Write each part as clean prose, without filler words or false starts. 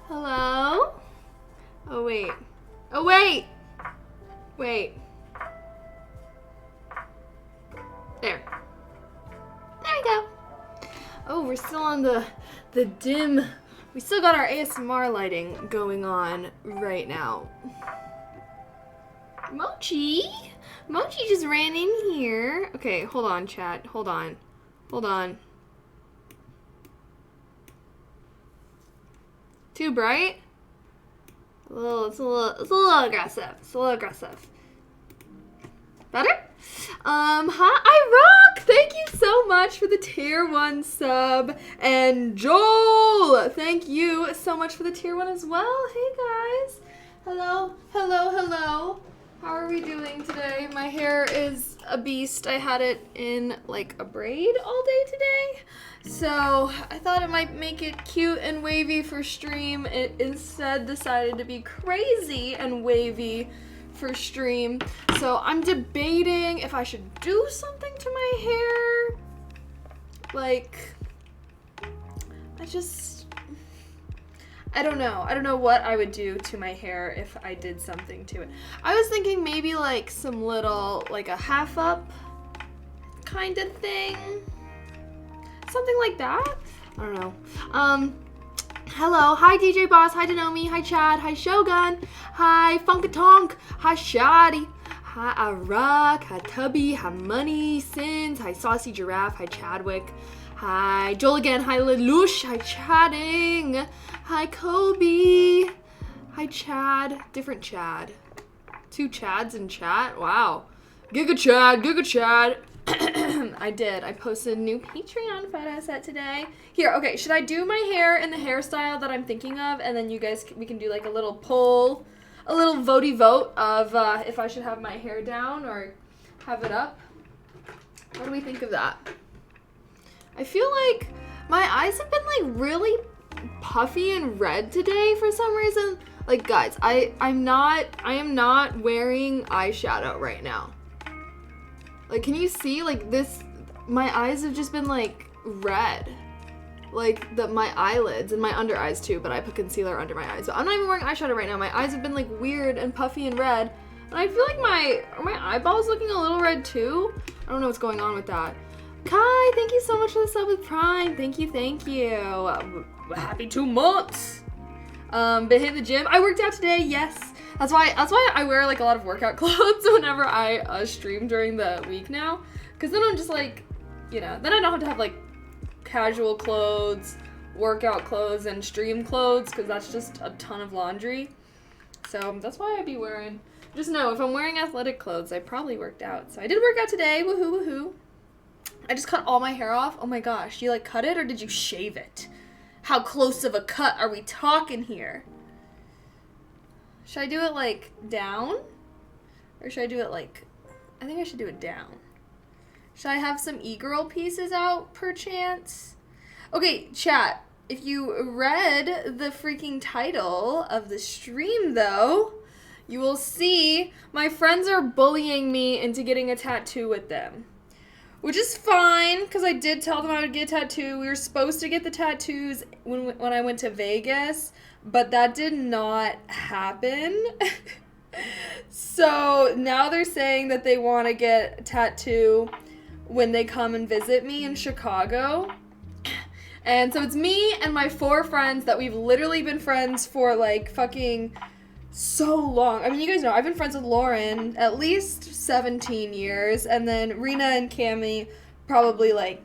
Hello? Oh, wait. Oh, wait! Wait. There. There we go. Oh, we're still on the dim. We still got our ASMR lighting going on right now. Mochi? Mochi just ran in here. Okay, hold on, chat. Hold on. Hold on. Too bright? It's a little aggressive. It's a little aggressive. Better? Hi, I rock! Thank you so much for the tier 1 sub. And Joel, thank you so much for the tier 1 as well. Hey guys. Hello, hello, hello. How are we doing today? My hair is a beast. I had it in like a braid all day today. So I thought it might make it cute and wavy for stream. It instead decided to be crazy and wavy for stream. So I'm debating if I should do something to my hair. Like, I don't know. I don't know what I would do to my hair if I did something to it. I was thinking maybe like some little, like a half up kind of thing. Something like that. I don't know. Hello. Hi, DJ Boss. Hi, Denomi. Hi, Chad. Hi, Shogun. Hi, Funkatonk. Hi, Shadi. Hi, Arak. Hi, Tubby. Hi, Money. Sins. Hi, Saucy Giraffe. Hi, Chadwick. Hi, Joel again. Hi, Lelouch. Hi, Chatting. Hi, Kobe. Hi, Chad. Different Chad. 2 Chads in chat. Wow. Giga Chad. Giga Chad. I did. I posted a new Patreon photo set today. Here, okay, should I do my hair in the hairstyle that I'm thinking of, and then you guys, we can do like a little poll, a little votey vote of if I should have my hair down or have it up? What do we think of that? I feel like my eyes have been like really puffy and red today for some reason. Like guys, I am not wearing eyeshadow right now. Like, can you see, like, this, my eyes have just been, like, red. Like, my eyelids and my under eyes, too, but I put concealer under my eyes. So I'm not even wearing eyeshadow right now. My eyes have been, like, weird and puffy and red. And I feel like are my eyeballs looking a little red, too? I don't know what's going on with that. Kai, thank you so much for the sub with Prime. Thank you, thank you. Happy 2 months. Been hitting the gym. I worked out today, yes. That's why I wear like a lot of workout clothes whenever I stream during the week now. Cause then I'm just like, you know, then I don't have to have like casual clothes, workout clothes, and stream clothes, cause that's just a ton of laundry. So that's why I'd be wearing, just know if I'm wearing athletic clothes, I probably worked out. So I did work out today, woohoo woohoo. I just cut all my hair off. Oh my gosh, you like cut it or did you shave it? How close of a cut are we talking here? Should I do it, like, down? Or should I do it, like... I think I should do it down. Should I have some e-girl pieces out, perchance? Okay, chat. If you read the freaking title of the stream, though, you will see my friends are bullying me into getting a tattoo with them. Which is fine, because I did tell them I would get a tattoo. We were supposed to get the tattoos when I went to Vegas, but that did not happen. So now they're saying that they want to get a tattoo when they come and visit me in Chicago. And so it's me and my 4 friends that we've literally been friends for like fucking so long. I mean, you guys know I've been friends with Lauren at least 17 years, and then Rena and Cami probably like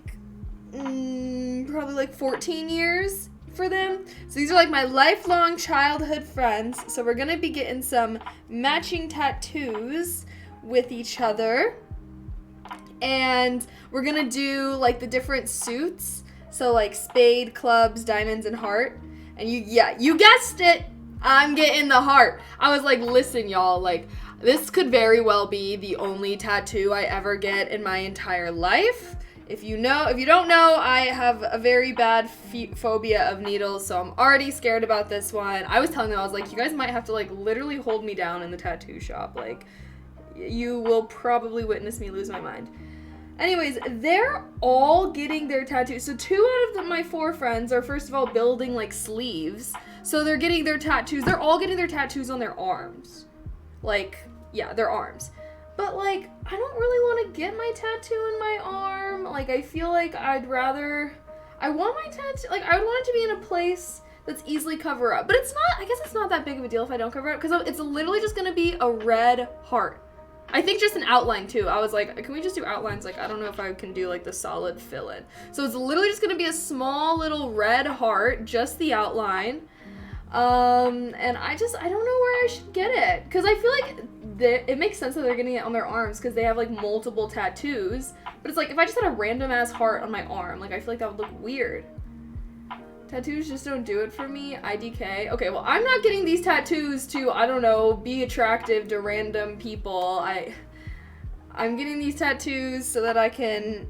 14 years for them. So these are like my lifelong childhood friends. So we're gonna be getting some matching tattoos with each other, and we're gonna do like the different suits. So like spade, clubs, diamonds, and heart. And you guessed it. I'm getting the heart. I was like, listen, y'all, like, this could very well be the only tattoo I ever get in my entire life. If you don't know, I have a very bad phobia of needles, so I'm already scared about this one. I was telling them, I was like, you guys might have to, like, literally hold me down in the tattoo shop. Like, you will probably witness me lose my mind. Anyways, they're all getting their tattoos. So 2 out of my 4 friends are, first of all, building, like, sleeves. So they're getting their tattoos. They're all getting their tattoos on their arms. Like, yeah, their arms. But, like, I don't really want to get my tattoo in my arm. Like, I feel like I want my tattoo, like, I would want it to be in a place that's easily cover up. But it's not, I guess it's not that big of a deal if I don't cover it, because it's literally just going to be a red heart. I think just an outline, too. I was like, can we just do outlines? Like, I don't know if I can do, like, the solid fill-in. So it's literally just going to be a small little red heart, just the outline. And I don't know where I should get it. Because I feel like it makes sense that they're getting it on their arms because they have, like, multiple tattoos. But it's like, if I just had a random-ass heart on my arm, like, I feel like that would look weird. Tattoos just don't do it for me. IDK. Okay, well, I'm not getting these tattoos to, I don't know, be attractive to random people. I'm getting these tattoos so that I can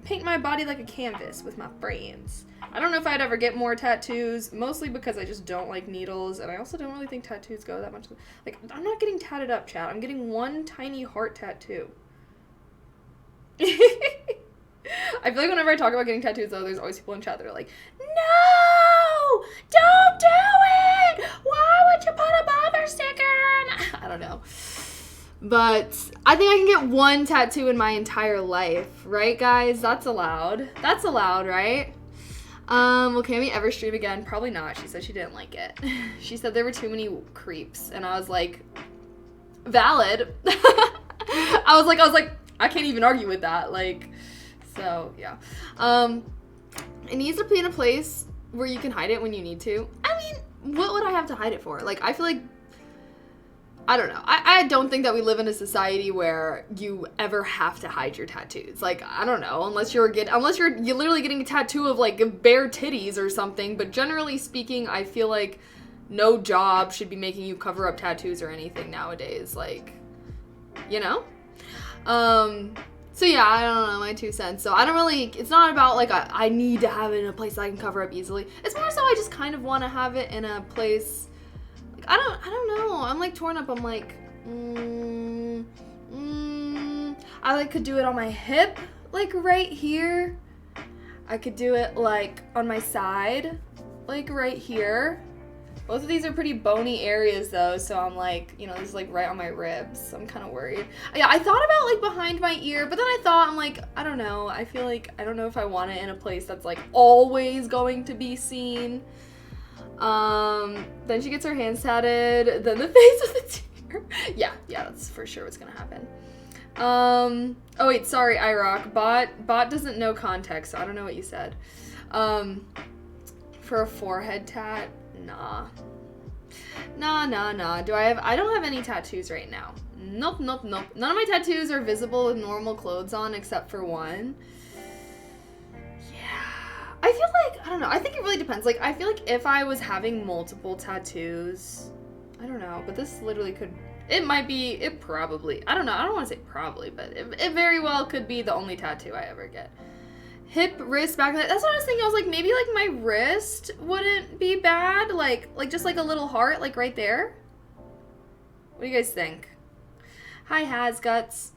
paint my body like a canvas with my friends. I don't know if I'd ever get more tattoos, mostly because I just don't like needles, and I also don't really think tattoos go that much. Like, I'm not getting tatted up, chat. I'm getting one tiny heart tattoo. I feel like whenever I talk about getting tattoos, though, there's always people in chat that are like, no! Don't do it! Why would you put a bumper sticker on? I don't know. But I think I can get one tattoo in my entire life, right, guys? That's allowed. That's allowed, right? Well, can we ever stream again? Probably not. She said she didn't like it. She said there were too many creeps, and I was like, valid. I was like, I can't even argue with that. Like, so yeah. It needs to be in a place where you can hide it when you need to. I mean, what would I have to hide it for? Like, I feel like, I don't know. I don't think that we live in a society where you ever have to hide your tattoos. Like, I don't know, unless you're literally getting a tattoo of, like, bare titties or something. But generally speaking, I feel like no job should be making you cover up tattoos or anything nowadays. Like, you know? So yeah, I don't know, my 2 cents. So I don't really, it's not about, like, I need to have it in a place that I can cover up easily. It's more so I just kind of want to have it in a place, like, I don't know. I'm, like, torn up. I'm like, I, like, could do it on my hip, like, right here. I could do it, like, on my side, like, right here. Both of these are pretty bony areas, though, so I'm like, you know, this is, like, right on my ribs, so I'm kind of worried. Yeah, I thought about, like, behind my ear, but then I'm like, I don't know. I feel like, I don't know if I want it in a place that's, like, always going to be seen. Then she gets her hands tatted, then the face with the tear. Yeah, that's for sure what's gonna happen. Oh, wait, sorry, iRock. Bot doesn't know context, so I don't know what you said. For a forehead tat? Nah. I don't have any tattoos right now. Nope. None of my tattoos are visible with normal clothes on except for one. Yeah. I feel like, I don't know, I think it really depends. Like, I feel like if I was having multiple tattoos, I don't know, but this literally could, I don't know, I don't want to say probably, but it very well could be the only tattoo I ever get. Hip, wrist, back, that's what I was thinking. I was like, maybe, like, my wrist wouldn't be bad. Like just, like, a little heart, like, right there. What do you guys think? Hi, Hasguts.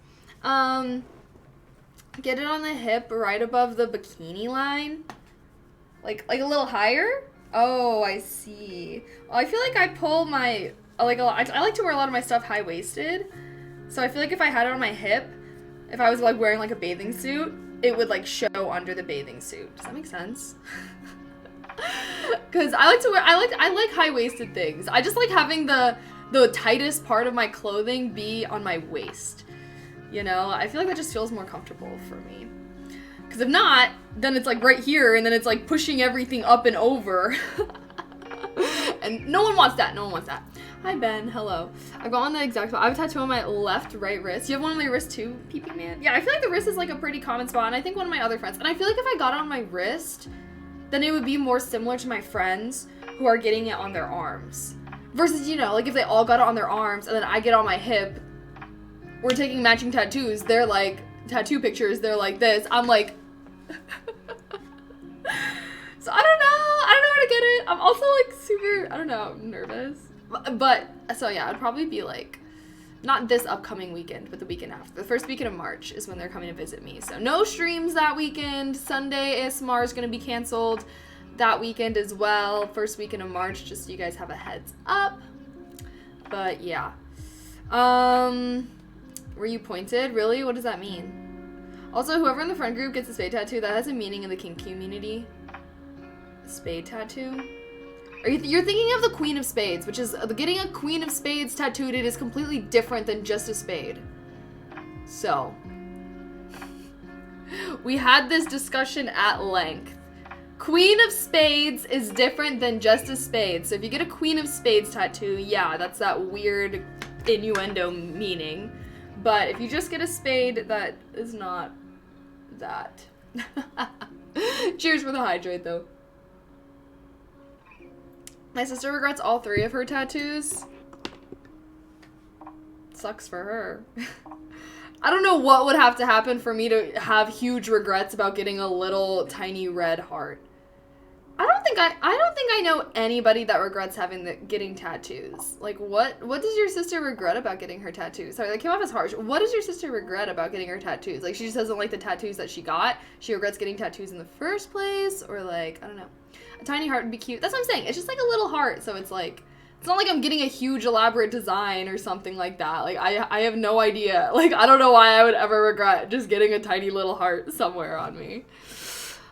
Get it on the hip right above the bikini line. Like a little higher? Oh, I see. Well, I feel like I pull my, I like to wear a lot of my stuff high-waisted. So I feel like if I had it on my hip, if I was, like, wearing, like, a bathing suit, it would, like, show under the bathing suit. Does that make sense? Because I like high-waisted things. I just like having the tightest part of my clothing be on my waist. You know? I feel like that just feels more comfortable for me. Because if not, then it's, like, right here, and then it's, like, pushing everything up and over. And no one wants that. Hi, Ben. Hello. I've got on the exact spot. I have a tattoo on my right wrist. You have one on my wrist, too, PP Man? Yeah, I feel like the wrist is, like, a pretty common spot, and I think one of my other friends. And I feel like if I got it on my wrist, then it would be more similar to my friends who are getting it on their arms. Versus, you know, like, if they all got it on their arms, and then I get it on my hip, we're taking matching tattoos. They're, like, tattoo pictures. They're like this. I'm, like... So, I don't know where to get it. I'm also, like, super, I don't know, nervous. But, so yeah, it'd probably be, like, not this upcoming weekend, but the weekend after. The first weekend of March is when they're coming to visit me. So no streams that weekend. Sunday ASMR is going to be canceled. that weekend as well. First weekend of March, just so you guys have a heads up. But yeah. Were you pointed? Really? What does that mean? Also, whoever in the friend group gets a spade tattoo, that has a meaning in the kink community. Spade tattoo? You're thinking of the Queen of Spades, which is getting a Queen of Spades tattooed. It is completely different than just a spade. So, we had this discussion at length. Queen of Spades is different than just a spade. So if you get a Queen of Spades tattoo, yeah, that's that weird innuendo meaning. But if you just get a spade, that is not that. Cheers for the hydrate, though. My sister regrets all 3 of her tattoos. Sucks for her. I don't know what would have to happen for me to have huge regrets about getting a little tiny red heart. I don't think I know anybody that regrets getting tattoos. Like, what does your sister regret about getting her tattoos? Sorry, that came off as harsh. What does your sister regret about getting her tattoos? Like, she just doesn't like the tattoos that she got. She regrets getting tattoos in the first place, or like, I don't know. A tiny heart would be cute. That's what I'm saying. It's just like a little heart, so it's like, it's not like I'm getting a huge elaborate design or something like that. Like, I have no idea. Like, I don't know why I would ever regret just getting a tiny little heart somewhere on me.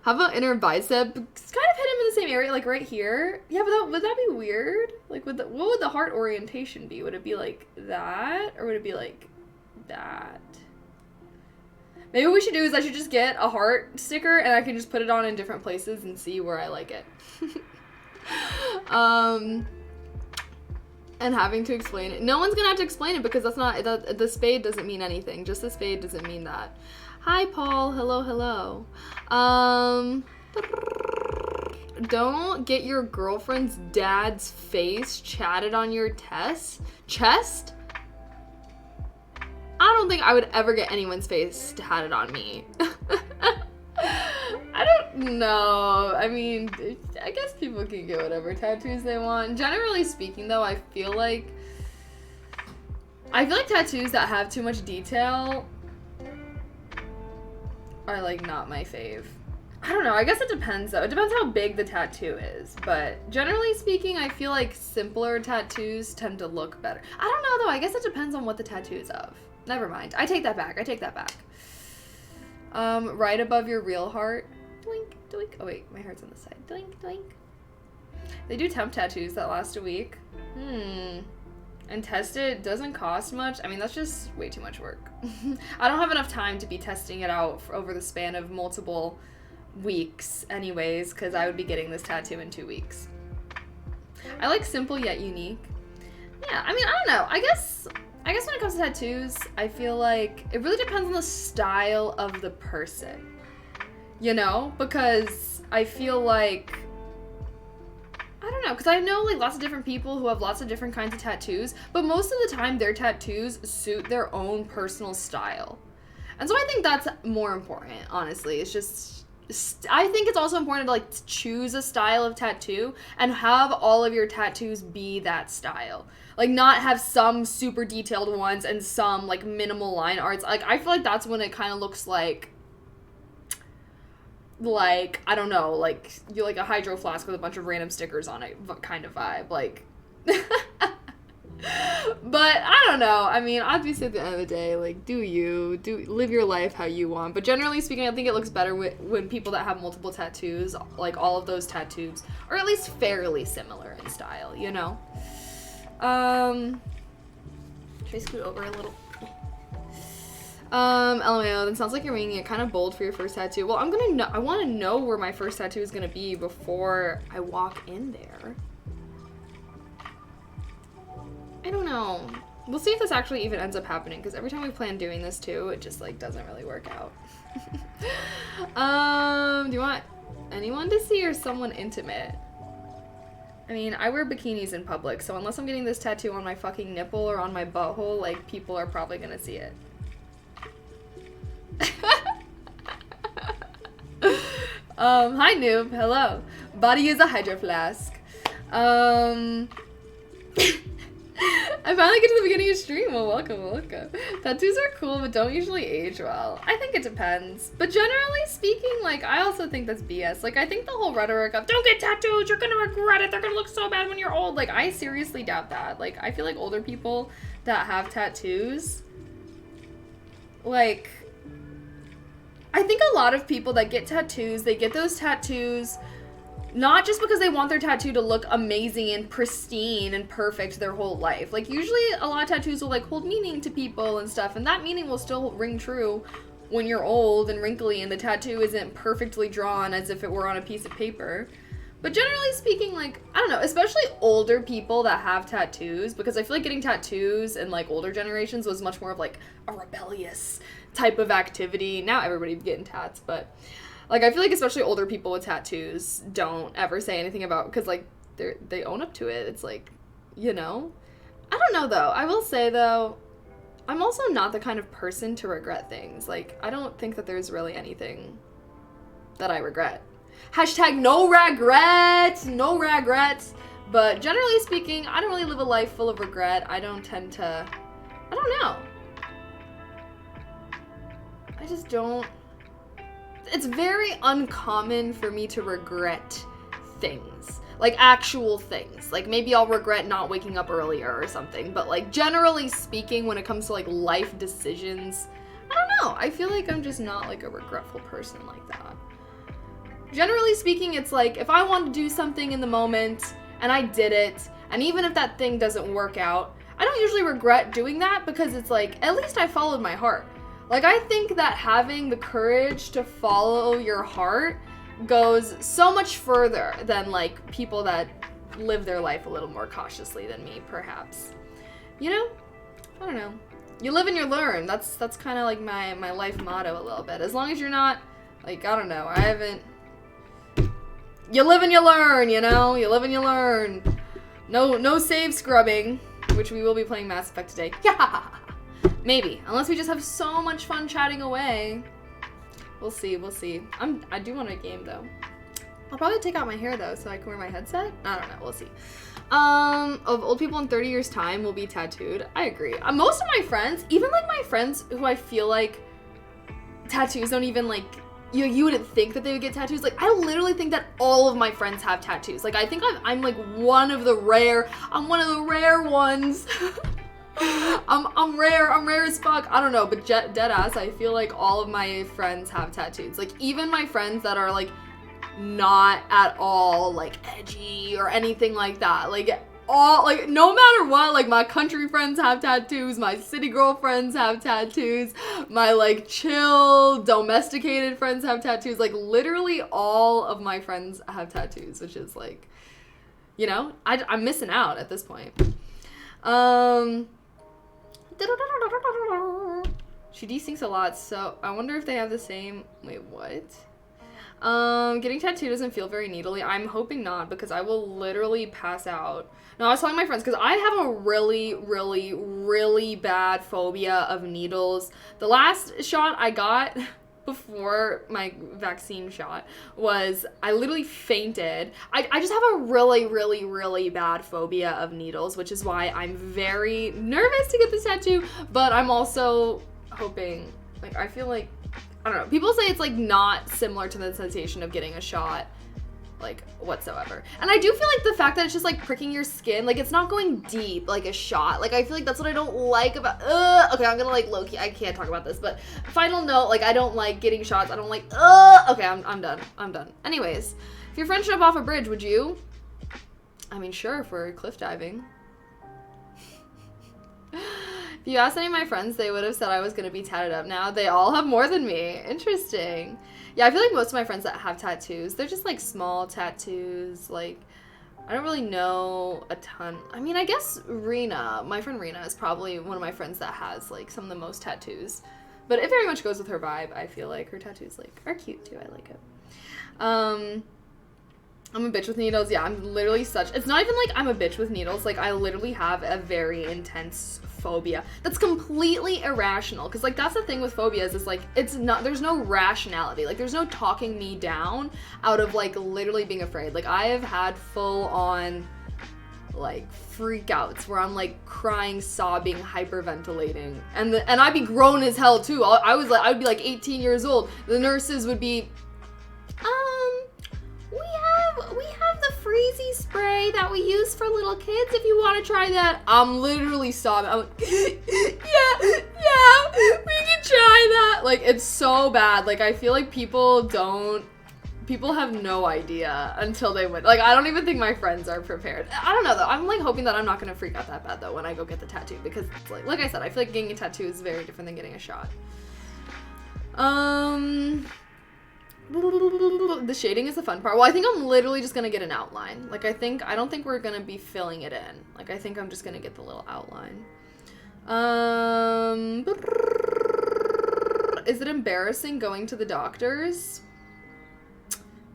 How about inner bicep? It's kind of hit him in the same area, like right here. Yeah, but would that be weird? Like, what would the heart orientation be? Would it be like that? Or would it be like that? Maybe what we should do is I should just get a heart sticker and I can just put it on in different places and see where I like it. And having to explain it. No one's gonna have to explain it because that's not, the spade doesn't mean anything. Just the spade doesn't mean that. Hi, Paul. Hello, hello. Don't get your girlfriend's dad's face chatted on your chest? I don't think I would ever get anyone's face tatted on me. I don't know. I mean, I guess people can get whatever tattoos they want. Generally speaking, though, I feel like tattoos that have too much detail are, like, not my fave. I don't know. I guess it depends, though. It depends how big the tattoo is. But generally speaking, I feel like simpler tattoos tend to look better. I don't know, though. I guess it depends on what the tattoo is of. Never mind. I take that back. Right above your real heart. Doink, doink. Oh, wait. My heart's on the side. Doink, doink. They do temp tattoos that last a week. And test it doesn't cost much. I mean, that's just way too much work. I don't have enough time to be testing it out over the span of multiple weeks anyways, because I would be getting this tattoo in 2 weeks. I like simple yet unique. Yeah, I mean, I don't know. I guess when it comes to tattoos, I feel like it really depends on the style of the person. You know? Because I feel like, I don't know, because I know like lots of different people who have lots of different kinds of tattoos, but most of the time their tattoos suit their own personal style. And so I think that's more important, honestly. It's just, I think it's also important to like choose a style of tattoo and have all of your tattoos be that style. Like not have some super detailed ones and some like minimal line arts. Like I feel like that's when it kind of looks like I don't know, like you're like a hydro flask with a bunch of random stickers on it kind of vibe, like. But I don't know. I mean, obviously at the end of the day, like live your life how you want. But generally speaking, I think it looks better when people that have multiple tattoos, like all of those tattoos, are at least fairly similar in style, you know. Should I scoot over a little? LMAO, then sounds like you're making it kind of bold for your first tattoo. Well, I want to know where my first tattoo is going to be before I walk in there. I don't know. We'll see if this actually even ends up happening, because every time we plan doing this too, it just like doesn't really work out. Do you want anyone to see or someone intimate? I mean, I wear bikinis in public, so unless I'm getting this tattoo on my fucking nipple or on my butthole, like people are probably gonna see it. Hi noob, hello. Body is a hydro flask. I finally get to the beginning of stream. Well, welcome. Tattoos are cool, but don't usually age well. I think it depends. But generally speaking, like, I also think that's BS. Like, I think the whole rhetoric of, don't get tattoos, you're gonna regret it, they're gonna look so bad when you're old. Like, I seriously doubt that. Like, I feel like older people that have tattoos, like, I think a lot of people that get tattoos, they get those tattoos not just because they want their tattoo to look amazing and pristine and perfect their whole life. Like, usually a lot of tattoos will, like, hold meaning to people and stuff, and that meaning will still ring true when you're old and wrinkly and the tattoo isn't perfectly drawn as if it were on a piece of paper. But generally speaking, like, I don't know, especially older people that have tattoos, because I feel like getting tattoos in, like, older generations was much more of, like, a rebellious type of activity. Now everybody's getting tats, but, like, I feel like especially older people with tattoos don't ever say anything about, because, like, they own up to it. It's like, you know? I don't know, though. I will say, though, I'm also not the kind of person to regret things. Like, I don't think that there's really anything that I regret. Hashtag no regrets, no regrets. But generally speaking, I don't really live a life full of regret. I don't tend to, I don't know. I just don't. It's very uncommon for me to regret things. Like, actual things. Like, maybe I'll regret not waking up earlier or something. But, like, generally speaking, when it comes to, like, life decisions, I don't know. I feel like I'm just not, like, a regretful person like that. Generally speaking, it's like, if I want to do something in the moment, and I did it, and even if that thing doesn't work out, I don't usually regret doing that, because it's like, at least I followed my heart. Like, I think that having the courage to follow your heart goes so much further than, like, people that live their life a little more cautiously than me, perhaps. You know? I don't know. You live and you learn. That's kind of like my life motto a little bit. As long as you're not, like, I don't know, you live and you learn, you know? You live and you learn. No save scrubbing, which we will be playing Mass Effect today. Yeah! Maybe. Unless we just have so much fun chatting away. We'll see. I do want a game, though. I'll probably take out my hair, though, so I can wear my headset. I don't know. We'll see. Of old people in 30 years' time will be tattooed. I agree. Most of my friends, even, like, my friends who I feel like tattoos don't even, like, you wouldn't think that they would get tattoos. Like, I literally think that all of my friends have tattoos. Like, I think I'm like one of the rare ones. I'm rare as fuck. I don't know, but dead ass, I feel like all of my friends have tattoos. Like, even my friends that are, like, not at all, like, edgy or anything like that. Like, all, like, no matter what, like, my country friends have tattoos, my city girl friends have tattoos, my, like, chill, domesticated friends have tattoos. Like, literally all of my friends have tattoos, which is, like, you know, I'm missing out at this point. She desyncs a lot, so I wonder if they have the same. Wait, what? Getting tattooed doesn't feel very needly. I'm hoping not, because I will literally pass out. No, I was telling my friends, because I have a really bad phobia of needles. The last shot I got before my vaccine shot was, I literally fainted. I just have a really bad phobia of needles, which is why I'm very nervous to get this tattoo, but I'm also hoping, like, I feel like, I don't know, people say it's, like, not similar to the sensation of getting a shot, like, whatsoever. And I do feel like the fact that it's just, like, pricking your skin, like, it's not going deep like a shot. Like, I feel like that's what I don't like about, okay, I'm gonna, like, low-key, I can't talk about this, but final note, like, I don't like getting shots. I don't like, okay, I'm done. Anyways, if your friend should jump off a bridge, would you? I mean, sure, for cliff diving. If you asked any of my friends, they would have said I was going to be tatted up now. They all have more than me. Interesting. Yeah, I feel like most of my friends that have tattoos, they're just, like, small tattoos. Like, I don't really know a ton. I mean, I guess Rena, my friend Rena, is probably one of my friends that has, like, some of the most tattoos. But it very much goes with her vibe. I feel like her tattoos, like, are cute, too. I like it. I'm a bitch with needles. Yeah, I'm literally it's not even like I'm a bitch with needles. Like, I literally have a very intense phobia that's completely irrational. Because, like, that's the thing with phobias is, like, there's no rationality. Like, there's no talking me down out of, like, literally being afraid. Like, I have had full on, like freakouts where I'm like crying, sobbing, hyperventilating, and I'd be grown as hell too. I'd be like 18 years old. The nurses would be, we have the Freezy spray that we use for little kids. If you want to try that, I'm literally sobbing. I'm like, yeah, we can try that. Like, it's so bad. Like, I feel like people have no idea until they win. Like, I don't even think my friends are prepared. I don't know though. I'm like hoping that I'm not gonna freak out that bad though when I go get the tattoo, because it's like I said, I feel like getting a tattoo is very different than getting a shot. The shading is the fun part. Well, I think I'm literally just gonna get an outline. Like, I don't think we're gonna be filling it in. Like, I think I'm just gonna get the little outline. Is it embarrassing going to the doctors?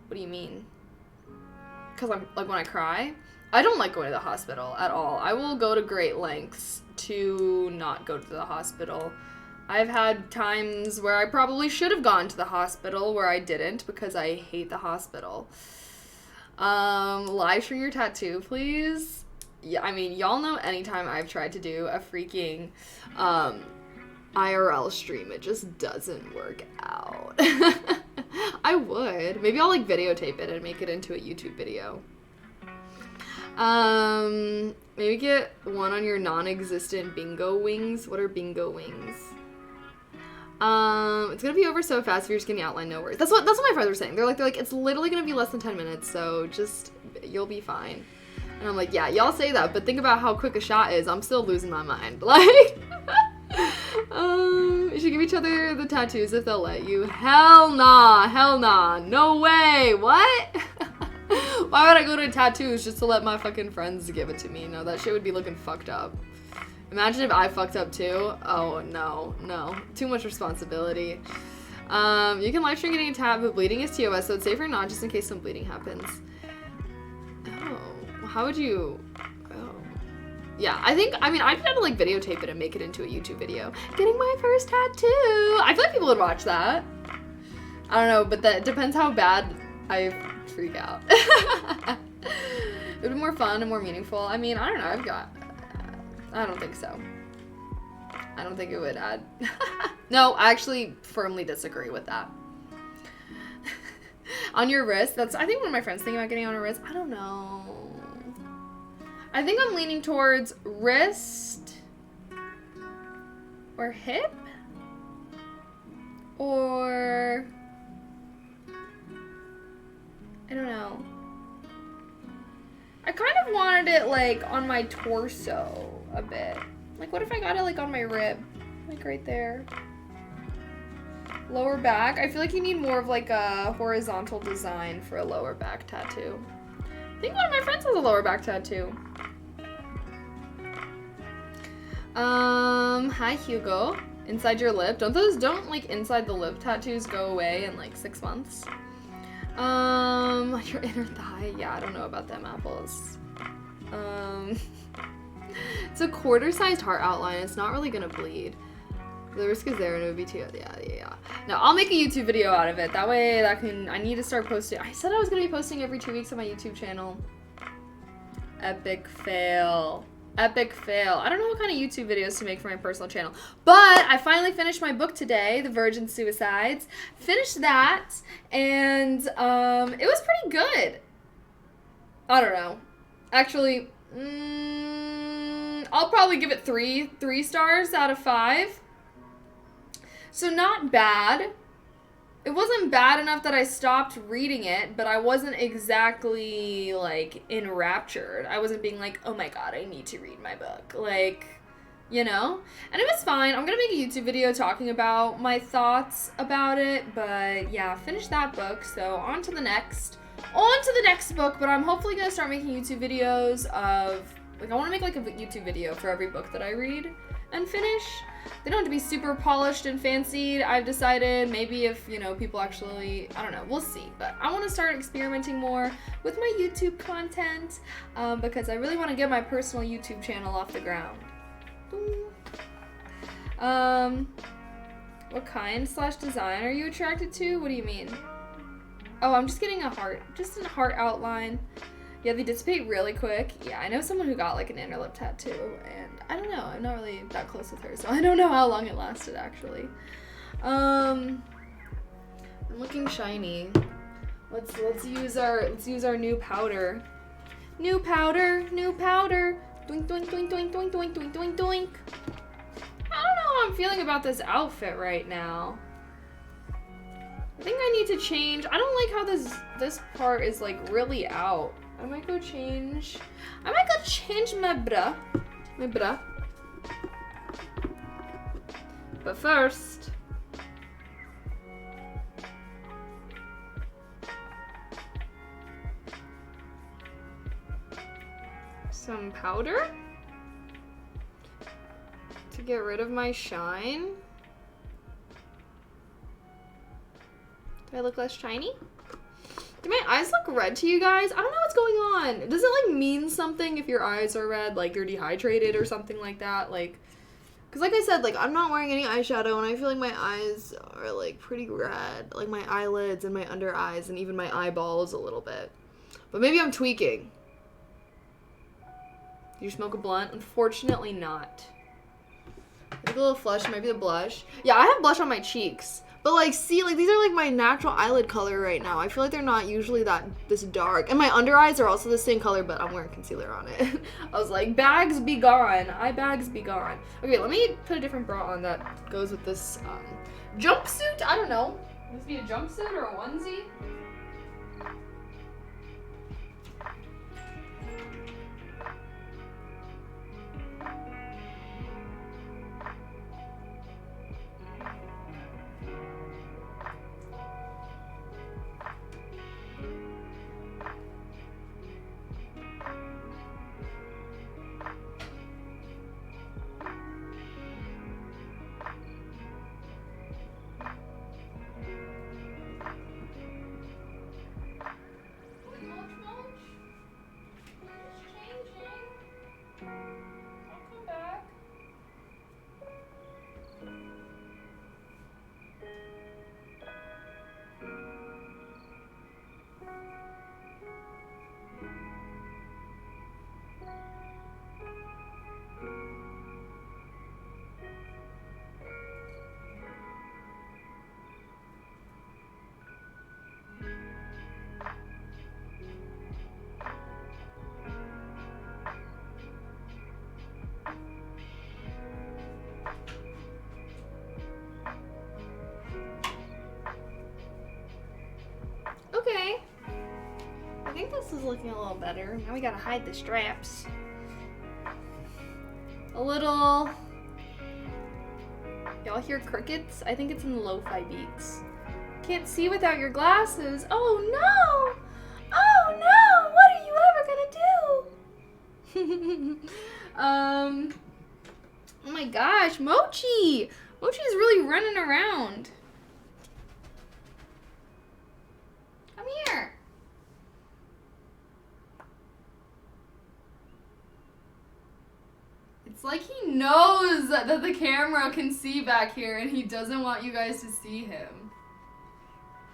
What do you mean? Because I'm, like, when I cry? I don't like going to the hospital at all. I will go to great lengths to not go to the hospital. I've had times where I probably should have gone to the hospital where I didn't because I hate the hospital. Live stream your tattoo, please. Yeah, I mean, y'all know anytime I've tried to do a freaking IRL stream, it just doesn't work out. I would. Maybe I'll like videotape it and make it into a YouTube video. Maybe get one on your non-existent bingo wings. What are bingo wings? It's gonna be over so fast if you're just getting outline, no worries. That's what my friends were saying. They're like, it's literally gonna be less than 10 minutes, so just, you'll be fine. And I'm like, yeah, y'all say that, but think about how quick a shot is. I'm still losing my mind. Like, you should give each other the tattoos if they'll let you. Hell nah, no way, what? Why would I go to tattoos just to let my fucking friends give it to me? No, that shit would be looking fucked up. Imagine if I fucked up too. Oh, no. Too much responsibility. You can live stream getting a tat, but bleeding is TOS, so it's safer not just in case some bleeding happens. Oh, how would you... Oh. Yeah, I mean, I'd have to like videotape it and make it into a YouTube video. Getting my first tattoo! I feel like people would watch that. I don't know, but that depends how bad I freak out. It would be more fun and more meaningful. I mean, I don't know, I don't think so. I don't think it would add. No, I actually firmly disagree with that. On your wrist, I think one of my friends thinking about getting on a wrist. I don't know. I think I'm leaning towards wrist or hip or I don't know. I kind of wanted it like on my torso a bit. Like, what if I got it like on my rib? Like right there. Lower back. I feel like you need more of like a horizontal design for a lower back tattoo. I think one of my friends has a lower back tattoo. Hi Hugo. Inside your lip. Don't like inside the lip tattoos go away in like 6 months? Your inner thigh. Yeah, I don't know about them apples. It's a quarter-sized heart outline. It's not really gonna bleed. The risk is there and it would be too, yeah. No, I'll make a YouTube video out of it. That way I need to start posting. I said I was gonna be posting every 2 weeks on my YouTube channel. Epic fail. Epic fail. I don't know what kind of YouTube videos to make for my personal channel. But I finally finished my book today, The Virgin Suicides. Finished that, and it was pretty good. I don't know. Actually, I'll probably give it three stars out of 5. So not bad. It wasn't bad enough that I stopped reading it, but I wasn't exactly, like, enraptured. I wasn't being like, oh my god, I need to read my book. Like, you know? And it was fine. I'm gonna make a YouTube video talking about my thoughts about it, but yeah, finished that book, so on to the next book, but I'm hopefully gonna start making YouTube videos of, like, I want to make, like, a YouTube video for every book that I read and finish. They don't have to be super polished and fancied. I've decided maybe if, you know, people actually, I don't know, we'll see. But I want to start experimenting more with my YouTube content because I really want to get my personal YouTube channel off the ground. What kind / design are you attracted to? What do you mean? Oh, I'm just getting a heart, just a heart outline. Yeah, they dissipate really quick. Yeah, I know someone who got like an inner lip tattoo, and I don't know. I'm not really that close with her, so I don't know how long it lasted actually. I'm looking shiny. Let's use our new powder. New powder. Doink doink doink doink doink doink doink doink doink. I don't know how I'm feeling about this outfit right now. I think I need to change. I don't like how this part is like really out. I might go change my bra. But first, some powder to get rid of my shine. Do I look less shiny? Do my eyes look red to you guys? I don't know what's going on. Does it like mean something if your eyes are red, like you're dehydrated or something like that? Like, cause like I said, like I'm not wearing any eyeshadow and I feel like my eyes are like pretty red. Like my eyelids and my under eyes and even my eyeballs a little bit. But maybe I'm tweaking. Do you smoke a blunt? Unfortunately not. Like a little flush, maybe the blush. Yeah, I have blush on my cheeks. But like, see, like these are like my natural eyelid color right now. I feel like they're not usually this dark. And my under eyes are also the same color, but I'm wearing concealer on it. I was like, bags be gone. Eye bags be gone. Okay, let me put a different bra on that goes with this jumpsuit. I don't know. Would this be a jumpsuit or a onesie? Okay. I think this is looking a little better. Now we gotta hide the straps. A little... Y'all hear crickets? I think it's in the lo-fi beats. Can't see without your glasses. Oh no! Oh no! What are you ever gonna do? Oh my gosh, Mochi! Mochi is really running around. Come here. It's like he knows that the camera can see back here and he doesn't want you guys to see him.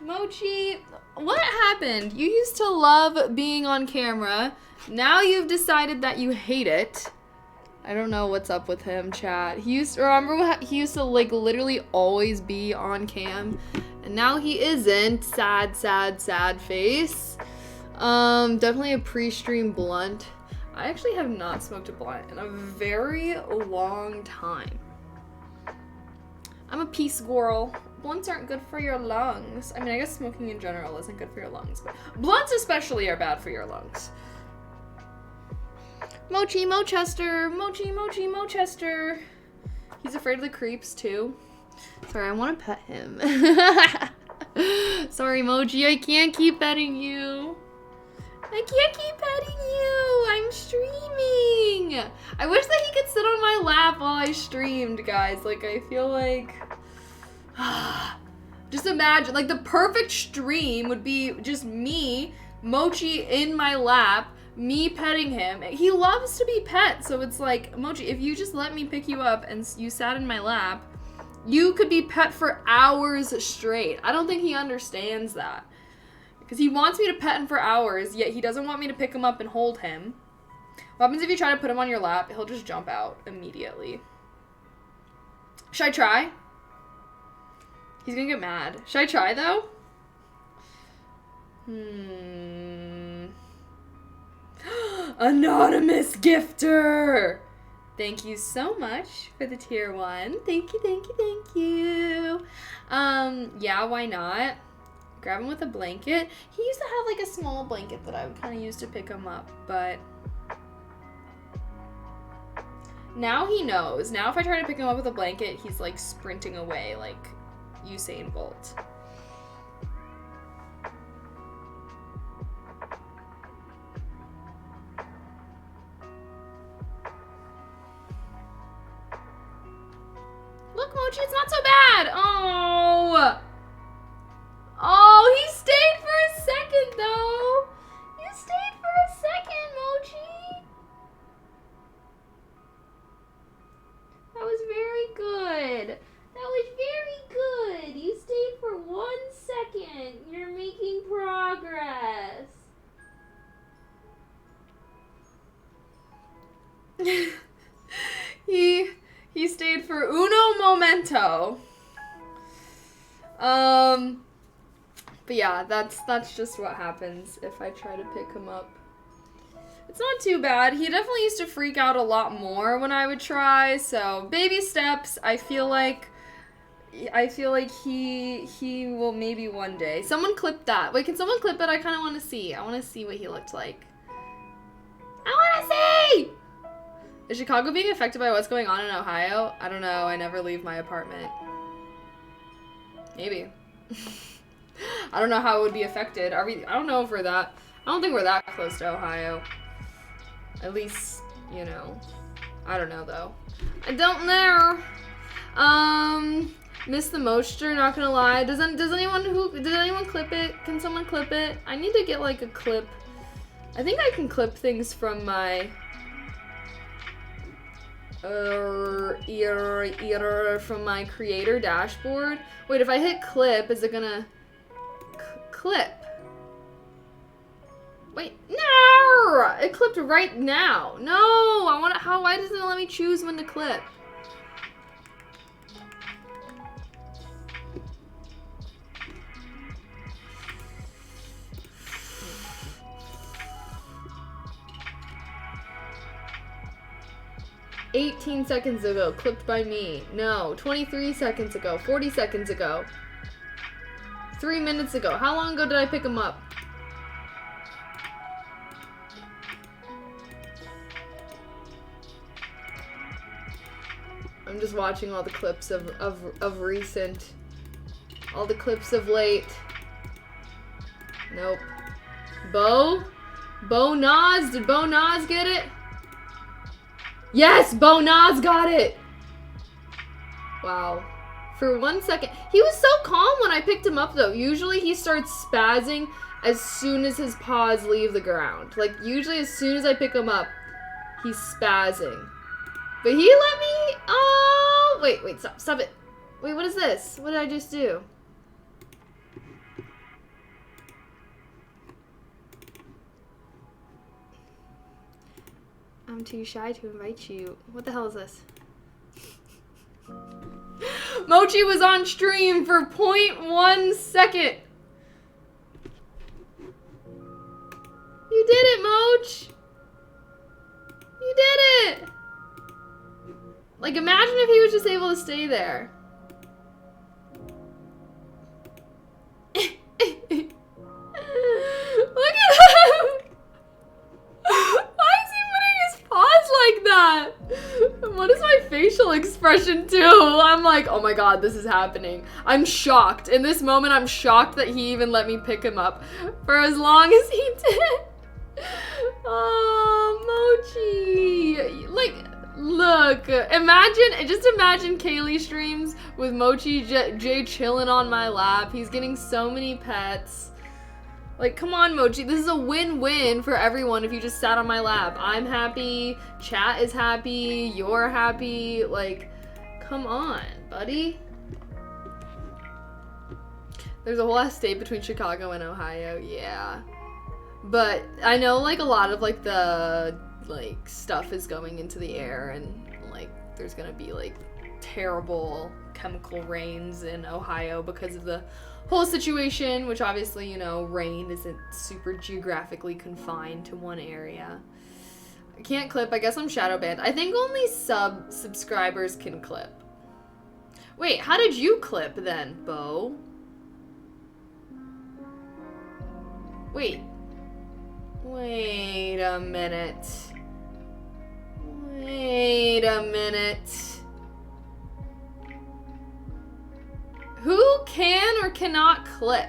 Mochi, what happened? You used to love being on camera. Now you've decided that you hate it. I don't know what's up with him, chat. He used to like literally always be on cam, and now he isn't. Sad, sad, sad face. Definitely a pre-stream blunt. I actually have not smoked a blunt in a very long time. I'm a peace squirrel. Blunts aren't good for your lungs. I mean, I guess smoking in general isn't good for your lungs, but blunts especially are bad for your lungs. Mochi, Mochester, Mochi, Mochi, Mochester. He's afraid of the creeps too. Sorry, I want to pet him. Sorry, Mochi, I can't keep petting you. I can't keep petting you. I'm streaming. I wish that he could sit on my lap while I streamed, guys. Like, I feel like... Just imagine, like, the perfect stream would be just me, Mochi in my lap, me petting him. He loves to be pet, so it's like, Mochi, if you just let me pick you up and you sat in my lap, you could be pet for hours straight. I don't think he understands that. Because he wants me to pet him for hours, yet he doesn't want me to pick him up and hold him. What happens if you try to put him on your lap? He'll just jump out immediately. Should I try? He's gonna get mad. Should I try, though? Anonymous gifter! Thank you so much for the tier 1. Thank you, thank you, thank you. Yeah, why not? Grab him with a blanket. He used to have like a small blanket that I would kind of use to pick him up, but now he knows. Now if I try to pick him up with a blanket, he's like sprinting away like Usain Bolt. Look, Mochi, it's not so bad. Oh. Oh, he stayed for a second, though. You stayed for a second, Mochi. That was very good. That was very good. You stayed for 1 second. You're making progress. He stayed for uno momento. But yeah, that's just what happens if I try to pick him up. It's not too bad. He definitely used to freak out a lot more when I would try, so baby steps. I feel like he will maybe one day. Someone clip that. Wait, can someone clip it? I kind of want to see. I want to see what he looked like. I want to see! Is Chicago being affected by what's going on in Ohio? I don't know. I never leave my apartment. Maybe. I don't know how it would be affected. I don't know if we're that... I don't think we're that close to Ohio. At least, you know. I don't know, though. I don't know. Miss the moisture, not gonna lie. Does anyone clip it? Can someone clip it? I need to get, like, a clip. I think I can clip things from my... from my creator dashboard. Wait, if I hit clip, is it gonna clip? Wait, no! It clipped right now. No, I want to. Why doesn't it let me choose when to clip? "18 seconds ago, clipped by me." No, 23 seconds ago, 40 seconds ago, 3 minutes ago. How long ago did I pick him up? I'm just watching all the clips of recent. All the clips of late. Nope. Bo Nas, did Bo Nas get it? Yes, Bo Nas got it! Wow. For 1 second. He was so calm when I picked him up, though. Usually he starts spazzing as soon as his paws leave the ground. Like, usually as soon as I pick him up, he's spazzing. But he let me... Oh! Wait, stop it. Wait, what is this? What did I just do? I'm too shy to invite you. What the hell is this? Mochi was on stream for 0.1 second. You did it, Moch. You did it. Like, imagine if he was just able to stay there. Look at him. Why is he putting his paws like that? What is my facial expression too? I'm like, oh my god, this is happening. I'm shocked. In this moment, I'm shocked that he even let me pick him up for as long as he did. Oh, Mochi. Like, look, just imagine Kaylee streams with Mochi J chilling on my lap. He's getting so many pets. Like, come on, Mochi. This is a win-win for everyone if you just sat on my lap. I'm happy. Chat is happy. You're happy. Like, come on, buddy. There's a whole ass state between Chicago and Ohio, yeah. But I know, like, a lot of, like, the, like, stuff is going into the air, and, like, there's gonna be, like, terrible chemical rains in Ohio because of the whole situation, which obviously, you know, rain isn't super geographically confined to one area. I can't clip. I guess I'm shadow banned. I think only subscribers can clip. Wait, how did you clip then, Bo? Wait. Wait a minute. Wait a minute. Who can or cannot clip?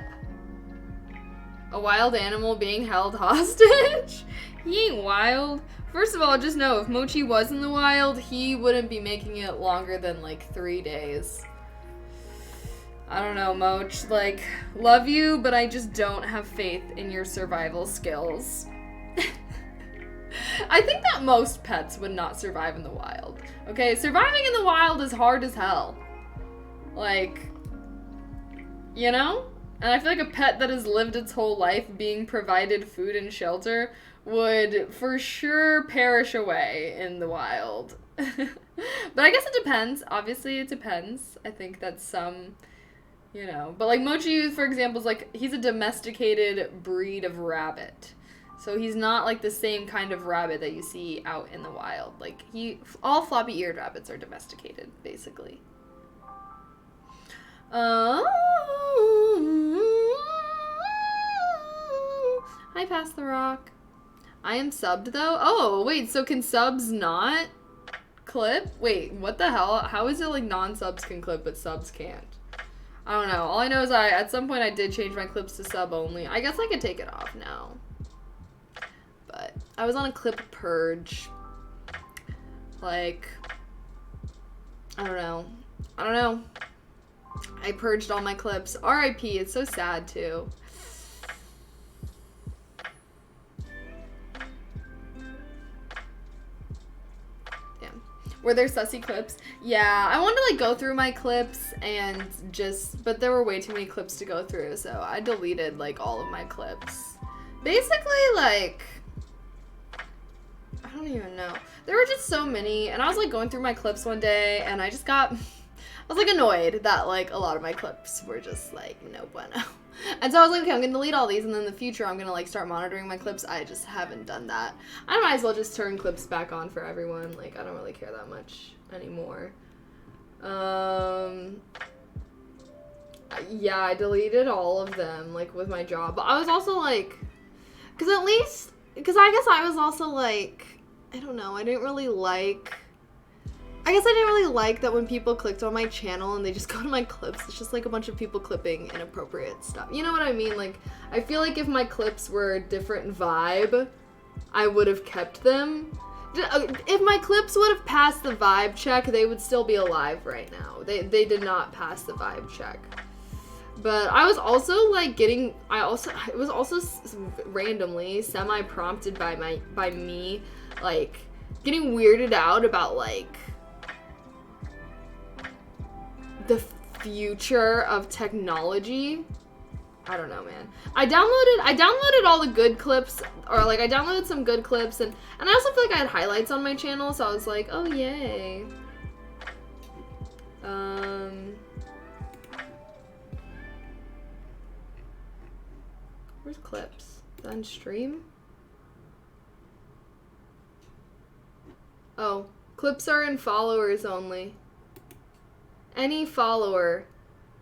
A wild animal being held hostage? He ain't wild. First of all, just know if Mochi was in the wild, he wouldn't be making it longer than like 3 days. I don't know, Moch. Like, love you, but I just don't have faith in your survival skills. I think that most pets would not survive in the wild. Okay, surviving in the wild is hard as hell. Like, you know? And I feel like a pet that has lived its whole life being provided food and shelter would for sure perish away in the wild. But I guess it depends. Obviously, it depends. I think that some, you know. But like Mochi, for example, is like, he's a domesticated breed of rabbit. So he's not like the same kind of rabbit that you see out in the wild. Like, all floppy-eared rabbits are domesticated, basically. Hi, Pass the Rock. I am subbed, though? Oh, wait, so can subs not clip? Wait, what the hell? How is it, like, non-subs can clip, but subs can't? I don't know. All I know is at some point I did change my clips to sub only. I guess I could take it off now. But I was on a clip purge. Like, I don't know. I purged all my clips. RIP, it's so sad too. Damn. Were there sussy clips? Yeah, I wanted to like go through my clips and but there were way too many clips to go through, so I deleted like all of my clips. Basically, like, I don't even know. There were just so many, and I was like going through my clips one day, and I was like annoyed that like a lot of my clips were just like no bueno. And so I was like, okay, I'm gonna delete all these, and then in the future I'm gonna like start monitoring my clips. I just haven't done that. I might as well just turn clips back on for everyone. Like, I don't really care that much anymore. Yeah, I deleted all of them, like, with my job. But I was also like, because I guess I was also like, I don't know, I didn't really like that when people clicked on my channel and they just go to my clips, it's just like a bunch of people clipping inappropriate stuff. You know what I mean? Like, I feel like if my clips were a different vibe, I would have kept them. If my clips would have passed the vibe check, they would still be alive right now. They did not pass the vibe check. But I was also like it was also randomly semi-prompted by me, like, getting weirded out about like the future of technology. I don't know, man. I downloaded all the good clips, or like I downloaded some good clips, and I also feel like I had highlights on my channel, so I was like, oh yay. Where's clips? Is that on stream? Oh, clips are in followers only. Any follower.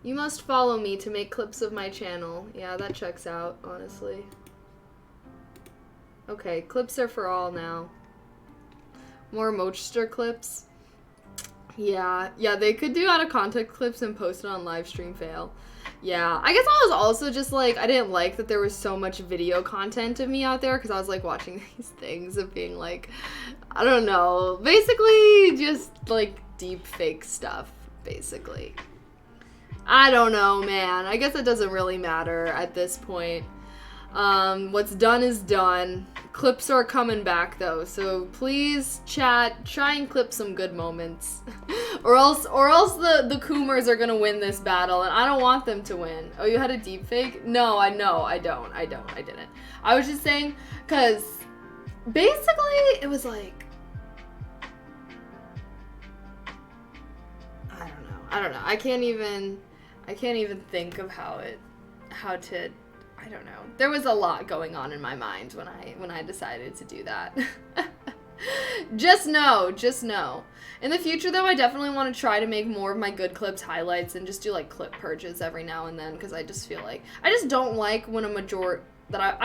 You must follow me to make clips of my channel. Yeah, that checks out, honestly. Okay, clips are for all now. More Mochster clips. Yeah, they could do out of context clips and post it on Livestream Fail. Yeah, I guess I was also just like, I didn't like that there was so much video content of me out there, because I was like watching these things of being like, I don't know, basically just like deep fake stuff, basically. I don't know, man. I guess it doesn't really matter at this point. What's done is done. Clips are coming back though, so please, chat, try and clip some good moments. or else the Coomers are gonna win this battle, and I don't want them to win. Oh, you had a deepfake? No, I didn't. I was just saying, cause basically it was like, I don't know. I can't even think of how to. I don't know. There was a lot going on in my mind when I decided to do that. Just know. In the future, though, I definitely want to try to make more of my good clips highlights and just do, like, clip purges every now and then, because I just feel like... I just don't like when I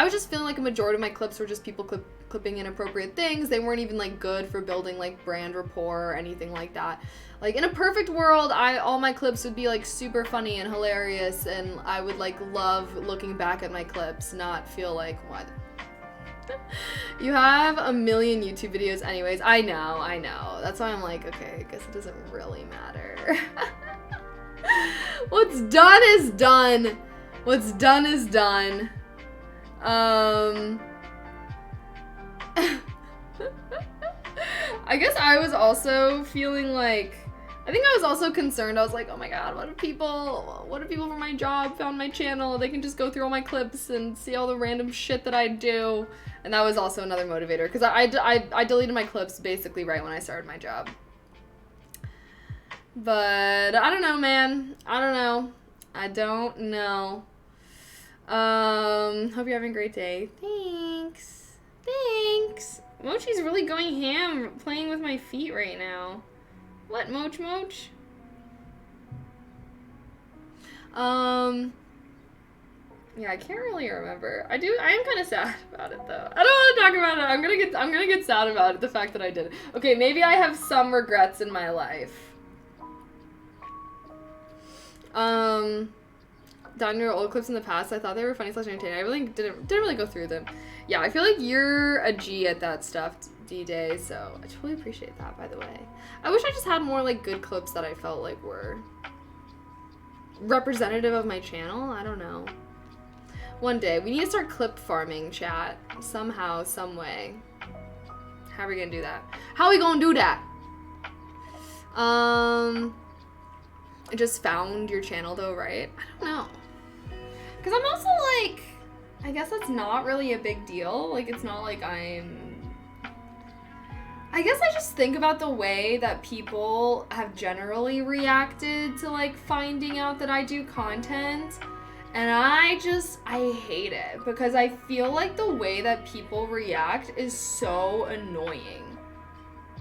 was just feeling like a majority of my clips were just people clipping inappropriate things. They weren't even, like, good for building, like, brand rapport or anything like that. Like, in a perfect world, all my clips would be, like, super funny and hilarious, and I would, like, love looking back at my clips, not feel like, what? You have a million YouTube videos anyways. I know. That's why I'm like, okay, I guess it doesn't really matter. What's done is done. What's done is done. I guess I was also feeling like, I think I was also concerned. I was like, oh my god, what if people from my job found my channel? They can just go through all my clips and see all the random shit that I do. And that was also another motivator, because I deleted my clips basically right when I started my job. But I don't know, man. I don't know. Hope you're having a great day. Thanks. Mochi's really going ham playing with my feet right now. What, Moch? Yeah, I can't really remember. I am kind of sad about it though. I don't want to talk about it. I'm gonna get sad about it, the fact that I did it. Okay, maybe I have some regrets in my life. Down your old clips in the past, I thought they were funny / entertaining. I really didn't really go through them. Yeah, I feel like you're a G at that stuff, D-Day, so I totally appreciate that, by the way. I wish I just had more, like, good clips that I felt like were representative of my channel. I don't know. One day. We need to start clip farming, chat. Somehow, some way. How are we gonna do that? How are we gonna do that? I just found your channel, though, right? I don't know. Because I'm also, like... I guess that's not really a big deal. Like, it's not like I guess I just think about the way that people have generally reacted to, like, finding out that I do content. And I hate it. Because I feel like the way that people react is so annoying.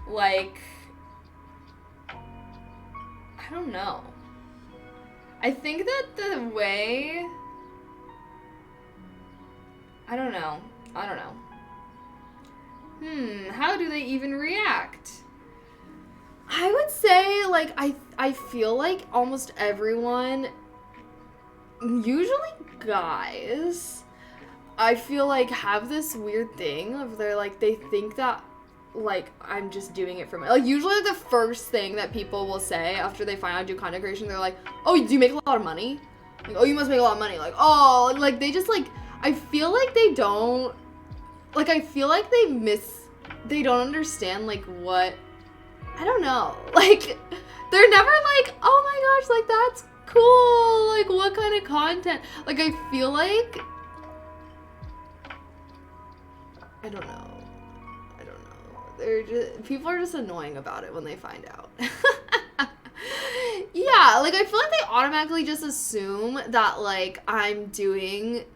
Like, I don't know. I think that the way... I don't know. How do they even react? I would say, like, I feel like almost everyone, usually guys, I feel like have this weird thing of they think that, like, I'm just doing it for me. Like, usually the first thing that people will say after they find out I do content creation, they're like, oh, do you make a lot of money? Like, oh, you must make a lot of money. Like, oh, like, they just, like, I feel like they don't, like, I feel like they don't understand, like, what, I don't know, like, they're never like, oh my gosh, like, that's cool, like, what kind of content, like, I feel like, I don't know, people are just annoying about it when they find out. Yeah, like, I feel like they automatically just assume that, like, I'm doing...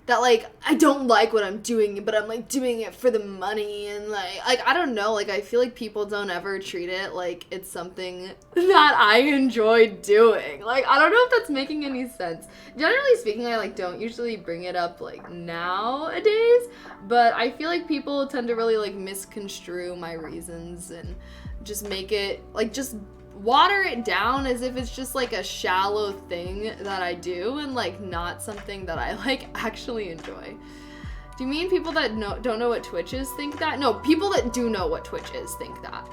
That, like, I don't like what I'm doing, but I'm, like, doing it for the money, and, like, I don't know, like, I feel like people don't ever treat it like it's something that I enjoy doing. Like, I don't know if that's making any sense. Generally speaking, I, like, don't usually bring it up, like, nowadays, but I feel like people tend to really, like, misconstrue my reasons and just make it, like, just water it down as if it's just like a shallow thing that I do and like not something that I like actually enjoy. Do you mean people that don't know what Twitch is think that? No, people that do know what Twitch is think that.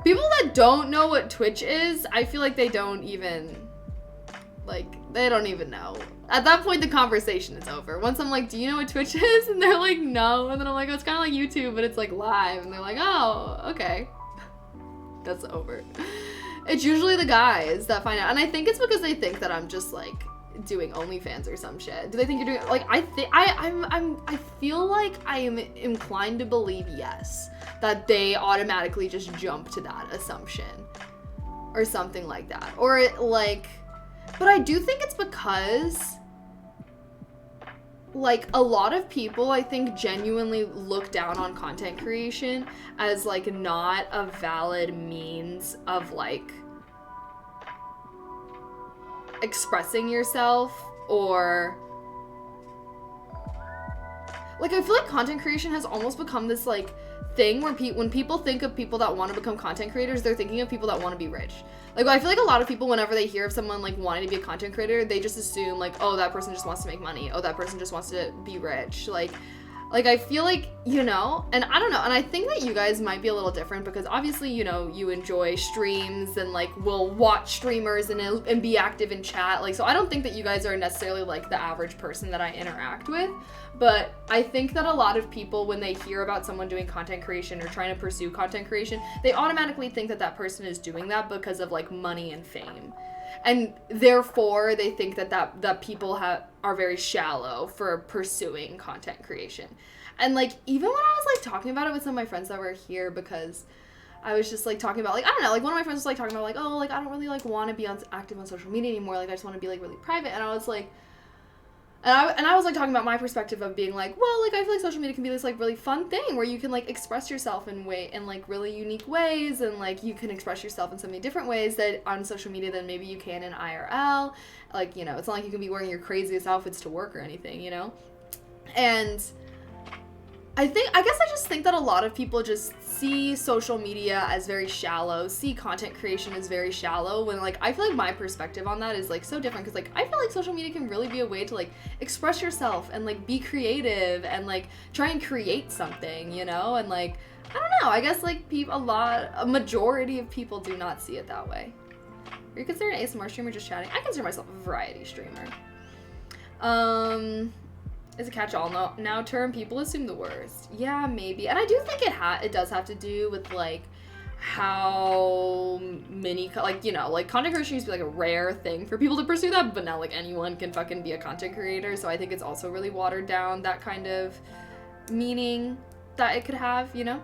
People that don't know what Twitch is, I feel like they don't even Like, they don't even know. At that point, the conversation is over. Once I'm like, do you know what Twitch is? And they're like, no. And then I'm like, oh, it's kind of like YouTube, but it's like live. And they're like, oh, okay. That's over. It's usually the guys that find out. And I think it's because they think that I'm just like doing OnlyFans or some shit. Do they think you're doing, like, I feel like I am inclined to believe yes. That they automatically just jump to that assumption. Or something like that. Or like, but I do think it's because, like, a lot of people, I think, genuinely look down on content creation as, like, not a valid means of, like, expressing yourself, or, like, I feel like content creation has almost become this, like, thing where when people think of people that want to become content creators, they're thinking of people that want to be rich. Like, I feel like a lot of people, whenever they hear of someone, like, wanting to be a content creator, they just assume, like, oh, that person just wants to make money. Oh, that person just wants to be rich. Like, I feel like, you know, and I don't know, and I think that you guys might be a little different because obviously, you know, you enjoy streams and, like, will watch streamers and be active in chat. Like, so I don't think that you guys are necessarily, like, the average person that I interact with. But I think that a lot of people, when they hear about someone doing content creation or trying to pursue content creation, they automatically think that that person is doing that because of, like, money and fame. And therefore, they think that people are very shallow for pursuing content creation. And, like, even when I was, like, talking about it with some of my friends that were here, because I was just, like, talking about, like, I don't know, like, one of my friends was, like, talking about, like, oh, like, I don't really, like, want to be active on social media anymore. Like, I just want to be, like, really private. And I was, like, and I was, like, talking about my perspective of being, like, well, like, I feel like social media can be this, like, really fun thing where you can, like, express yourself in like, really unique ways, and, like, you can express yourself in so many different ways that on social media than maybe you can in IRL. Like, you know, it's not like you can be wearing your craziest outfits to work or anything, you know? And I guess I just think that a lot of people just see social media as very shallow, see content creation as very shallow, when, like, I feel like my perspective on that is, like, so different, because, like, I feel like social media can really be a way to, like, express yourself and, like, be creative and, like, try and create something, you know? And, like, I don't know, I guess, like, a majority of people do not see it that way. Are you considered an ASMR streamer, just chatting? I consider myself a variety streamer. Is a catch-all now term. People assume the worst. Yeah, maybe. And I do think it does have to do with, like, how many, like, you know, like, content creation used to be, like, a rare thing for people to pursue that, but now, like, anyone can fucking be a content creator, so I think it's also really watered down that kind of meaning that it could have, you know?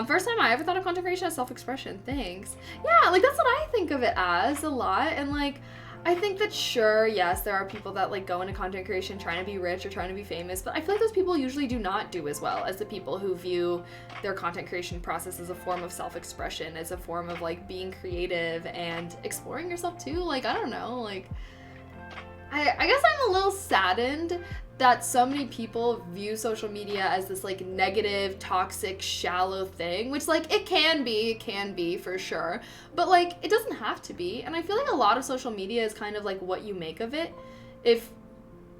First time I ever thought of content creation as self-expression. Thanks. Yeah, like, that's what I think of it as a lot, and, like, I think that, sure, yes, there are people that, like, go into content creation trying to be rich or trying to be famous, but I feel like those people usually do not do as well as the people who view their content creation process as a form of self-expression, as a form of, like, being creative and exploring yourself too. Like, I don't know, like, I guess I'm a little saddened that so many people view social media as this, like, negative, toxic, shallow thing, which, like, it can be for sure, but, like, it doesn't have to be. And I feel like a lot of social media is kind of like what you make of it. If,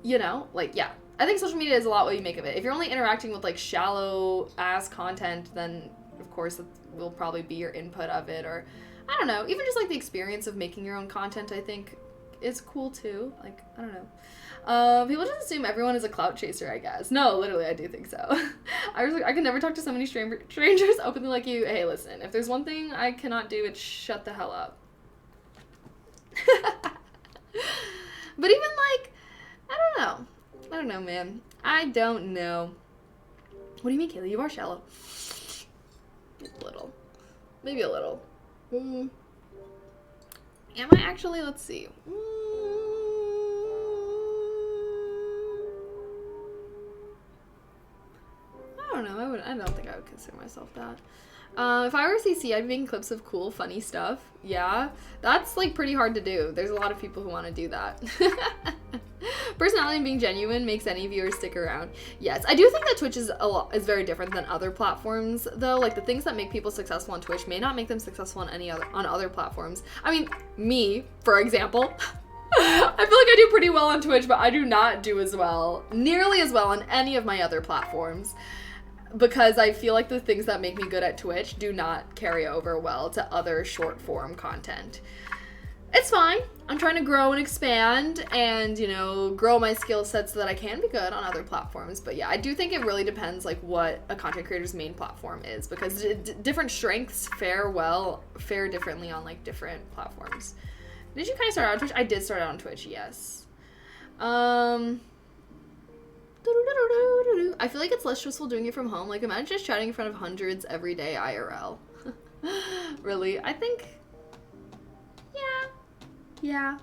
you know, like, yeah, I think social media is a lot what you make of it. If you're only interacting with, like, shallow ass content, then of course it will probably be your input of it, or I don't know, even just, like, the experience of making your own content, I think is cool too. Like, I don't know. People just assume everyone is a clout chaser, I guess. No, literally, I do think so. I was like, I can never talk to so many strangers openly like you. Hey, listen, if there's one thing I cannot do, it's shut the hell up. But even, like, I don't know, man. I don't know. What do you mean, Kayla? You are shallow. A little. Maybe a little. Am I actually? Let's see. I don't know. I don't think I would consider myself that. If I were CC, I'd be making clips of cool, funny stuff. Yeah, that's, like, pretty hard to do. There's a lot of people who want to do that. Personality and being genuine makes any viewer stick around. Yes, I do think that Twitch is very different than other platforms, though. Like, the things that make people successful on Twitch may not make them successful on other platforms. I mean, me, for example. I feel like I do pretty well on Twitch, but I do not do nearly as well on any of my other platforms, because I feel like the things that make me good at Twitch do not carry over well to other short form content. It's fine. I'm trying to grow and expand and, you know, grow my skill sets so that I can be good on other platforms. But yeah, I do think it really depends like what a content creator's main platform is, because different strengths fare differently on like different platforms. Did you kind of start out on Twitch? I did start out on Twitch, yes. I feel like it's less stressful doing it from home. Like, imagine just chatting in front of hundreds every day IRL. Really? I think, yeah.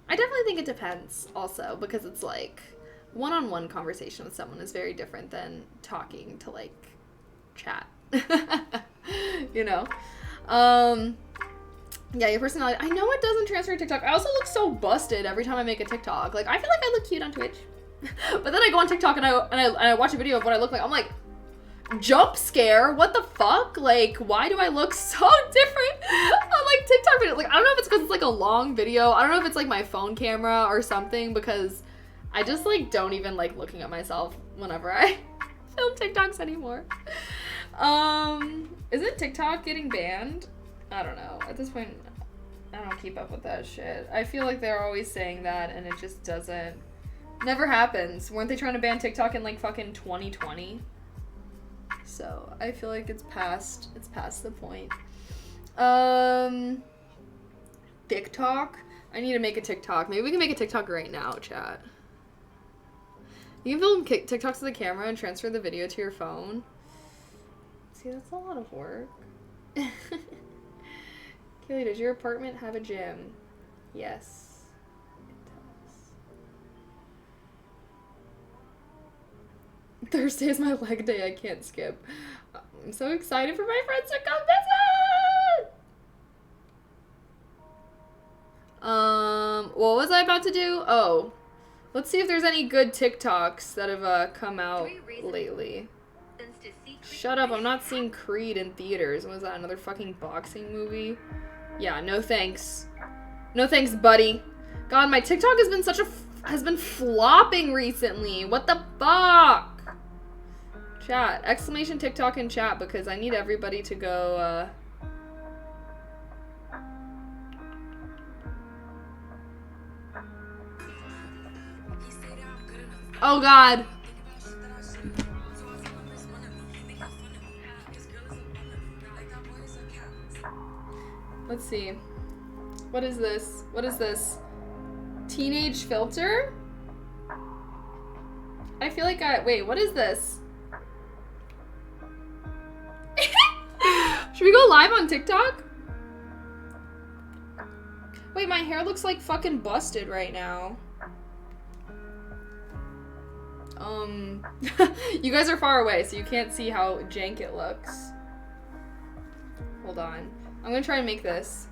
I definitely think it depends also, because it's like one-on-one conversation with someone is very different than talking to like chat. You know? Yeah, your personality. I know it doesn't transfer to TikTok. I also look so busted every time I make a TikTok. Like, I feel like I look cute on Twitch. But then I go on TikTok and I watch a video of what I look like. I'm like, jump scare? What the fuck? Like, why do I look so different on like TikTok video? Like, I don't know if it's because it's like a long video. I don't know if it's like my phone camera or something, because I just like don't even like looking at myself whenever I film TikToks anymore. Isn't TikTok getting banned? I don't know. At this point, I don't keep up with that shit. I feel like they're always saying that and it just never happens. Weren't they trying to ban TikTok in like fucking 2020? So I feel like it's past the point. TikTok? I need to make a TikTok. Maybe we can make a TikTok right now, chat. You can film TikToks to the camera and transfer the video to your phone. See, that's a lot of work. Kaylee, does your apartment have a gym? Yes, it does. Thursday is my leg day. I can't skip. I'm so excited for my friends to come visit! What was I about to do? Oh, let's see if there's any good TikToks that have come out lately. Shut up, I'm not seeing Creed in theaters. What was that, another fucking boxing movie? Yeah, no thanks. No thanks, buddy. God, my TikTok has been flopping recently. What the fuck? Chat, exclamation TikTok in chat, because I need everybody to go, Oh God. Let's see. What is this? What is this? Teenage filter? I feel like wait, what is this? Should we go live on TikTok? Wait, my hair looks like fucking busted right now. You guys are far away, so you can't see how jank it looks. Hold on. I'm gonna try and make this.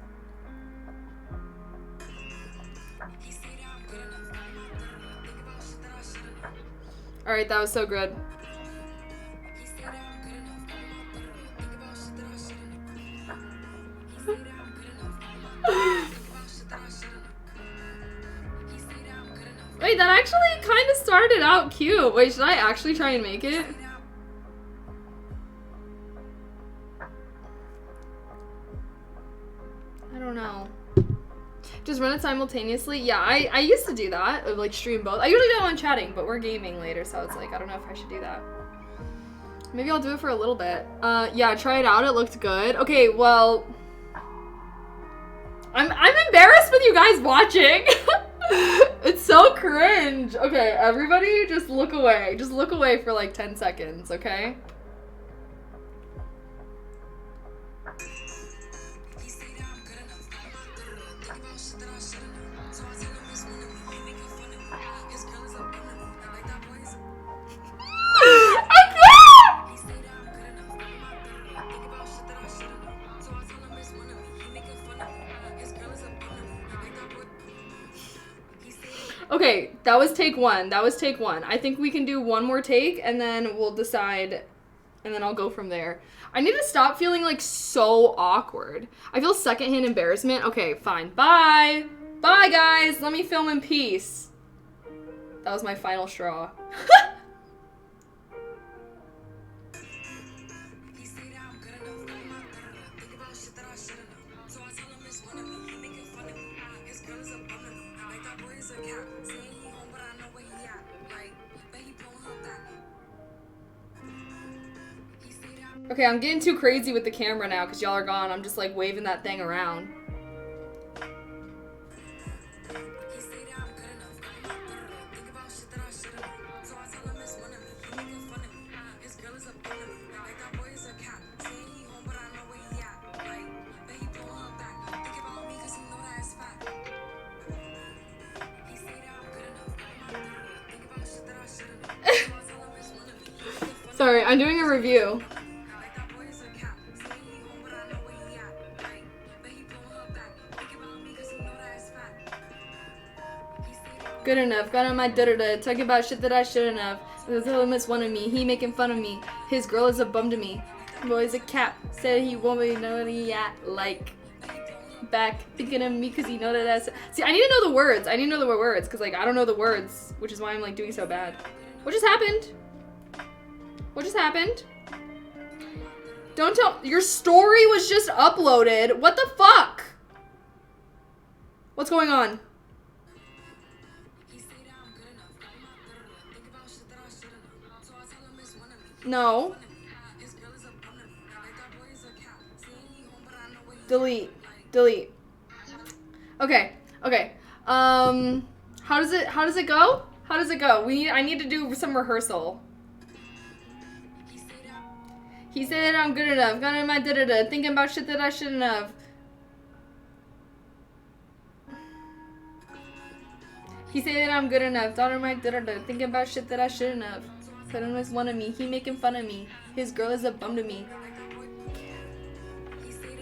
Alright, that was so good. Wait, that actually kind of started out cute. Wait, should I actually try and make it? I don't know. Just run it simultaneously? Yeah, I used to do that, like stream both. I usually do it when chatting, but we're gaming later, so it's like, I don't know if I should do that. Maybe I'll do it for a little bit. Yeah, try it out, it looked good. Okay, well, I'm embarrassed with you guys watching. It's so cringe. Okay, everybody just look away. Just look away for like 10 seconds, okay? Okay, that was take one. That was take one. I think we can do one more take and then we'll decide, and then I'll go from there. I need to stop feeling like so awkward. I feel secondhand embarrassment. Okay, fine. Bye. Bye, guys. Let me film in peace. That was my final straw. Okay, I'm getting too crazy with the camera now because y'all are gone. I'm just like waving that thing around. Sorry, I'm doing a review. Good enough, got on my da-da-da, talking about shit that I shouldn't have. The miss one of me, he making fun of me. His girl is a bum to me. Boy's a cap, said he won't really know what he at, like. Back, thinking of me because he know that that's... See, I need to know the words. I need to know the words, because, like, I don't know the words, which is why I'm, like, doing so bad. What just happened? What just happened? Don't tell... Your story was just uploaded. What the fuck? What's going on? No. Delete. Delete. Okay. Okay. How does it go? How does it go? I need to do some rehearsal. He said I'm good enough. Got in my da-da-da. Thinking about shit that I shouldn't have. He said that I'm good enough. Daughter my da-da-da. Thinking about shit that I shouldn't have. Said him as one of me. He making fun of me. His girl is a bum to me.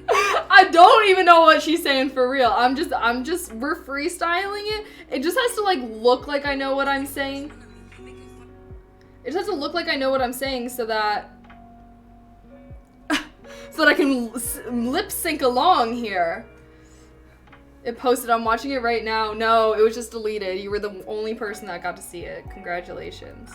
I don't even know what she's saying for real. We're freestyling it. It just has to like look like I know what I'm saying. It just has to look like I know what I'm saying so that I can lip sync along here. It posted, I'm watching it right now. No, it was just deleted. You were the only person that got to see it. Congratulations.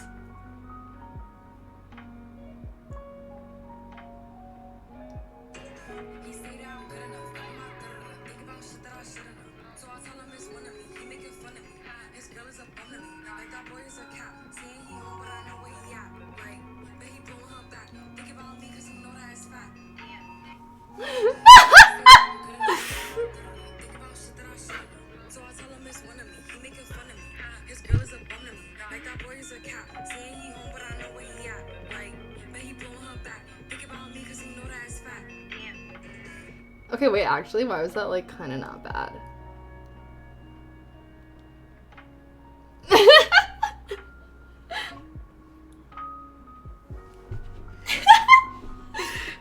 Okay, wait, actually, why was that, like, kind of not bad?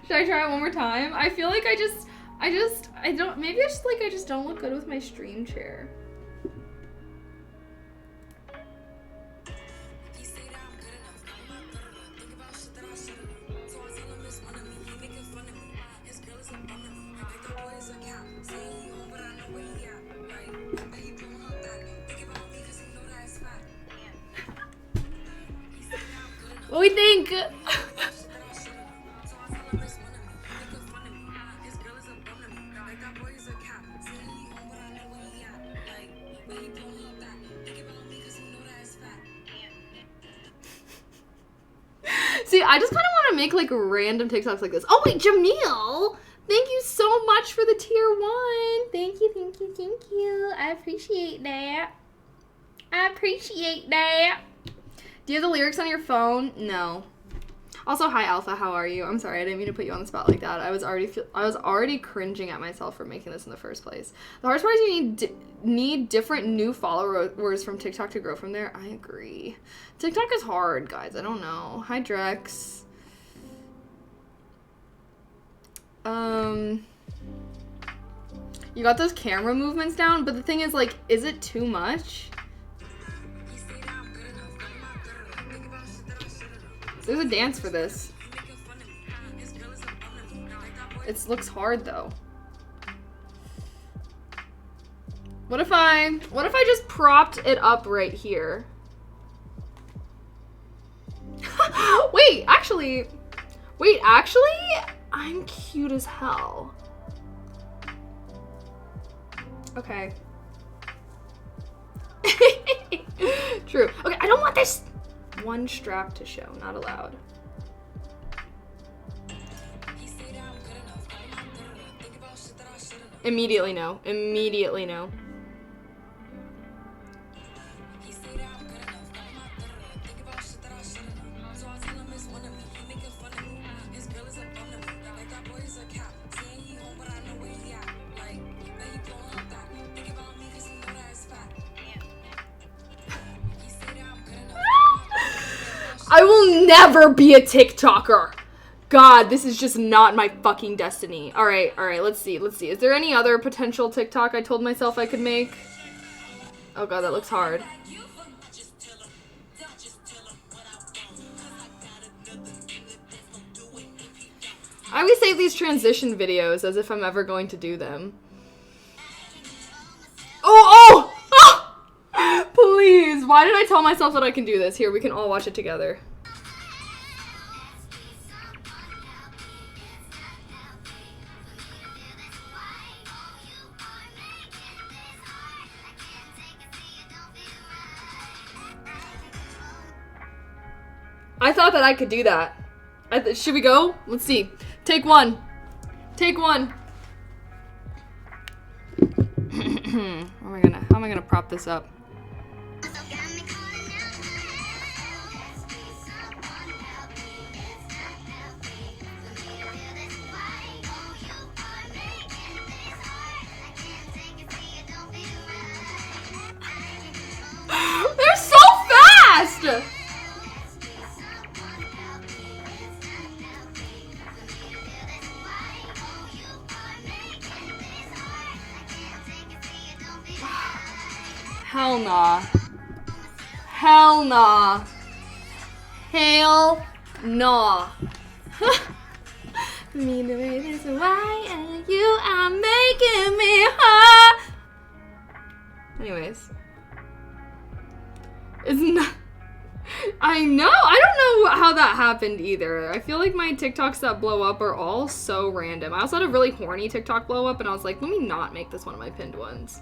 Should I try it one more time? I feel like I just don't look good with my stream chair. What do we think? See, I just kind of want to make like random TikToks like this. Oh wait, Jamil! Thank you so much for the tier 1. Thank you, thank you, thank you. I appreciate that. I appreciate that. Do you have the lyrics on your phone? No. Also, hi Alpha, how are you? I'm sorry, I didn't mean to put you on the spot like that. I was already cringing at myself for making this in the first place. The hardest part is you need different new followers from TikTok to grow from there. I agree. TikTok is hard, guys. I don't know. Hi Drex. You got those camera movements down, but the thing is, like, is it too much? There's a dance for this. It looks hard though. What if I just propped it up right here? Wait, actually, I'm cute as hell. Okay. True. Okay, I don't want this one strap to show. Not allowed. Immediately no. Immediately no. I will never be a TikToker. God, this is just not my fucking destiny. Alright, let's see. Is there any other potential TikTok I told myself I could make? Oh god, that looks hard. I always save these transition videos as if I'm ever going to do them. Oh! Please, why did I tell myself that I can do this? Here, we can all watch it together. I thought that I could do that. Should we go? Let's see. Take one. Take one. How am I gonna prop this up? They're so fast! Hell nah. Hell nah. Hell nah. Me doing this, why and you are making me high. Anyways. It's not. I know. I don't know how that happened either. I feel like my TikToks that blow up are all so random. I also had a really horny TikTok blow up and I was like, let me not make this one of my pinned ones.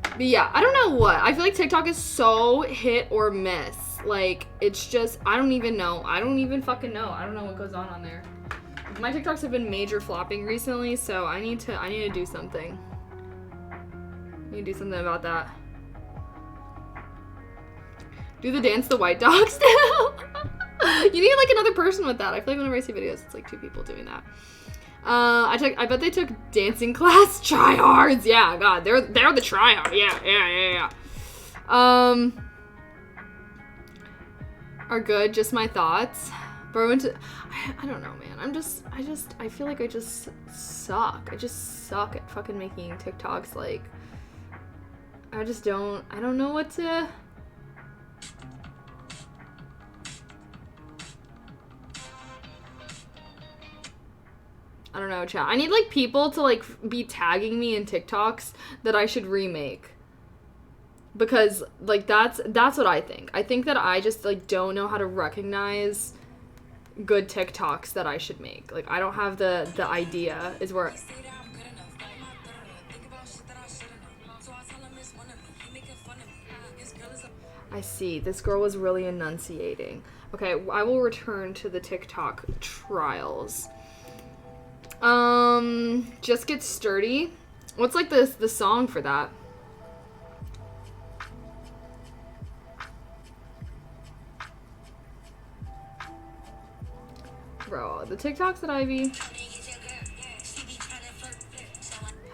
But yeah, I don't know what. I feel like TikTok is so hit or miss. Like, it's just, I don't even know. I don't even fucking know. I don't know what goes on there. My TikToks have been major flopping recently, so I need to do something. I need to do something about that. Do the dance the white dog still? You need like another person with that. I feel like whenever I see videos, it's like two people doing that. I bet they took dancing class tryhards. Yeah, God, they're the tryhard. Yeah. Are good. Just my thoughts. Bro, I don't know, man. I feel like I just suck. I just suck at fucking making TikToks. Like, I don't know what to. I don't know, chat. I need, like, people to, like, be tagging me in TikToks that I should remake. Because, like, that's what I think. I think that I just, like, don't know how to recognize good TikToks that I should make. Like, I don't have the idea is where... I see. This girl was really enunciating. Okay, I will return to the TikTok trials. Just Get Sturdy. What's like the song for that? Bro, the TikToks that I be.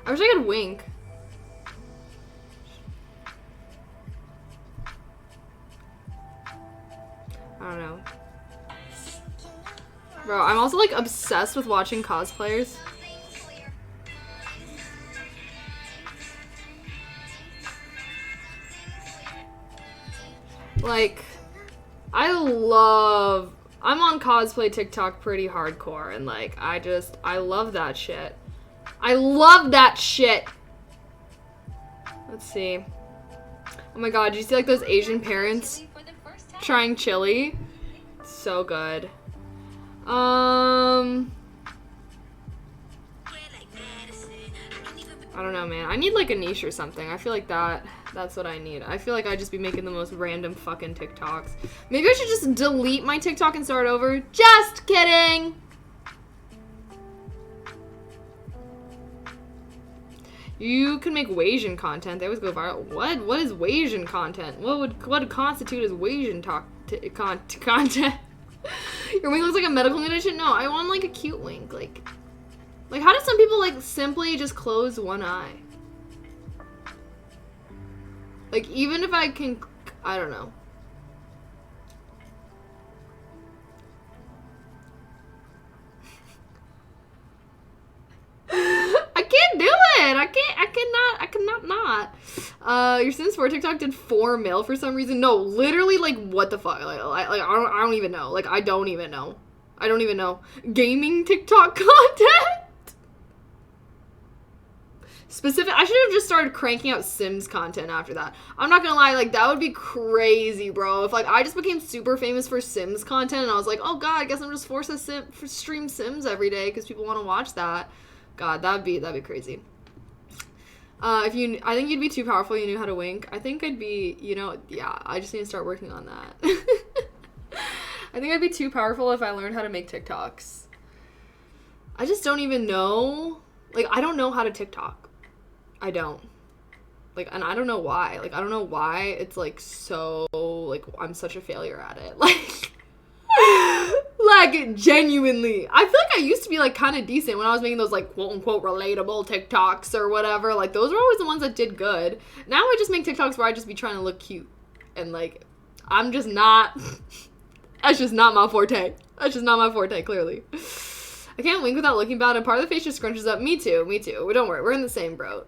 I wish I could wink. I don't know. Bro, I'm also like obsessed with watching cosplayers. Like, I'm on cosplay TikTok pretty hardcore, and like, I love that shit. I love that shit! Let's see. Oh my god, did you see like those Asian parents trying chili? So good. I don't know, man. I need like a niche or something. I feel like that's what I need. I feel like I'd just be making the most random fucking TikToks. Maybe I should just delete my TikTok and start over. Just kidding! You can make Wasian content. They always go viral. What? What is Wasian content? What would constitute as Wasian content? Your wink looks like a medical condition? No, I want like a cute wink. Like how do some people like simply just close one eye? Like even if I can, I don't know. I can't do it. I cannot not. Your Sims 4 TikTok did 4 mil for some reason. No, literally, like, what the fuck? Like I don't even know. Like, I don't even know. Gaming TikTok content? I should have just started cranking out Sims content after that. I'm not gonna lie, like, that would be crazy, bro. If, like, I just became super famous for Sims content and I was like, oh god, I guess I'm just forced to stream Sims every day because people want to watch that. God, that'd be crazy. I think you'd be too powerful. You knew how to wink. I think I'd be, yeah. I just need to start working on that. I think I'd be too powerful if I learned how to make TikToks. I just don't even know. Like, I don't know how to TikTok. I don't. Like, and I don't know why. Like, I don't know why it's like so. Like, I'm such a failure at it. Like, genuinely. I feel like I used to be, like, kind of decent when I was making those, like, quote-unquote relatable TikToks or whatever. Like, those were always the ones that did good. Now I just make TikToks where I just be trying to look cute. And, like, I'm just not... That's just not my forte. That's just not my forte, clearly. I can't wink without looking bad, and part of the face just scrunches up. Me too. Don't worry. We're in the same boat.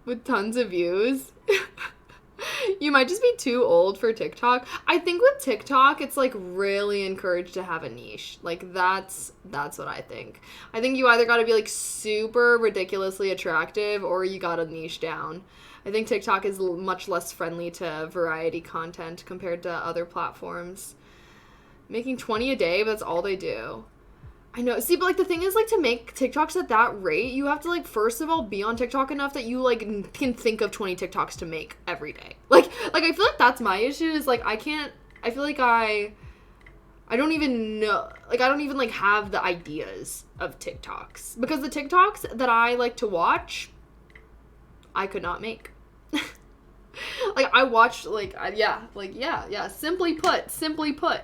With tons of views. You might just be too old for TikTok. I think with TikTok, it's, like, really encouraged to have a niche. Like, that's what I think. I think you either gotta be, like, super ridiculously attractive or you gotta niche down. I think TikTok is much less friendly to variety content compared to other platforms. Making 20 a day, but that's all they do. I know. See, but, like, the thing is, like, to make TikToks at that rate, you have to, like, first of all, be on TikTok enough that you, like, can think of 20 TikToks to make every day. Like, I feel like that's my issue is, like, I feel like I don't even know, like, I don't even, like, have the ideas of TikToks. Because the TikToks that I like to watch, I could not make. Like, I watched, like, simply put.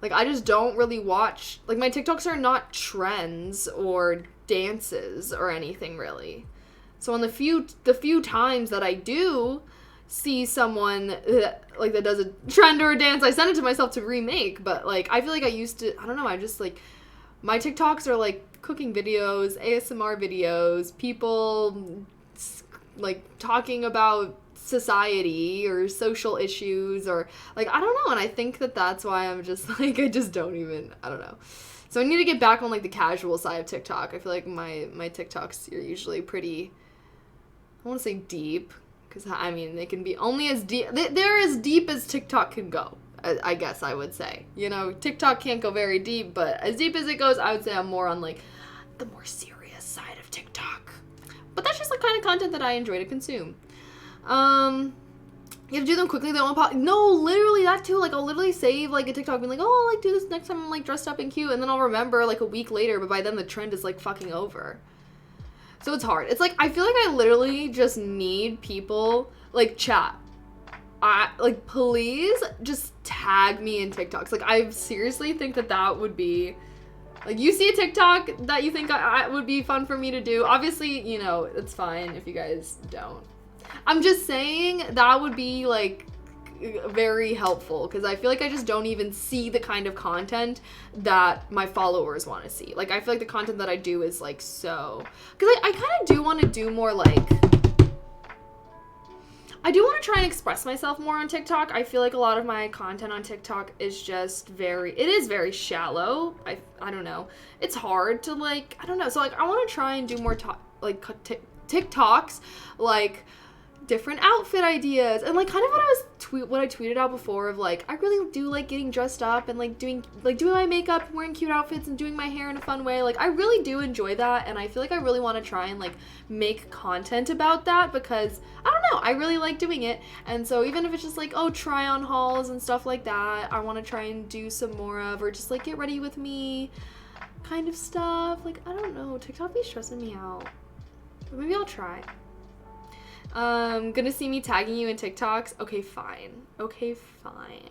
Like, I just don't really watch... Like, my TikToks are not trends or dances or anything, really. So, on the few times that I do see someone that does a trend or a dance, I send it to myself to remake. But, like, I feel like I used to... I don't know, I just, like... My TikToks are, like, cooking videos, ASMR videos, people, like, talking about society or social issues or, like, I don't know, and I think that's why I'm just, like, I just don't even, I don't know. So I need to get back on, like, the casual side of TikTok. I feel like my TikToks are usually pretty, I want to say deep, because, I mean, they can be only as deep, they're as deep as TikTok can go, I guess I would say. You know, TikTok can't go very deep, but as deep as it goes, I would say I'm more on, like, the more serious side of TikTok. But that's just the kind of content that I enjoy to consume. You have to do them quickly, they won't pop. No, literally that too. Like, I'll literally save, like, a TikTok being like, oh, I'll, like, do this next time I'm, like, dressed up and cute, and then I'll remember, like, a week later, but by then the trend is, like, fucking over. So it's hard. It's, like, I feel like I literally just need people, like, chat. Like, please just tag me in TikToks. Like, I seriously think that would be... Like, you see a TikTok that you think I would be fun for me to do. Obviously, you know, it's fine if you guys don't. I'm just saying that would be, like, very helpful because I feel like I just don't even see the kind of content that my followers want to see. Like, I feel like the content that I do is, like, so... Because I kind of do want to do more, like... I do want to try and express myself more on TikTok. I feel like a lot of my content on TikTok is just it is very shallow. I don't know. It's hard to, like, I don't know. So, like, I want to try and do more, TikToks, like, different outfit ideas. And, like, kind of what I tweeted out before of, like, I really do like getting dressed up and, like, doing my makeup, wearing cute outfits, and doing my hair in a fun way. Like, I really do enjoy that, and I feel like I really want to try and, like, make content about that because, I don't know, I really like doing it. And so even if it's just, like, oh, try on hauls and stuff like that, I want to try and do some more of, or just, like, get ready with me kind of stuff. Like, I don't know, TikTok be stressing me out. But maybe I'll try. Gonna see me tagging you in TikToks? Okay, fine. Okay, fine.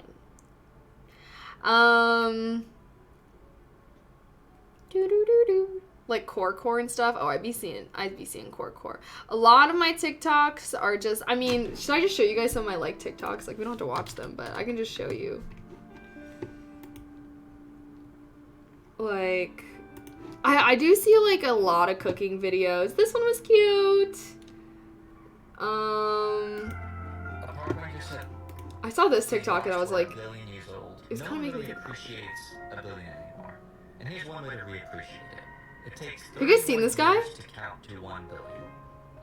Like core and stuff. Oh, I'd be seeing core. A lot of my TikToks are just, I mean, should I just show you guys some of my like TikToks? Like, we don't have to watch them, but I can just show you. Like, I do see like a lot of cooking videos. This one was cute. I saw this TikTok and I was like, it's kind of making me think. A billion anymore. And here's one way to reappreciate it. It takes have you guys seen this guy? To count to 1 billion.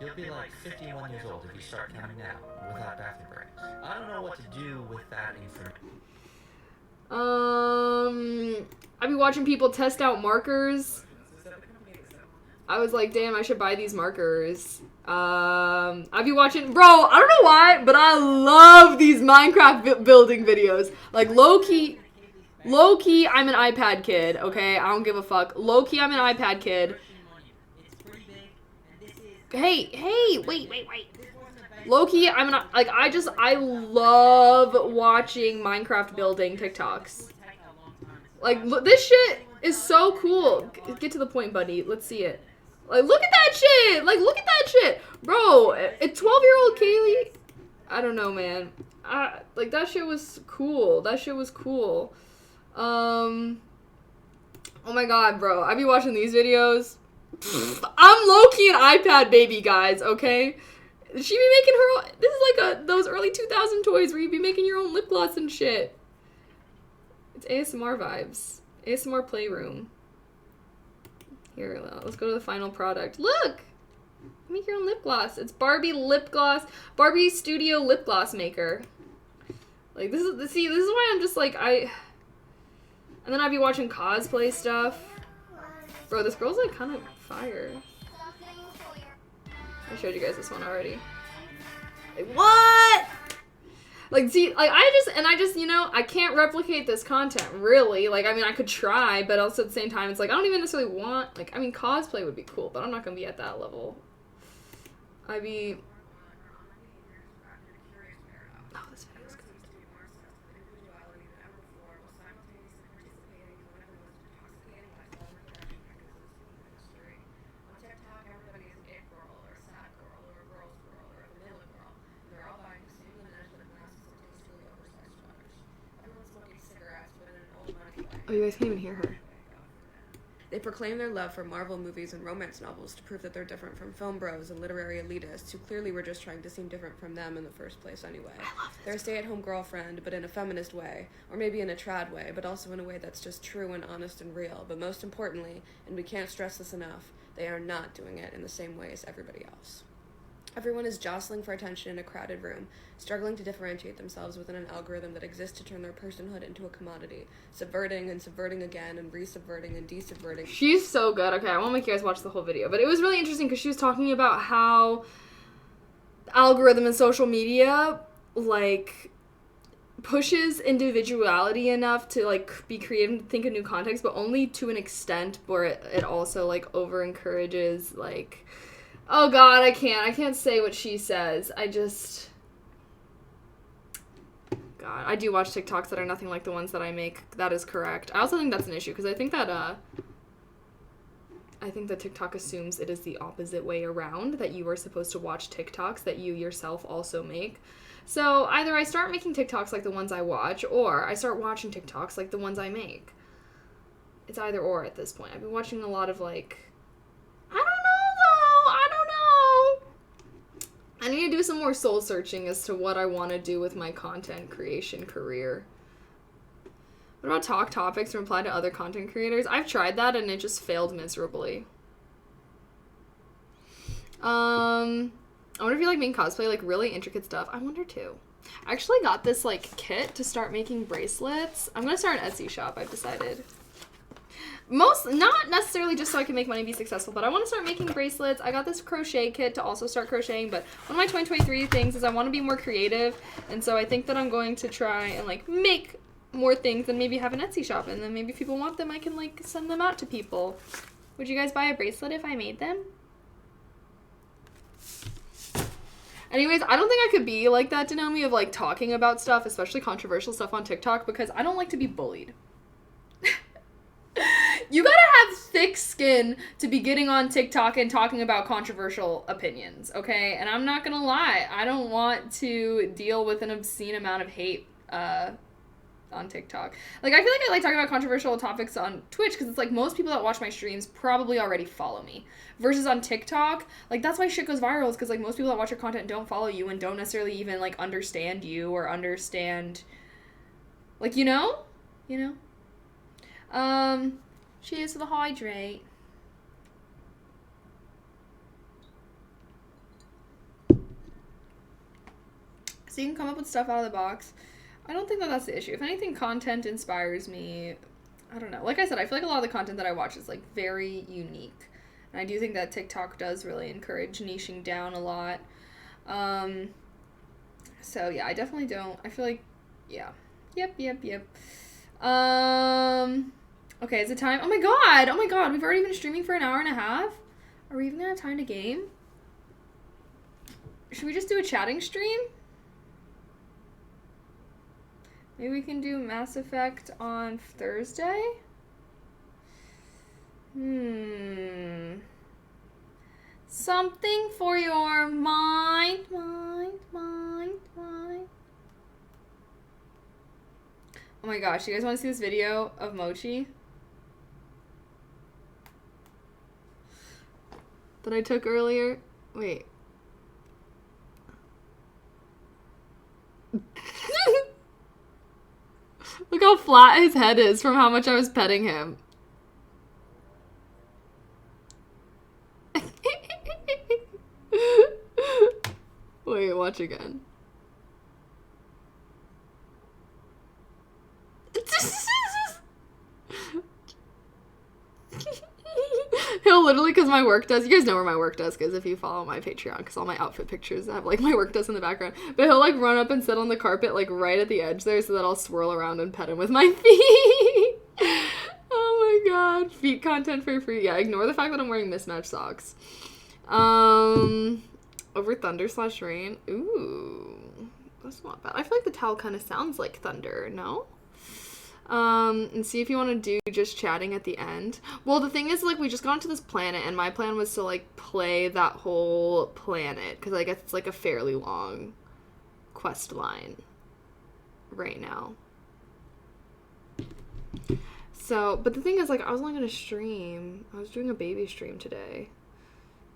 You'll be like 51 years old if you start counting now without bathroom breaks. I don't know what to do with that information. I've been watching people test out markers. I was like, damn, I should buy these markers. I've been watching, bro, I don't know why, but I love these Minecraft building videos. Like, low-key, I'm an iPad kid, okay? I don't give a fuck. Low-key, I'm an iPad kid. Hey, wait. Low-key, I love watching Minecraft building TikToks. Like, this shit is so cool. Get to the point, buddy. Let's see it. Like, look at that shit! Like, look at that shit! Bro, a 12-year-old Kaylee... I don't know, man. Like, that shit was cool. Oh my god, bro. I be watching these videos. I'm low-key an iPad baby, guys, okay? She be making her own... This is like those early 2000 toys where you be making your own lip gloss and shit. It's ASMR vibes. ASMR Playroom. Here, let's go to the final product. Look! Make your own lip gloss. It's Barbie lip gloss. Barbie Studio lip gloss maker. Like, this is why I'm just like, and then I'd be watching cosplay stuff. Bro, this girl's like kind of fire. I showed you guys this one already. Like, what? Like, see, like, I just, you know, I can't replicate this content, really. Like, I mean, I could try, but also at the same time, it's like, I don't even necessarily want, like, I mean, cosplay would be cool, but I'm not gonna be at that level. Oh, this video's good. Oh, you guys can't even hear her. They proclaim their love for Marvel movies and romance novels to prove that they're different from film bros and literary elitists who clearly were just trying to seem different from them in the first place anyway. They're a stay-at-home girlfriend, but in a feminist way, or maybe in a trad way, but also in a way that's just true and honest and real. But most importantly, and we can't stress this enough, they are not doing it in the same way as everybody else. Everyone is jostling for attention in a crowded room, struggling to differentiate themselves within an algorithm that exists to turn their personhood into a commodity, subverting and subverting again and resubverting and desubverting. She's so good. Okay, I won't make you guys watch the whole video, but it was really interesting because she was talking about how the algorithm in social media, like, pushes individuality enough to, like, be creative and think of new context, but only to an extent where it also, like, over-encourages, like... Oh god, I can't say what she says. God, I do watch TikToks that are nothing like the ones that I make. That is correct. I also think that's an issue, because I think that TikTok assumes it is the opposite way around, that you are supposed to watch TikToks that you yourself also make. So either I start making TikToks like the ones I watch, or I start watching TikToks like the ones I make. It's either or at this point. I've been watching a lot of, like... I need to do some more soul searching as to what I want to do with my content creation career. What about talk topics and reply to other content creators? I've tried that and it just failed miserably. I wonder if you like making cosplay, like really intricate stuff. I wonder too. I actually got this like kit to start making bracelets. I'm gonna start an Etsy shop, I've decided. Not necessarily just so I can make money and be successful, but I want to start making bracelets. I got this crochet kit to also start crocheting, but one of my 2023 things is I want to be more creative, and so I think that I'm going to try and like make more things and maybe have an Etsy shop, and then maybe if people want them, I can like send them out to people. Would you guys buy a bracelet if I made them? Anyways, I don't think I could be like that, Denomi, of like talking about stuff, especially controversial stuff on TikTok, because I don't like to be bullied. You gotta have thick skin to be getting on TikTok and talking about controversial opinions, okay? And I'm not gonna lie, I don't want to deal with an obscene amount of hate on TikTok. Like, I feel like I like talking about controversial topics on Twitch because it's like most people that watch my streams probably already follow me. Versus on TikTok, like, that's why shit goes viral, is because like most people that watch your content don't follow you and don't necessarily even like understand you or understand, like, you know? Cheers for the hydrate. So you can come up with stuff out of the box. I don't think that that's the issue. If anything, content inspires me. I don't know. Like I said, I feel like a lot of the content that I watch is like very unique. And I do think that TikTok does really encourage niching down a lot. So yeah, I definitely don't. I feel like, yeah. Yep. Okay, is it time? Oh my god, we've already been streaming for an hour and a half? Are we even gonna have time to game? Should we just do a chatting stream? Maybe we can do Mass Effect on Thursday? Something for your mind. Oh my gosh, you guys want to see this video of Mochi? That I took earlier? Wait. Look how flat his head is from how much I was petting him. Wait, watch again. He'll literally, because my work does, you guys know where my work desk is if you follow my Patreon, because all my outfit pictures have like my work desk in the background, but he'll like run up and sit on the carpet like right at the edge there so that I'll swirl around and pet him with my feet. Oh my god, feet content for free. Yeah, ignore the fact that I'm wearing mismatched socks. Over thunder/rain. Ooh, that's not bad. I feel like the towel kind of sounds like thunder, no? And see if you want to do just chatting at the end. Well, the thing is, like, we just got onto this planet, and my plan was to, like, play that whole planet, because I guess it's, like, a fairly long quest line right now. So, but the thing is, like, I was only going to stream. I was doing a baby stream today,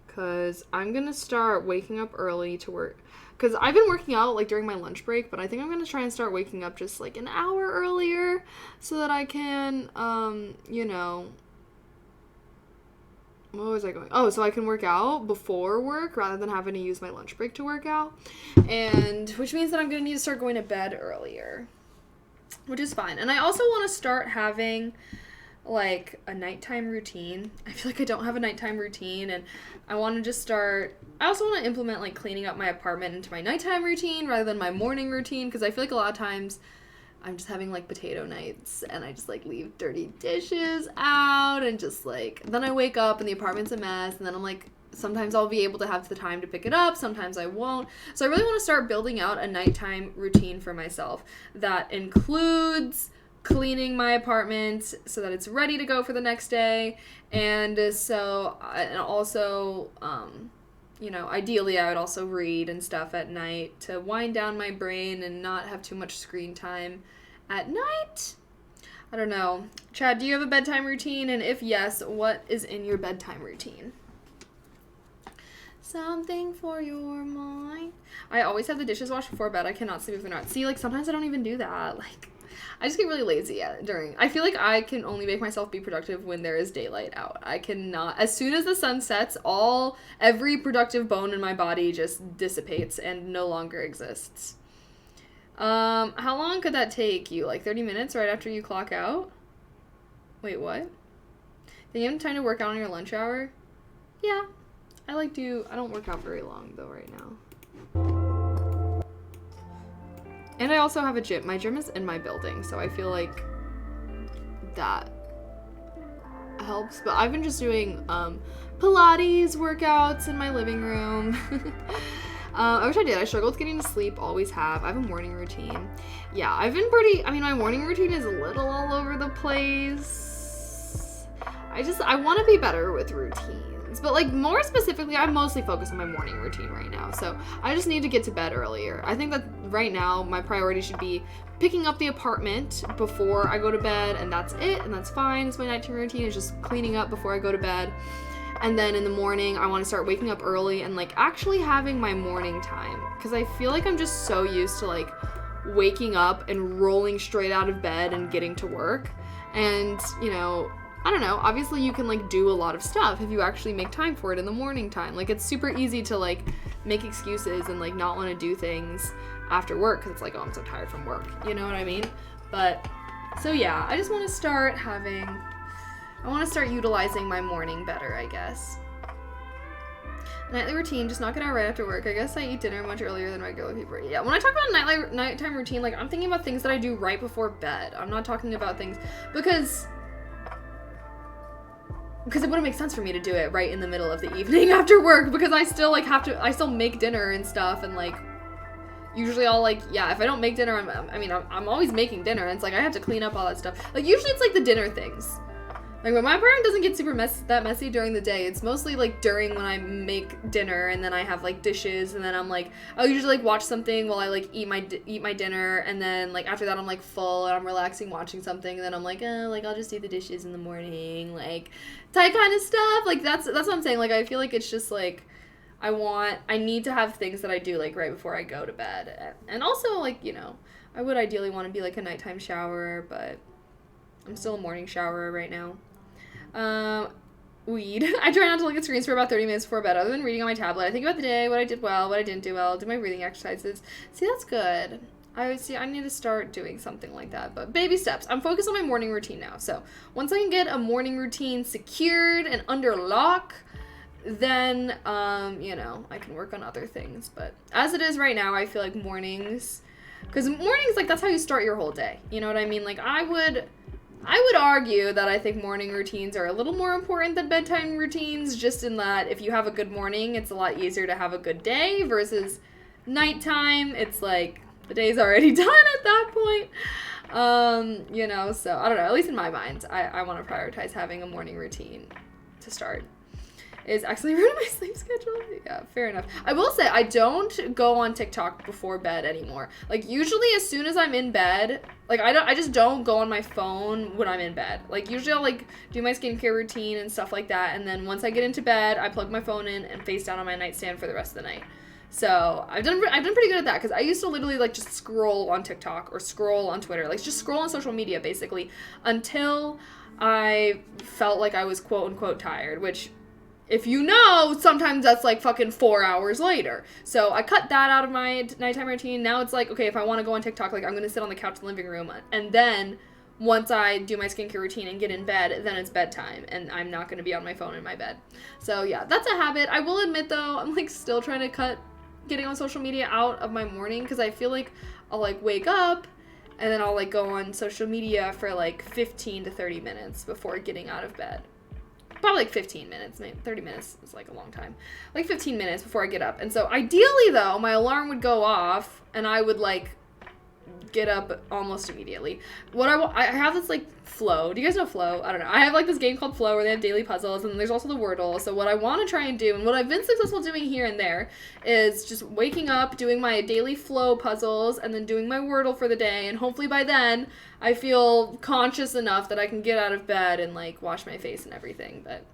because I'm going to start waking up early to work. Because I've been working out, like, during my lunch break, but I think I'm going to try and start waking up just, like, an hour earlier so that I can, you know, what was I going? Oh, so I can work out before work rather than having to use my lunch break to work out. And, which means that I'm going to need to start going to bed earlier, which is fine. And I also want to start having, like, a nighttime routine. I feel like I don't have a nighttime routine, and I want to just start, I also want to implement, like, cleaning up my apartment into my nighttime routine rather than my morning routine, because I feel like a lot of times I'm just having, like, potato nights, and I just, like, leave dirty dishes out, and just, like, then I wake up and the apartment's a mess, and then I'm, like, sometimes I'll be able to have the time to pick it up, sometimes I won't. So I really want to start building out a nighttime routine for myself that includes cleaning my apartment so that it's ready to go for the next day, and also you know, ideally I would also read and stuff at night to wind down my brain and not have too much screen time at night. I don't know. Chad, do you have a bedtime routine? And if yes, what is in your bedtime routine? Something for your mind. I always have the dishes washed before bed. I cannot sleep if they're not. See, like, sometimes I don't even do that. Like, I just get really lazy I feel like I can only make myself be productive when there is daylight out. I cannot, as soon as the sun sets, every productive bone in my body just dissipates and no longer exists. How long could that take you? Like 30 minutes right after you clock out? Wait, what? Then you have time to work out on your lunch hour? Yeah. I don't work out very long though right now. And I also have a gym. My gym is in my building, so I feel like that helps. But I've been just doing Pilates workouts in my living room. I wish I did. I struggled with getting to sleep, always have. I have a morning routine. Yeah, my morning routine is a little all over the place. I want to be better with routines. But, like, more specifically, I'm mostly focused on my morning routine right now. So, I just need to get to bed earlier. I think that right now, my priority should be picking up the apartment before I go to bed, and that's it, and that's fine. It's my nighttime routine. It's just cleaning up before I go to bed. And then in the morning, I want to start waking up early and, like, actually having my morning time. Because I feel like I'm just so used to, like, waking up and rolling straight out of bed and getting to work. And, you know, I don't know, obviously you can, like, do a lot of stuff if you actually make time for it in the morning time. Like, it's super easy to, like, make excuses and, like, not want to do things after work because it's like, oh, I'm so tired from work. You know what I mean? But, so yeah, I just want to start utilizing my morning better, I guess. Nightly routine, just knock it out right after work. I guess I eat dinner much earlier than regular people. Yeah, when I talk about nighttime routine, like, I'm thinking about things that I do right before bed. I'm not talking about things, because it wouldn't make sense for me to do it right in the middle of the evening after work, because I still, like, I still make dinner and stuff, and, like, usually I'll, like, yeah, if I don't make dinner, I'm always making dinner, and it's like, I have to clean up all that stuff. Like, usually it's, like, the dinner things. Like, when my apartment doesn't get super messy during the day, it's mostly, like, during when I make dinner, and then I have, like, dishes, and then I'm, like, I'll usually, like, watch something while I, like, eat my dinner, and then, like, after that I'm, like, full, and I'm relaxing watching something, and then I'm, like, like, I'll just do the dishes in the morning, like, that kind of stuff. Like, that's what I'm saying. Like, I feel like it's just, like, I need to have things that I do, like, right before I go to bed, and also, like, you know, I would ideally want to be, like, a nighttime shower, but I'm still a morning shower right now. Weed. I try not to look at screens for about 30 minutes before bed, other than reading on my tablet. I think about the day, what I did well, what I didn't do well, do my breathing exercises. See, that's good. I need to start doing something like that, but baby steps. I'm focused on my morning routine now, so once I can get a morning routine secured and under lock, then, you know, I can work on other things. But as it is right now, I feel like mornings, because mornings, like, that's how you start your whole day. You know what I mean? Like, I would argue that I think morning routines are a little more important than bedtime routines, just in that if you have a good morning, it's a lot easier to have a good day, versus nighttime, it's like, the day's already done at that point. You know, so, I don't know, at least in my mind, I want to prioritize having a morning routine to start. Is actually ruining my sleep schedule. Yeah, fair enough. I will say, I don't go on TikTok before bed anymore. Like, usually as soon as I'm in bed, like, I just don't go on my phone when I'm in bed. Like, usually I'll, like, do my skincare routine and stuff like that, and then once I get into bed, I plug my phone in and face down on my nightstand for the rest of the night. So, I've done pretty good at that, because I used to literally, like, just scroll on TikTok or scroll on Twitter. Like, just scroll on social media, basically, until I felt like I was quote-unquote tired, which, if you know, sometimes that's, like, fucking 4 hours later. So I cut that out of my nighttime routine. Now it's like, okay, if I want to go on TikTok, like, I'm going to sit on the couch in the living room. And then once I do my skincare routine and get in bed, then it's bedtime. And I'm not going to be on my phone in my bed. So, yeah, that's a habit. I will admit, though, I'm, like, still trying to cut getting on social media out of my morning. Because I feel like I'll, like, wake up and then I'll, like, go on social media for, like, 15 to 30 minutes before getting out of bed. Probably like 15 minutes, maybe 30 minutes is like a long time. Like 15 minutes before I get up. And so ideally though, my alarm would go off and I would like get up almost immediately. I have this like Flow. Do you guys know Flow? I don't know. I have like this game called Flow where they have daily puzzles, and there's also the Wordle. So what I want to try and do, and what I've been successful doing here and there, is just waking up, doing my daily Flow puzzles, and then doing my Wordle for the day. And hopefully by then I feel conscious enough that I can get out of bed and like wash my face and everything. But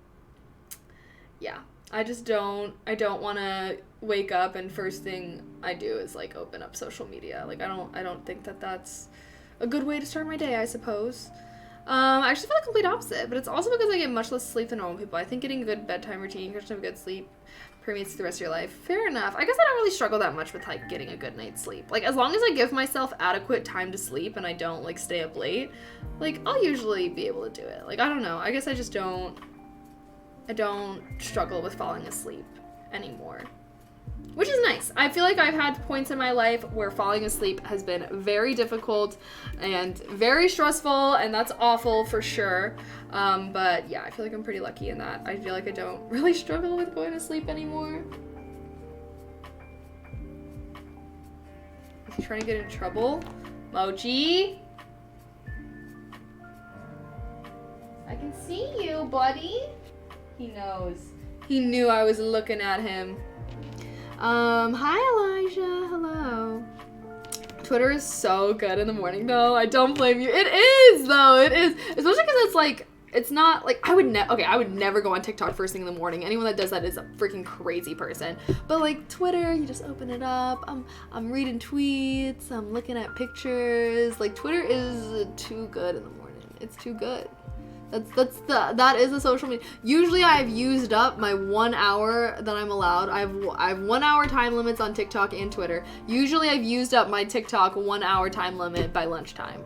yeah, I don't want to wake up and first thing I do is like open up social media. Like I don't think that that's a good way to start my day, I suppose. I actually feel the complete opposite, but it's also because I get much less sleep than normal people. I think getting a good bedtime routine, you're have good sleep, permeates the rest of your life. Fair enough. I guess I don't really struggle that much with like getting a good night's sleep. Like as long as I give myself adequate time to sleep and I don't like stay up late, like I'll usually be able to do it. Like I don't know. I guess I just don't struggle with falling asleep anymore. Which is nice. I feel like I've had points in my life where falling asleep has been very difficult and very stressful, and that's awful for sure. But yeah, I feel like I'm pretty lucky in that. I feel like I don't really struggle with going to sleep anymore. Is he trying to get in trouble? Mochi? I can see you, buddy. He knows. He knew I was looking at him. Hi Elijah, hello. Twitter is so good in the morning though. I don't blame you. It is though, it is. Especially because it's like, it's not like, I would never go on TikTok first thing in the morning. Anyone that does that is a freaking crazy person. But like Twitter, you just open it up. I'm reading tweets, I'm looking at pictures. Like Twitter is too good in the morning. It's too good. That is a social media. Usually I've used up my 1 hour that I'm allowed. I have 1 hour time limits on TikTok and Twitter. Usually I've used up my TikTok 1 hour time limit by lunchtime.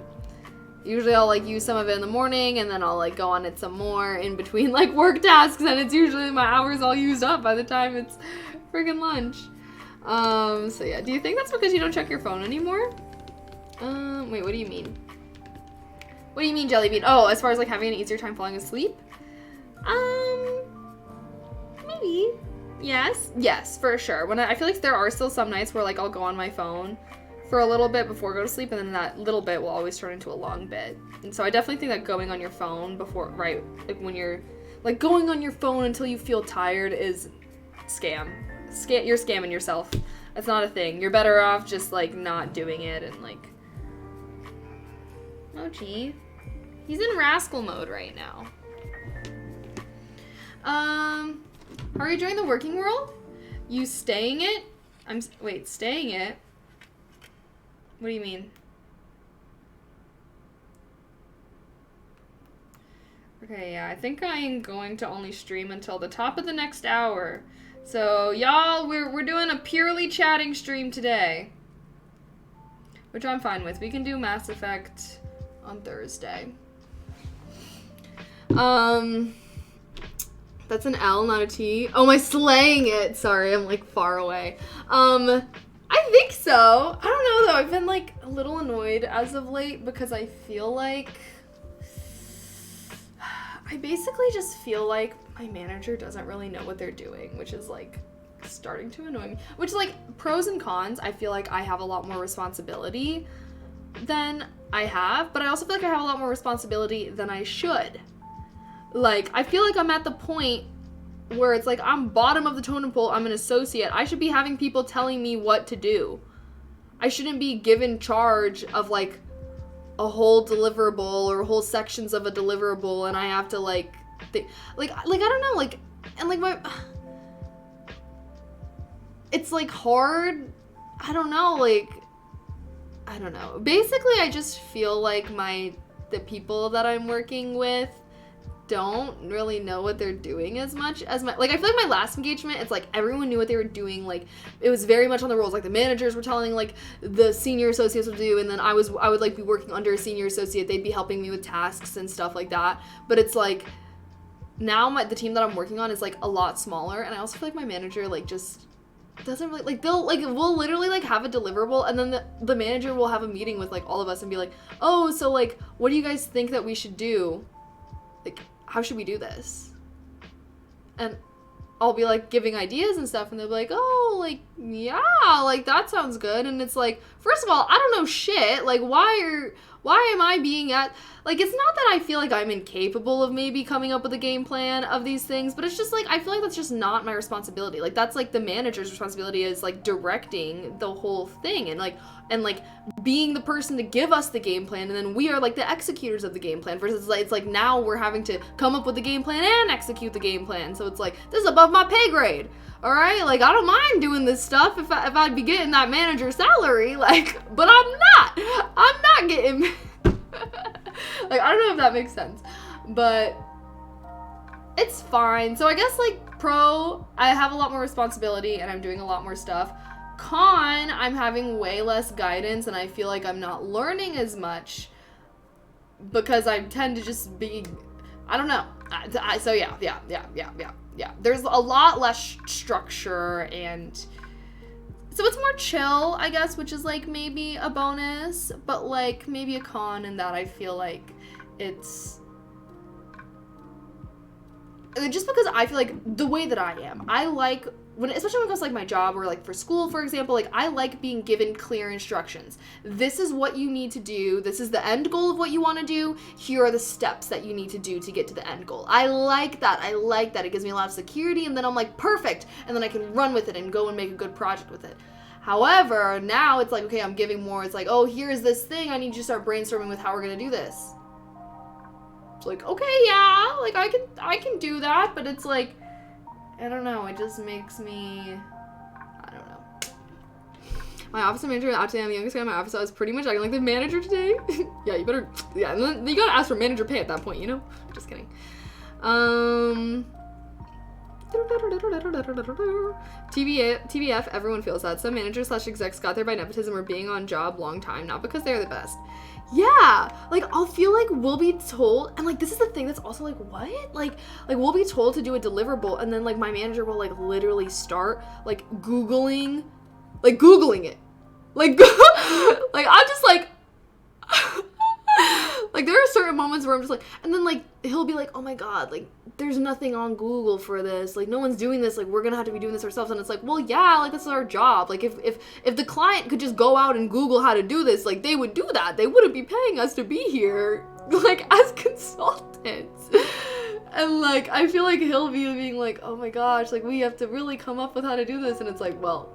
Usually I'll like use some of it in the morning and then I'll like go on it some more in between like work tasks, and it's usually my hours all used up by the time it's friggin' lunch. So yeah, do you think that's because you don't check your phone anymore? Wait, what do you mean? What do you mean, Jellybean? Oh, as far as like having an easier time falling asleep? Maybe. Yes, for sure. When I feel like there are still some nights where like I'll go on my phone for a little bit before I go to sleep, and then that little bit will always turn into a long bit. And so I definitely think that going on your phone before, right, like when you're like going on your phone until you feel tired is scam. You're scamming yourself. That's not a thing. You're better off just like not doing it and like. Mochi. He's in rascal mode right now. How are you enjoying the working world? You staying it? Staying it? What do you mean? Okay, yeah, I think I am going to only stream until the top of the next hour. So, y'all, we're doing a purely chatting stream today. Which I'm fine with. We can do Mass Effect on Thursday. That's an L, not a T. Oh, am I slaying it? Sorry, I'm like far away. I think so. I don't know though. I've been like a little annoyed as of late because I feel like I basically just feel like my manager doesn't really know what they're doing, which is like starting to annoy me. Which like pros and cons, I feel like I have a lot more responsibility than I have, but I also feel like I have a lot more responsibility than I should. Like, I feel like I'm at the point where it's like I'm bottom of the totem pole, I'm an associate. I should be having people telling me what to do. I shouldn't be given charge of like a whole deliverable or whole sections of a deliverable, and I have to like I don't know, like, and like it's like hard. I don't know. Basically, I just feel like the people that I'm working with don't really know what they're doing as much as I feel like my last engagement, it's like everyone knew what they were doing. Like it was very much on the roles. Like the managers were telling like the senior associates what to do, and then I would like be working under a senior associate. They'd be helping me with tasks and stuff like that. But it's like now the team that I'm working on is like a lot smaller, and I also feel like my manager like just doesn't really like, we'll literally like have a deliverable, and then the manager will have a meeting with like all of us and be like, oh, so like what do you guys think that we should do? Like, how should we do this? And I'll be like giving ideas and stuff, and they'll be like, oh, like, yeah, like that sounds good. And it's like, first of all, I don't know shit. Like, why am I being at, like, it's not that I feel like I'm incapable of maybe coming up with a game plan of these things, but it's just like, I feel like that's just not my responsibility. Like, that's like the manager's responsibility is like directing the whole thing and like being the person to give us the game plan, and then we are like the executors of the game plan, versus like, it's like now we're having to come up with the game plan and execute the game plan. So it's like, this is above my pay grade. All right, like I don't mind doing this stuff if I'd be getting that manager salary, like, but I'm not getting like, I don't know if that makes sense, but it's fine. So I guess like pro, I have a lot more responsibility and I'm doing a lot more stuff. Con, I'm having way less guidance and I feel like I'm not learning as much because I tend to just be, I don't know. So yeah. There's a lot less structure, and so it's more chill, I guess, which is like maybe a bonus, but like maybe a con in that I feel like it's just because I feel like the way that I am, I like especially when it comes to like my job or like for school, for example, like I like being given clear instructions. This is what you need to do. This is the end goal of what you want to do. Here are the steps that you need to do to get to the end goal. I like that. It gives me a lot of security, and then I'm like, perfect. And then I can run with it and go and make a good project with it. However, now it's like, okay, I'm giving more. It's like, oh, here's this thing. I need you to start brainstorming with how we're going to do this. It's like, okay, yeah, like I can do that, but it's like, I don't know, it just makes me, I don't know. My office manager, actually I'm the youngest guy in my office, so I was pretty much acting like the manager today. Yeah, and then you gotta ask for manager pay at that point, you know? Just kidding. TBF, everyone feels that. Some managers/execs got there by nepotism or being on job long time, not because they're the best. Yeah, like I'll feel like we'll be told, and like this is the thing that's also like, what? Like we'll be told to do a deliverable, and then like my manager will like literally start like googling it, like like I'm just like like there are certain moments where I'm just like, and then like he'll be like, oh my god, like there's nothing on Google for this, like no one's doing this, like we're gonna have to be doing this ourselves. And it's like, well yeah, like this is our job. Like if the client could just go out and Google how to do this, like they would do that. They wouldn't be paying us to be here like as consultants. And like I feel like he'll be being like, oh my gosh, like we have to really come up with how to do this. And it's like, well,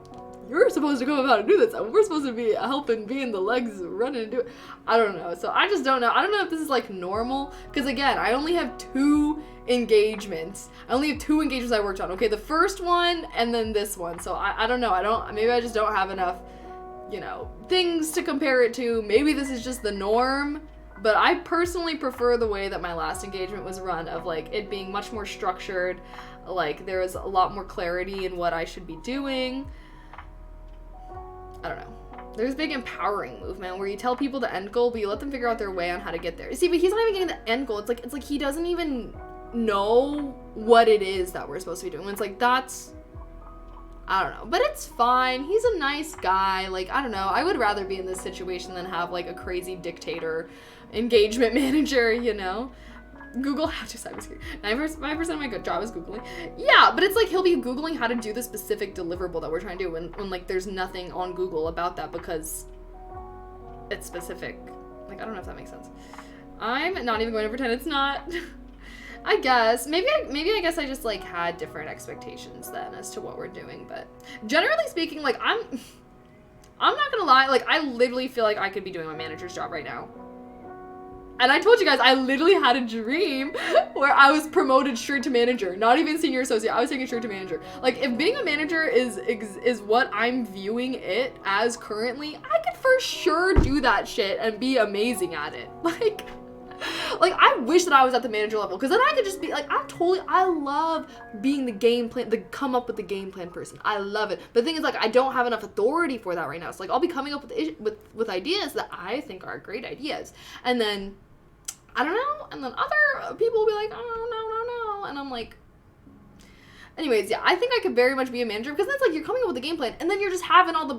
you're supposed to come up how to do this, and we're supposed to be helping being the legs running and do it. I don't know. So I just don't know. I don't know if this is like normal, because again, I only have 2 engagements. I worked on. Okay, the first one and then this one. So I don't know. Maybe I just don't have enough, you know, things to compare it to. Maybe this is just the norm, but I personally prefer the way that my last engagement was run, of like it being much more structured. Like there was a lot more clarity in what I should be doing. I don't know. There's a big empowering movement where you tell people the end goal, but you let them figure out their way on how to get there. See, but he's not even getting the end goal. It's like he doesn't even know what it is that we're supposed to be doing. It's like, that's, I don't know, but it's fine. He's a nice guy. Like, I don't know. I would rather be in this situation than have like a crazy dictator engagement manager, you know? Google how to cybersecurity. 9% of my good job is Googling. Yeah, but it's like he'll be Googling how to do the specific deliverable that we're trying to do when like there's nothing on Google about that because it's specific. Like, I don't know if that makes sense. I'm not even going to pretend it's not. I guess. Maybe I guess I just like had different expectations then as to what we're doing, but generally speaking, like I'm not gonna lie, like I literally feel like I could be doing my manager's job right now. And I told you guys, I literally had a dream where I was promoted straight to manager, not even senior associate. I was taking straight to manager. Like, if being a manager is what I'm viewing it as currently, I could for sure do that shit and be amazing at it. Like I wish that I was at the manager level, because then I could just be like, I love being the game plan, the come up with the game plan person. I love it. But the thing is, like, I don't have enough authority for that right now. So like, I'll be coming up with ideas that I think are great ideas, and then I don't know, and then other people will be like, oh, no, and I'm like, anyways, yeah, I think I could very much be a manager, because it's like you're coming up with a game plan, and then you're just having all the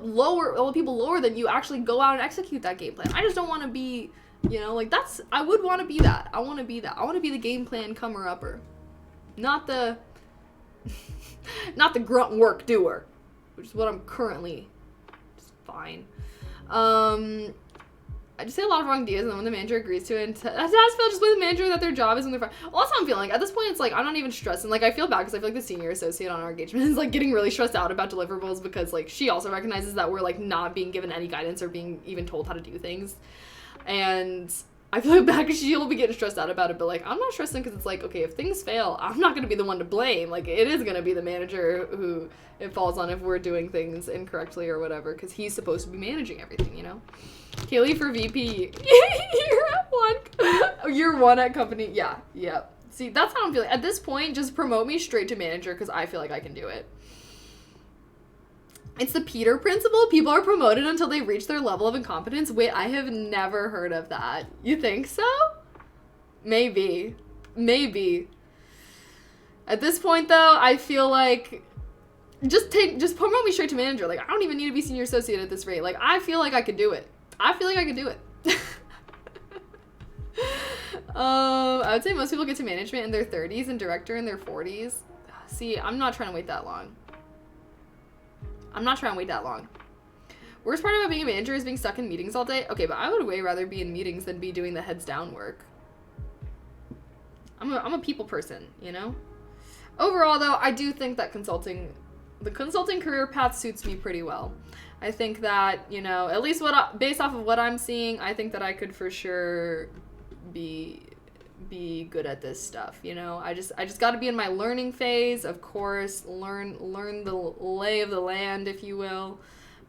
people lower than you actually go out and execute that game plan. I just don't want to be, you know, like I would want to be that. I want to be the game plan comer-upper, not the grunt work doer, which is what I'm currently. Just fine. I just say a lot of wrong ideas, and then when the manager agrees to it, and I just feel just with the manager that their job is when they're fine. Well, that's how I'm feeling. Like, at this point, it's like, I'm not even stressing. Like, I feel bad because I feel like the senior associate on our engagement is, like, getting really stressed out about deliverables because, like, she also recognizes that we're, like, not being given any guidance or being even told how to do things. And I feel like bad because she'll be getting stressed out about it, but, like, I'm not stressing because it's like, okay, if things fail, I'm not going to be the one to blame. Like, it is going to be the manager who it falls on if we're doing things incorrectly or whatever, because he's supposed to be managing everything, you know? Kaylee for VP. You're one at company. Yeah. See, that's how I'm feeling. At this point, just promote me straight to manager because I feel like I can do it. It's the Peter principle. People are promoted until they reach their level of incompetence. Wait, I have never heard of that. You think so? Maybe. At this point, though, I feel like just promote me straight to manager. Like, I don't even need to be senior associate at this rate. Like, I feel like I could do it. I would say most people get to management in their 30s and director in their 40s. See, I'm not trying to wait that long. Worst part about being a manager is being stuck in meetings all day. Okay, but I would way rather be in meetings than be doing the heads down work. I'm a people person, you know? Overall, though, I do think that the consulting career path suits me pretty well. I think that, you know, at least based off of what I'm seeing, I think that I could for sure be good at this stuff, you know? I just got to be in my learning phase, of course, learn the lay of the land, if you will.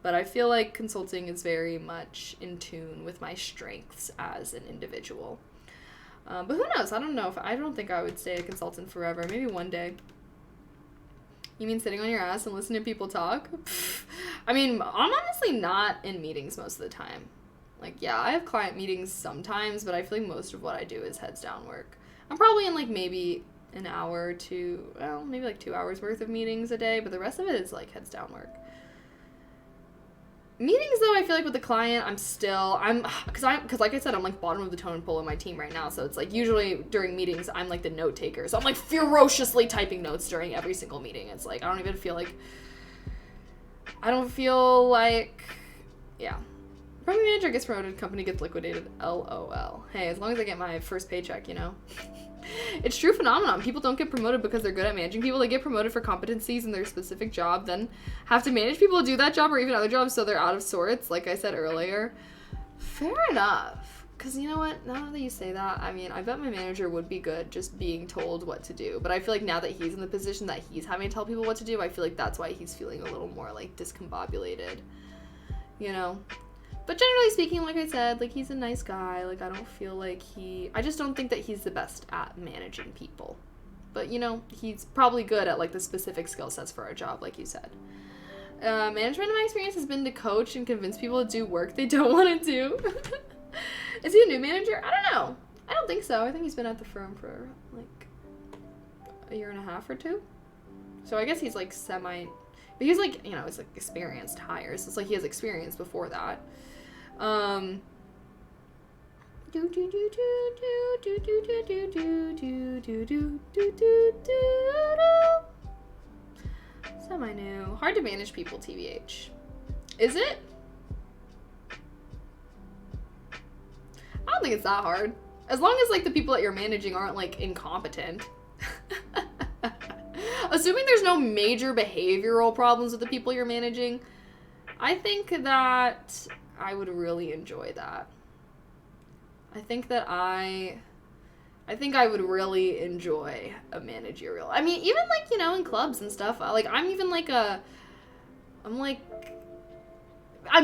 But I feel like consulting is very much in tune with my strengths as an individual. But who knows? I don't think I would stay a consultant forever. Maybe one day. You mean sitting on your ass and listening to people talk? I mean, I'm honestly not in meetings most of the time. Like, yeah, I have client meetings sometimes, but I feel like most of what I do is heads down work. I'm probably in, like, maybe an hour to, well, maybe, like, 2 hours worth of meetings a day, but the rest of it is, like, heads down work. Meetings, though, I feel like with the client, because like I said, I'm, like, bottom of the totem pole in my team right now, so it's, like, usually during meetings, I'm, like, the note taker, so I'm, like, ferociously typing notes during every single meeting. It's, like, I don't feel like, yeah. Probably manager gets promoted, company gets liquidated, LOL. Hey, as long as I get my first paycheck, you know? It's true phenomenon. People don't get promoted because they're good at managing people. They get promoted for competencies in their specific job, then have to manage people to do that job or even other jobs, so they're out of sorts, like I said earlier. Fair enough. Because you know what? Now that you say that, I mean, I bet my manager would be good just being told what to do. But I feel like now that he's in the position that he's having to tell people what to do, I feel like that's why he's feeling a little more, like, discombobulated. You know? But generally speaking, like I said, like, he's a nice guy. Like, I don't feel like I just don't think that he's the best at managing people. But, you know, he's probably good at, like, the specific skill sets for our job, like you said. Management, in my experience, has been to coach and convince people to do work they don't want to do. Is he a new manager? I don't know. I don't think so. I think he's been at the firm for, like, a year and a half or two. So I guess he's, like, but he's, like, you know, he's, like, experienced hire. So it's like he has experience before that. Semi-new. Hard to manage people, TBH. Is it? I don't think it's that hard. As long as, like, the people that you're managing aren't, like, incompetent. Assuming there's no major behavioral problems with the people you're managing, I think that I would really enjoy that. I think I would really enjoy a managerial. I mean, even, like, you know, in clubs and stuff, like, I'm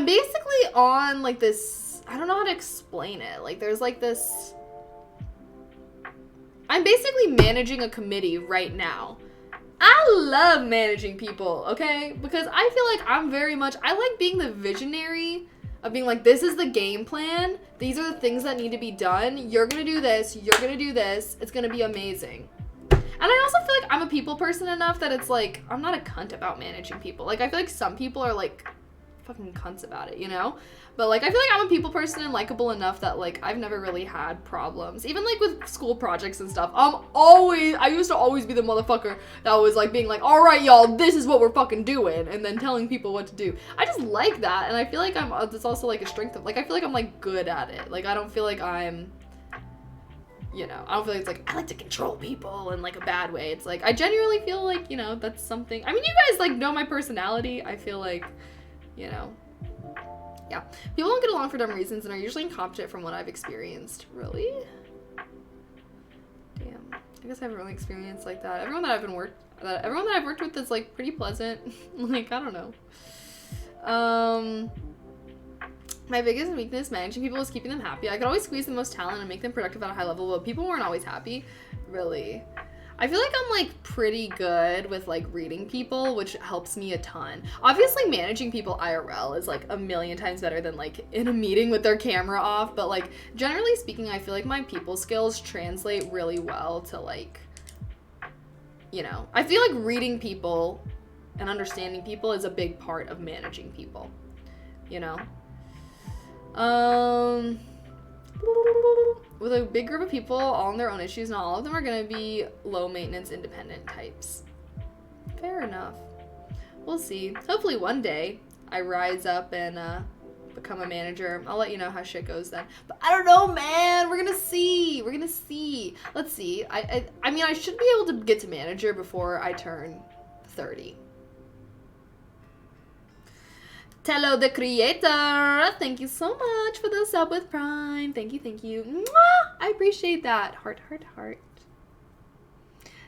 basically on, like, this, I don't know how to explain it. Like, there's, like, this, I'm basically managing a committee right now. I love managing people, okay? Because I feel like I like being the visionary of being like, this is the game plan. These are the things that need to be done. You're gonna do this. You're gonna do this. It's gonna be amazing. And I also feel like I'm a people person enough that it's like, I'm not a cunt about managing people. Like, I feel like some people are like, fucking cunts about it, you know? But, like, I feel like I'm a people person and likable enough that, like, I've never really had problems. Even, like, with school projects and stuff, I used to always be the motherfucker that was, like, being like, all right, y'all, this is what we're fucking doing, and then telling people what to do. I just like that, and I feel like it's also, like, a strength of, like, I feel like I'm, like, good at it. Like, I don't feel like I'm, you know, I don't feel like it's, like, I like to control people in, like, a bad way. It's, like, I genuinely feel like, you know, that's something, I mean, you guys, like, know my personality. I feel like, you know, yeah. People don't get along for dumb reasons and are usually incompetent from what I've experienced. Really? Damn. I guess I haven't really experienced like that. Everyone that I've worked with is like pretty pleasant. Like, I don't know. My biggest weakness managing people is keeping them happy. I could always squeeze the most talent and make them productive at a high level, but people weren't always happy. Really. I feel like I'm, like, pretty good with, like, reading people, which helps me a ton. Obviously, managing people IRL is, like, a million times better than, like, in a meeting with their camera off. But, like, generally speaking, I feel like my people skills translate really well to, like, you know. I feel like reading people and understanding people is a big part of managing people, you know? With a big group of people, all on their own issues, not all of them are going to be low-maintenance, independent types. Fair enough. We'll see. Hopefully one day I rise up and become a manager. I'll let you know how shit goes then. But I don't know, man. We're going to see. We're going to see. Let's see. I mean, I should be able to get to manager before I turn 30. Tello the Creator, thank you so much for the sub with Prime. Thank you, thank you. Mwah! I appreciate that. Heart, heart, heart.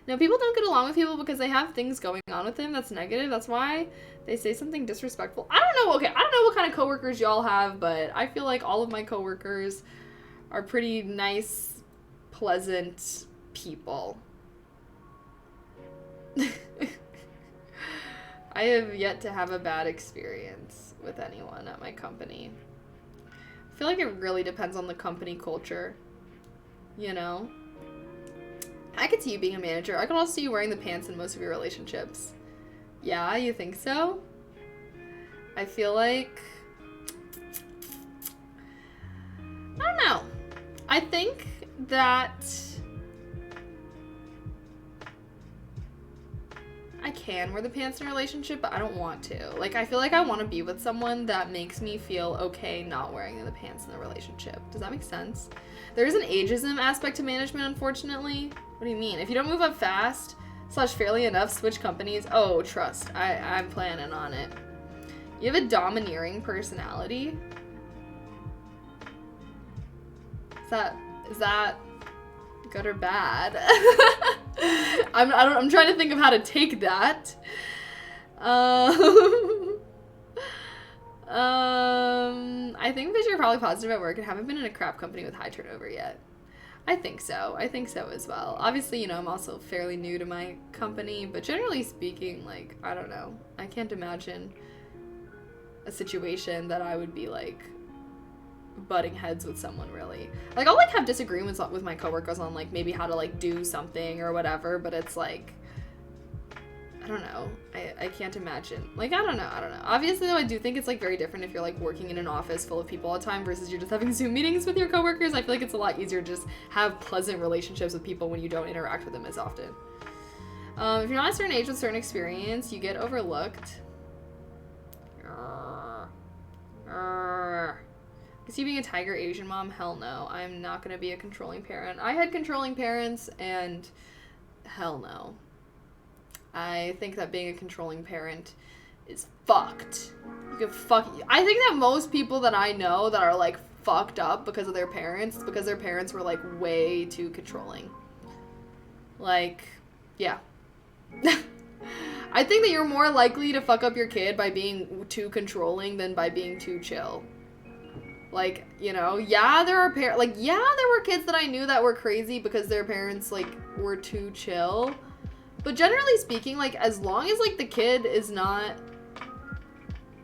No, people don't get along with people because they have things going on with them that's negative. That's why they say something disrespectful. I don't know. Okay, I don't know what kind of coworkers y'all have, but I feel like all of my coworkers are pretty nice, pleasant people. I have yet to have a bad experience with anyone at my company. I feel like it really depends on the company culture, you know? I could see you being a manager. I could also see you wearing the pants in most of your relationships. Yeah, you think so? I feel like... I don't know. I think that... I can wear the pants in a relationship, but I don't want to. Like, I feel like I want to be with someone that makes me feel okay not wearing the pants in the relationship. Does that make sense? There is an ageism aspect to management, unfortunately. What do you mean? If you don't move up fast, / fairly enough, switch companies. Oh, trust. I'm planning on it. You have a domineering personality? Is that good or bad? I'm trying to think of how to take that. I think because you're probably positive at work and haven't been in a crap company with high turnover yet. I think so. I think so as well. Obviously, you know, I'm also fairly new to my company, but generally speaking, like, I don't know. I can't imagine a situation that I would be, like, butting heads with someone, really. Like, I'll, like, have disagreements with my coworkers on, like, maybe how to, like, do something or whatever, but it's, like, I don't know. I can't imagine. Like, I don't know. Obviously, though, I do think it's, like, very different if you're, like, working in an office full of people all the time versus you're just having Zoom meetings with your coworkers. I feel like it's a lot easier to just have pleasant relationships with people when you don't interact with them as often. If you're not a certain age with certain experience, you get overlooked. Is you being a tiger Asian mom? Hell no. I'm not gonna be a controlling parent. I had controlling parents, and hell no. I think that being a controlling parent is fucked. You can I think that most people that I know that are, like, fucked up because of their parents, because their parents were, like, way too controlling. Like, yeah. I think that you're more likely to fuck up your kid by being too controlling than by being too chill. Like, you know, yeah, there were kids that I knew that were crazy because their parents, like, were too chill. But generally speaking, like, as long as, like, the kid is not...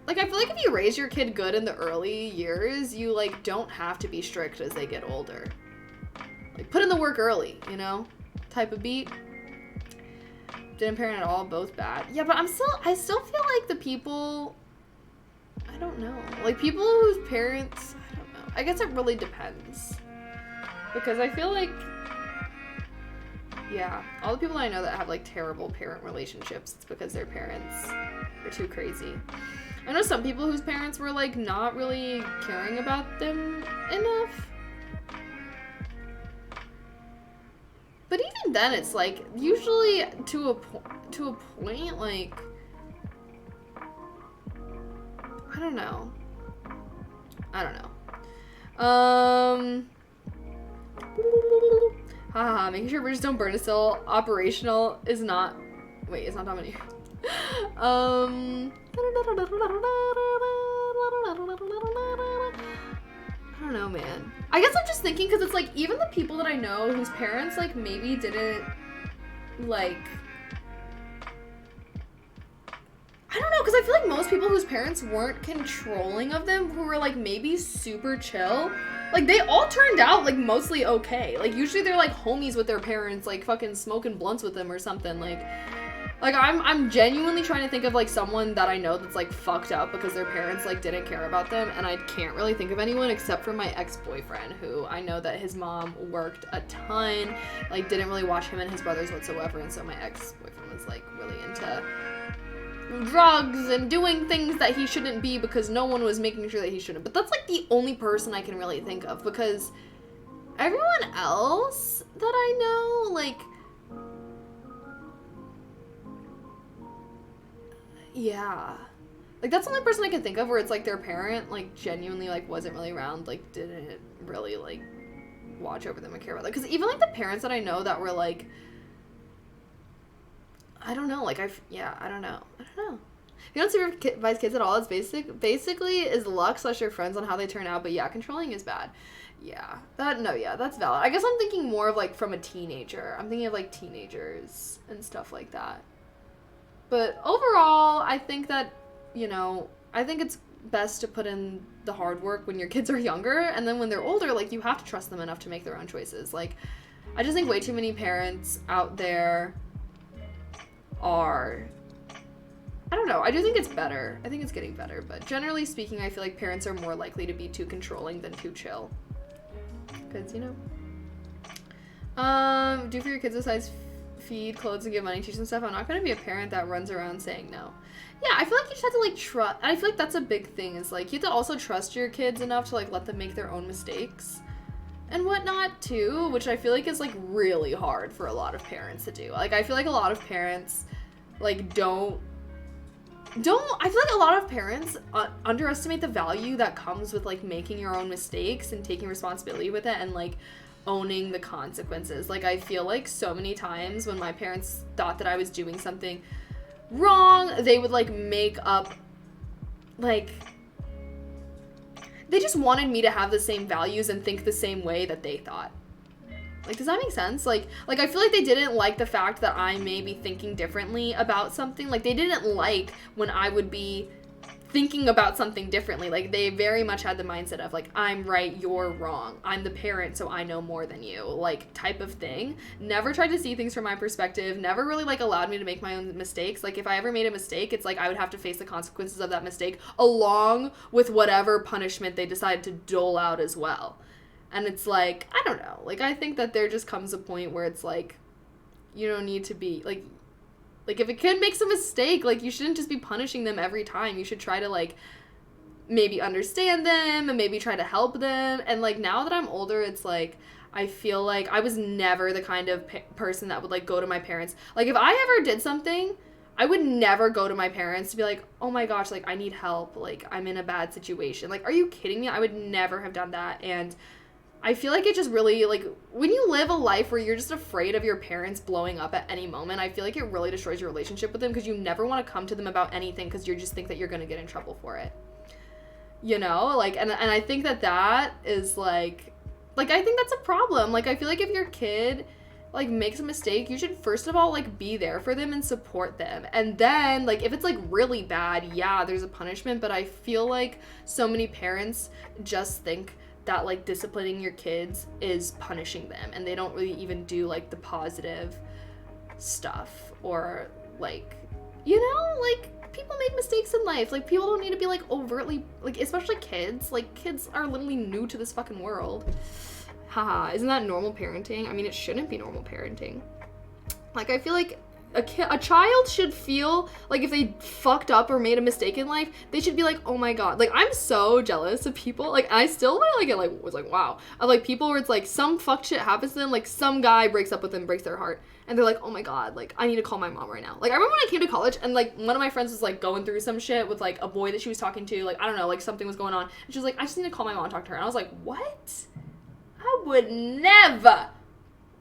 Like, I feel like if you raise your kid good in the early years, you, like, don't have to be strict as they get older. Like, put in the work early, you know? Type of beat. Didn't parent at all, both bad. Yeah, but I still feel like the people... I don't know. Like, people whose parents, I don't know. I guess it really depends. Because I feel like, yeah, all the people I know that have, like, terrible parent relationships, it's because their parents are too crazy. I know some people whose parents were, like, not really caring about them enough. But even then, it's, like, usually to a point, like, I don't know. Haha, making sure bridges don't burn is still operational is not, wait, it's not Dominique. I don't know, man. I guess I'm just thinking, because it's like, even the people that I know whose parents, like, maybe didn't, like, I don't know, because I feel like most people whose parents weren't controlling of them, who were, like, maybe super chill, like, they all turned out, like, mostly okay. Like, usually they're, like, homies with their parents, like, fucking smoking blunts with them or something, like, I'm genuinely trying to think of, like, someone that I know that's, like, fucked up because their parents, like, didn't care about them, and I can't really think of anyone except for my ex-boyfriend, who I know that his mom worked a ton, like, didn't really watch him and his brothers whatsoever, and so my ex-boyfriend was, like, really into drugs and doing things that he shouldn't be because no one was making sure that he shouldn't. But that's, like, the only person I can really think of, because everyone else that I know, like, yeah, like, that's the only person I can think of where it's, like, their parent, like, genuinely, like, wasn't really around, like, didn't really, like, watch over them or care about them. Because even, like, the parents that I know that were, like, I don't know, like, I don't know. If you don't supervise kids at all, it's basically is luck / your friends on how they turn out, but yeah, controlling is bad. Yeah, that's valid. I guess I'm thinking more of, like, from a teenager. I'm thinking of, like, teenagers and stuff like that. But overall, I think that, you know, I think it's best to put in the hard work when your kids are younger, and then when they're older, like, you have to trust them enough to make their own choices. Like, I just think way too many parents out there are, I don't know, I do think it's better. I think it's getting better, but generally speaking, I feel like parents are more likely to be too controlling than too chill. Because, you know. Do for your kids besides feed, clothes, and give money, teach them stuff. I'm not going to be a parent that runs around saying no. Yeah, I feel like you just have to, like, trust. I feel like that's a big thing, is, like, you have to also trust your kids enough to, like, let them make their own mistakes and whatnot, too, which I feel like is, like, really hard for a lot of parents to do. Like, I feel like a lot of parents, like, I feel like a lot of parents underestimate the value that comes with, like, making your own mistakes and taking responsibility with it and, like, owning the consequences. Like, I feel like so many times when my parents thought that I was doing something wrong, they would, like, make up, like, they just wanted me to have the same values and think the same way that they thought. Like, does that make sense? Like I feel like they didn't like the fact that I may be thinking differently about something. Like, they didn't like when I would be thinking about something differently. Like, they very much had the mindset of, like, I'm right, you're wrong. I'm the parent, so I know more than you, like, type of thing. Never tried to see things from my perspective. Never really, like, allowed me to make my own mistakes. Like, if I ever made a mistake, it's like I would have to face the consequences of that mistake along with whatever punishment they decided to dole out as well. And it's like, I don't know. Like, I think that there just comes a point where it's like, you don't need to be, like, if a kid makes a mistake, like, you shouldn't just be punishing them every time. You should try to, like, maybe understand them and maybe try to help them. And, like, now that I'm older, it's like, I feel like I was never the kind of person that would, like, go to my parents. Like, if I ever did something, I would never go to my parents to be like, oh my gosh, like, I need help. Like, I'm in a bad situation. Like, are you kidding me? I would never have done that. And I feel like it just really, like, when you live a life where you're just afraid of your parents blowing up at any moment, I feel like it really destroys your relationship with them, because you never want to come to them about anything because you just think that you're going to get in trouble for it. You know? Like, and I think that is, like, I think that's a problem. Like, I feel like if your kid, like, makes a mistake, you should first of all, like, be there for them and support them. And then, like, if it's, like, really bad, yeah, there's a punishment, but I feel like so many parents just think that, like, disciplining your kids is punishing them, and they don't really even do, like, the positive stuff, or, like, you know, like, people make mistakes in life. Like, people don't need to be, like, overtly, like, especially kids. Like, kids are literally new to this fucking world. Haha, isn't that normal parenting? I mean, it shouldn't be normal parenting. Like, I feel like a child should feel like if they fucked up or made a mistake in life, they should be like, oh my god. Like, I'm so jealous of people. Like, I still was like, wow. Of like people where it's like some fucked shit happens to them, like some guy breaks up with them, breaks their heart, and they're like, oh my god, like I need to call my mom right now. Like, I remember when I came to college and like one of my friends was like going through some shit with like a boy that she was talking to, like I don't know, like something was going on, and she was like, I just need to call my mom and talk to her. And I was like, what? I would never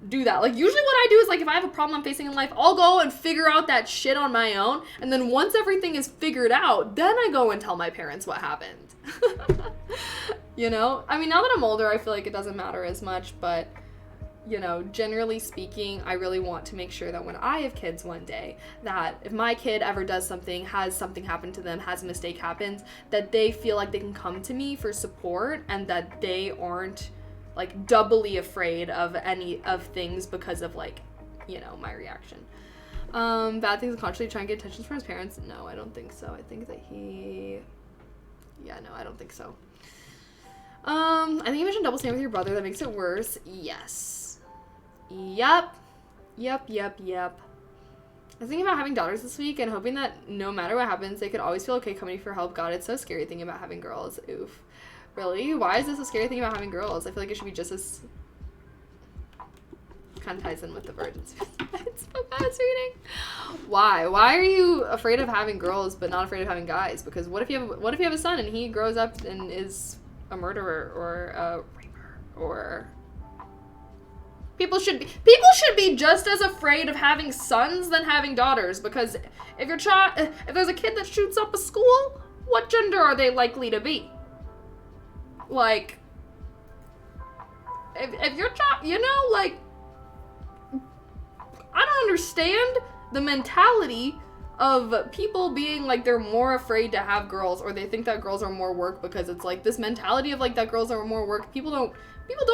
do that. Like, usually what I do is, like, if I have a problem I'm facing in life, I'll go and figure out that shit on my own, and then once everything is figured out, then I go and tell my parents what happened. You know? I mean, now that I'm older, I feel like it doesn't matter as much, but, you know, generally speaking, I really want to make sure that when I have kids one day, that if my kid ever does something, has something happen to them, has a mistake happens, that they feel like they can come to me for support, and that they aren't like doubly afraid of any of things because of like, you know, my reaction. Bad things, constantly trying to get attention from his parents. No, I don't think so. I think that I don't think so. I think you mentioned double standard with your brother. That makes it worse. Yes. Yep. I was thinking about having daughters this week and hoping that no matter what happens, they could always feel okay coming for help. God, it's so scary thinking about having girls. Oof. Really? Why is this a scary thing about having girls? I feel like it should be just as... kind of ties in with the virgin suicide. It's so fascinating. Why? Why are you afraid of having girls but not afraid of having guys? Because what if you have a son and he grows up and is a murderer or a raper or... People should be just as afraid of having sons than having daughters, because if there's a kid that shoots up a school, what gender are they likely to be? Like, if your child, you know, like, I don't understand the mentality of people being like they're more afraid to have girls, or they think that girls are more work, because it's like this mentality of like that girls are more work. People don't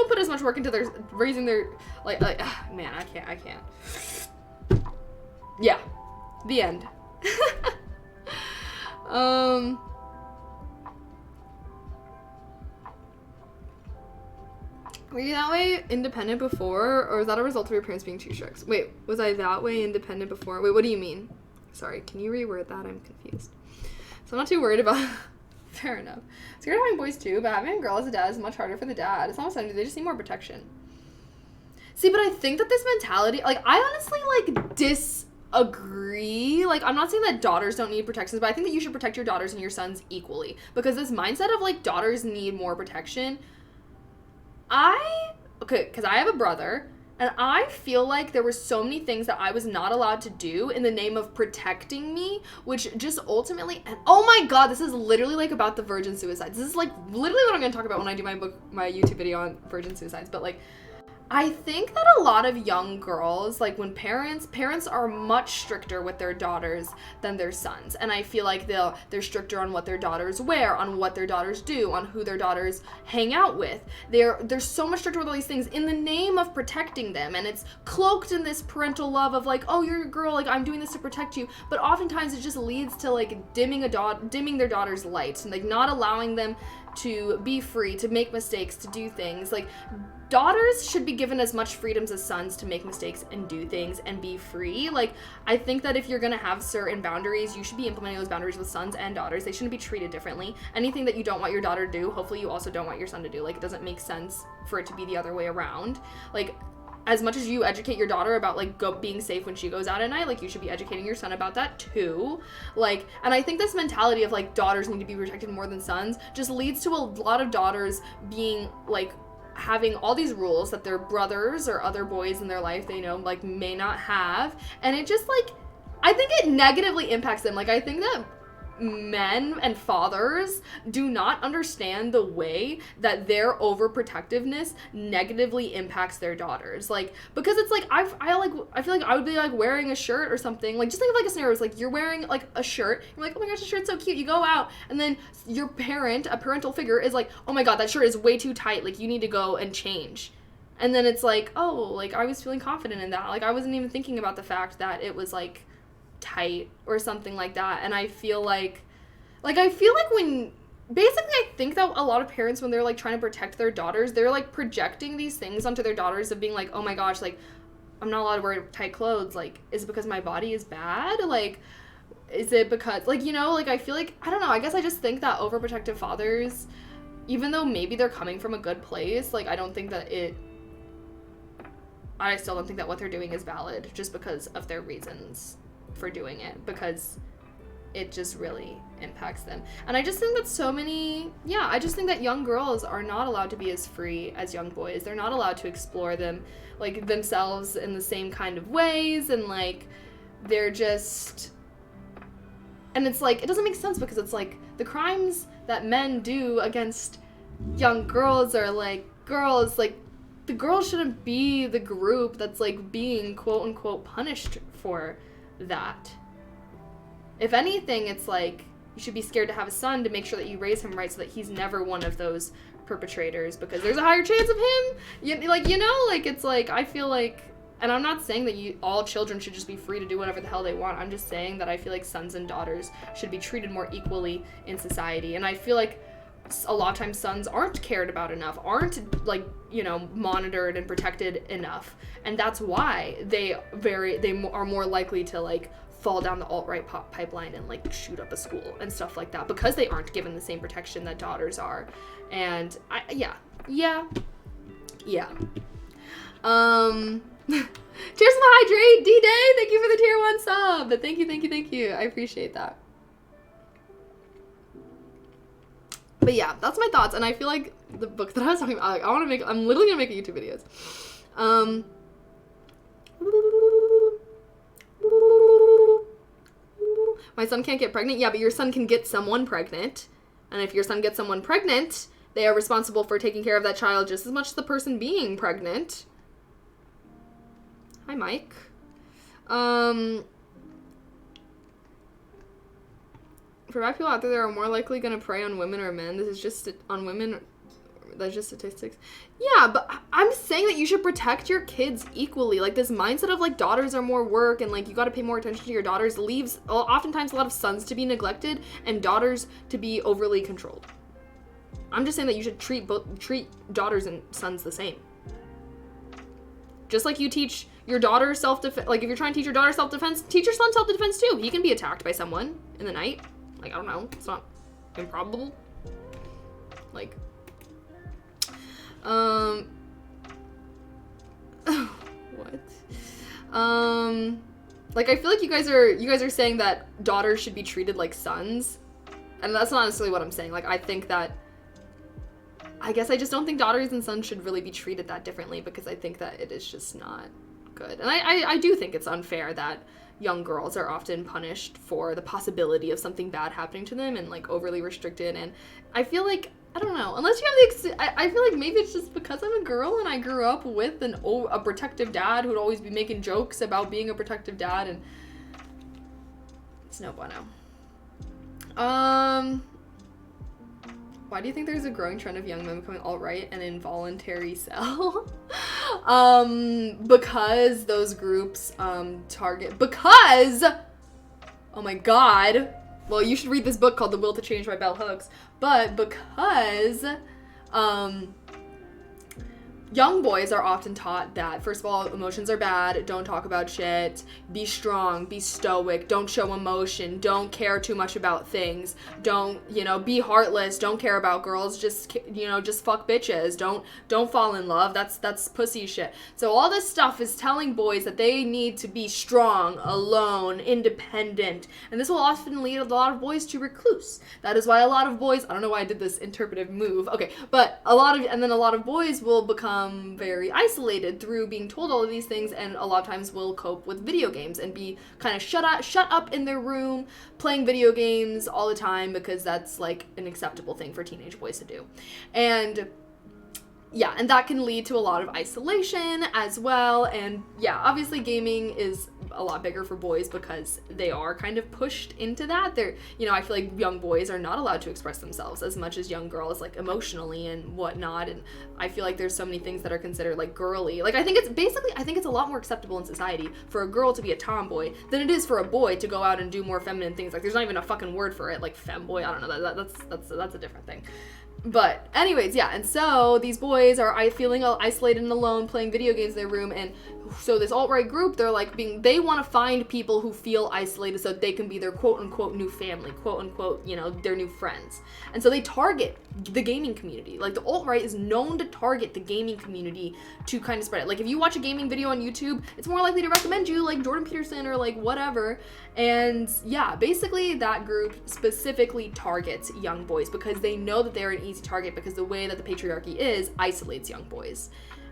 put as much work into their raising their man, I can't. Yeah, the end. Were you that way independent before, or was that a result of your parents being too strict? Wait, was I that way independent before? Wait, what do you mean? Sorry, can you reword that? I'm confused. So I'm not too worried about... Fair enough. Scared of having boys too, but having a girl as a dad is much harder for the dad. It's not something, they just need more protection. See, but I think that this mentality... Like, I honestly, like, disagree. Like, I'm not saying that daughters don't need protections, but I think that you should protect your daughters and your sons equally. Because this mindset of, like, daughters need more protection... because I have a brother, and I feel like there were so many things that I was not allowed to do in the name of protecting me, which just ultimately, and oh my god, this is literally like about the virgin suicides. This is like literally what I'm going to talk about when I do my YouTube video on virgin suicides, but like, I think that a lot of young girls, like when parents are much stricter with their daughters than their sons. And I feel like they're stricter on what their daughters wear, on what their daughters do, on who their daughters hang out with. They're so much stricter with all these things in the name of protecting them. And it's cloaked in this parental love of like, oh, you're a girl, like I'm doing this to protect you. But oftentimes it just leads to like dimming their daughter's light and like not allowing them to be free, to make mistakes, to do things. Like, daughters should be given as much freedoms as sons to make mistakes and do things and be free. Like, I think that if you're gonna have certain boundaries, you should be implementing those boundaries with sons and daughters. They shouldn't be treated differently. Anything that you don't want your daughter to do, hopefully you also don't want your son to do. Like, it doesn't make sense for it to be the other way around. Like, as much as you educate your daughter about like being safe when she goes out at night, like you should be educating your son about that too. Like, and I think this mentality of like daughters need to be protected more than sons just leads to a lot of daughters being like having all these rules that their brothers or other boys in their life they know like may not have, and it just like, I think it negatively impacts them. Like, I think that men and fathers do not understand the way that their overprotectiveness negatively impacts their daughters. Like, because it's like I feel like I would be like wearing a shirt or something. Like, just think of like a scenario. It's like you're wearing like a shirt. You're like, oh my gosh, the shirt's so cute. You go out and then your a parental figure is like, oh my god, that shirt is way too tight. Like, you need to go and change. And then it's like, oh, like I was feeling confident in that. Like, I wasn't even thinking about the fact that it was like tight or something like that. And I feel like when basically I think that a lot of parents, when they're like trying to protect their daughters, they're like projecting these things onto their daughters of being like, oh my gosh, like I'm not allowed to wear tight clothes. Like, is it because my body is bad? Like, is it because, like, you know, like, I feel like, I don't know, I guess I just think that overprotective fathers, even though maybe they're coming from a good place, like, I still don't think that what they're doing is valid just because of their reasons for doing it, because it just really impacts them. And I just think that I just think that young girls are not allowed to be as free as young boys. They're not allowed to explore themselves in the same kind of ways, and like they're just, and it's like, it doesn't make sense because it's like the crimes that men do against young girls are like girls, like the girls shouldn't be the group that's like being quote unquote punished for that. If anything, it's like you should be scared to have a son to make sure that you raise him right so that he's never one of those perpetrators, because there's a higher chance of him. It's like, I feel like, and I'm not saying that all children should just be free to do whatever the hell they want. I'm just saying that I feel like sons and daughters should be treated more equally in society. And I feel like a lot of times sons aren't cared about enough, aren't like, you know, monitored and protected enough. And that's why they are more likely to like fall down the alt-right pipeline and like shoot up a school and stuff like that, because they aren't given the same protection that daughters are. And cheers to the hydrate, D-Day. Thank you for the tier 1 sub. Thank you. I appreciate that. But yeah, that's my thoughts. And I feel like the book that I was talking about, I'm literally gonna make a YouTube videos. My son can't get pregnant. Yeah, but your son can get someone pregnant. And if your son gets someone pregnant, they are responsible for taking care of that child just as much as the person being pregnant. Hi, Mike. For black people out there that are more likely going to prey on women or men, this is just on women. That's just statistics. Yeah, but I'm saying that you should protect your kids equally. Like, this mindset of, like, daughters are more work and, like, you gotta pay more attention to your daughters leaves, oftentimes, a lot of sons to be neglected and daughters to be overly controlled. I'm just saying that you should treat daughters and sons the same. Just like you teach your daughter self-defense, like, if you're trying to teach your daughter self-defense, teach your son self-defense, too. He can be attacked by someone in the night. Like, I don't know. It's not improbable. Like... what? Like, I feel like you guys are saying that daughters should be treated like sons, and that's not necessarily what I'm saying. Like, I think that, I guess I just don't think daughters and sons should really be treated that differently, because I think that it is just not good. And I do think it's unfair that young girls are often punished for the possibility of something bad happening to them and, like, overly restricted. And I feel like, I don't know, unless you have I feel like maybe it's just because I'm a girl and I grew up with a protective dad who'd always be making jokes about being a protective dad, and it's no bueno. Why do you think there's a growing trend of young men becoming alt-right and involuntary cell? Because those groups oh my god. Well, you should read this book called The Will to Change by Bell Hooks. But because young boys are often taught that, first of all, emotions are bad, don't talk about shit, be strong, be stoic, don't show emotion, don't care too much about things, don't, be heartless, don't care about girls, just fuck bitches, don't fall in love, that's pussy shit. So all this stuff is telling boys that they need to be strong, alone, independent, and this will often lead a lot of boys to recluse. That is why a lot of boys, I don't know why I did this interpretive move, okay, but a lot of boys will become very isolated through being told all of these things, and a lot of times will cope with video games and be kind of shut up in their room playing video games all the time, because that's like an acceptable thing for teenage boys to do. And yeah, and that can lead to a lot of isolation as well. And yeah, obviously gaming is a lot bigger for boys because they are kind of pushed into that. They're, I feel like young boys are not allowed to express themselves as much as young girls, like emotionally and whatnot. And I feel like there's so many things that are considered like girly. Like I think it's a lot more acceptable in society for a girl to be a tomboy than it is for a boy to go out and do more feminine things. Like there's not even a fucking word for it, like femboy. I don't know. That's a different thing. But anyways, yeah, and so these boys are feeling isolated and alone playing video games in their room, and so this alt-right group, they want to find people who feel isolated so that they can be their quote-unquote new family, quote-unquote, their new friends. And so they target the gaming community. Like, the alt-right is known to target the gaming community to kind of spread it. Like, if you watch a gaming video on YouTube, it's more likely to recommend you, like, Jordan Peterson or, like, whatever. And, yeah, basically that group specifically targets young boys because they know that they're an easy target because the way that the patriarchy isolates young boys.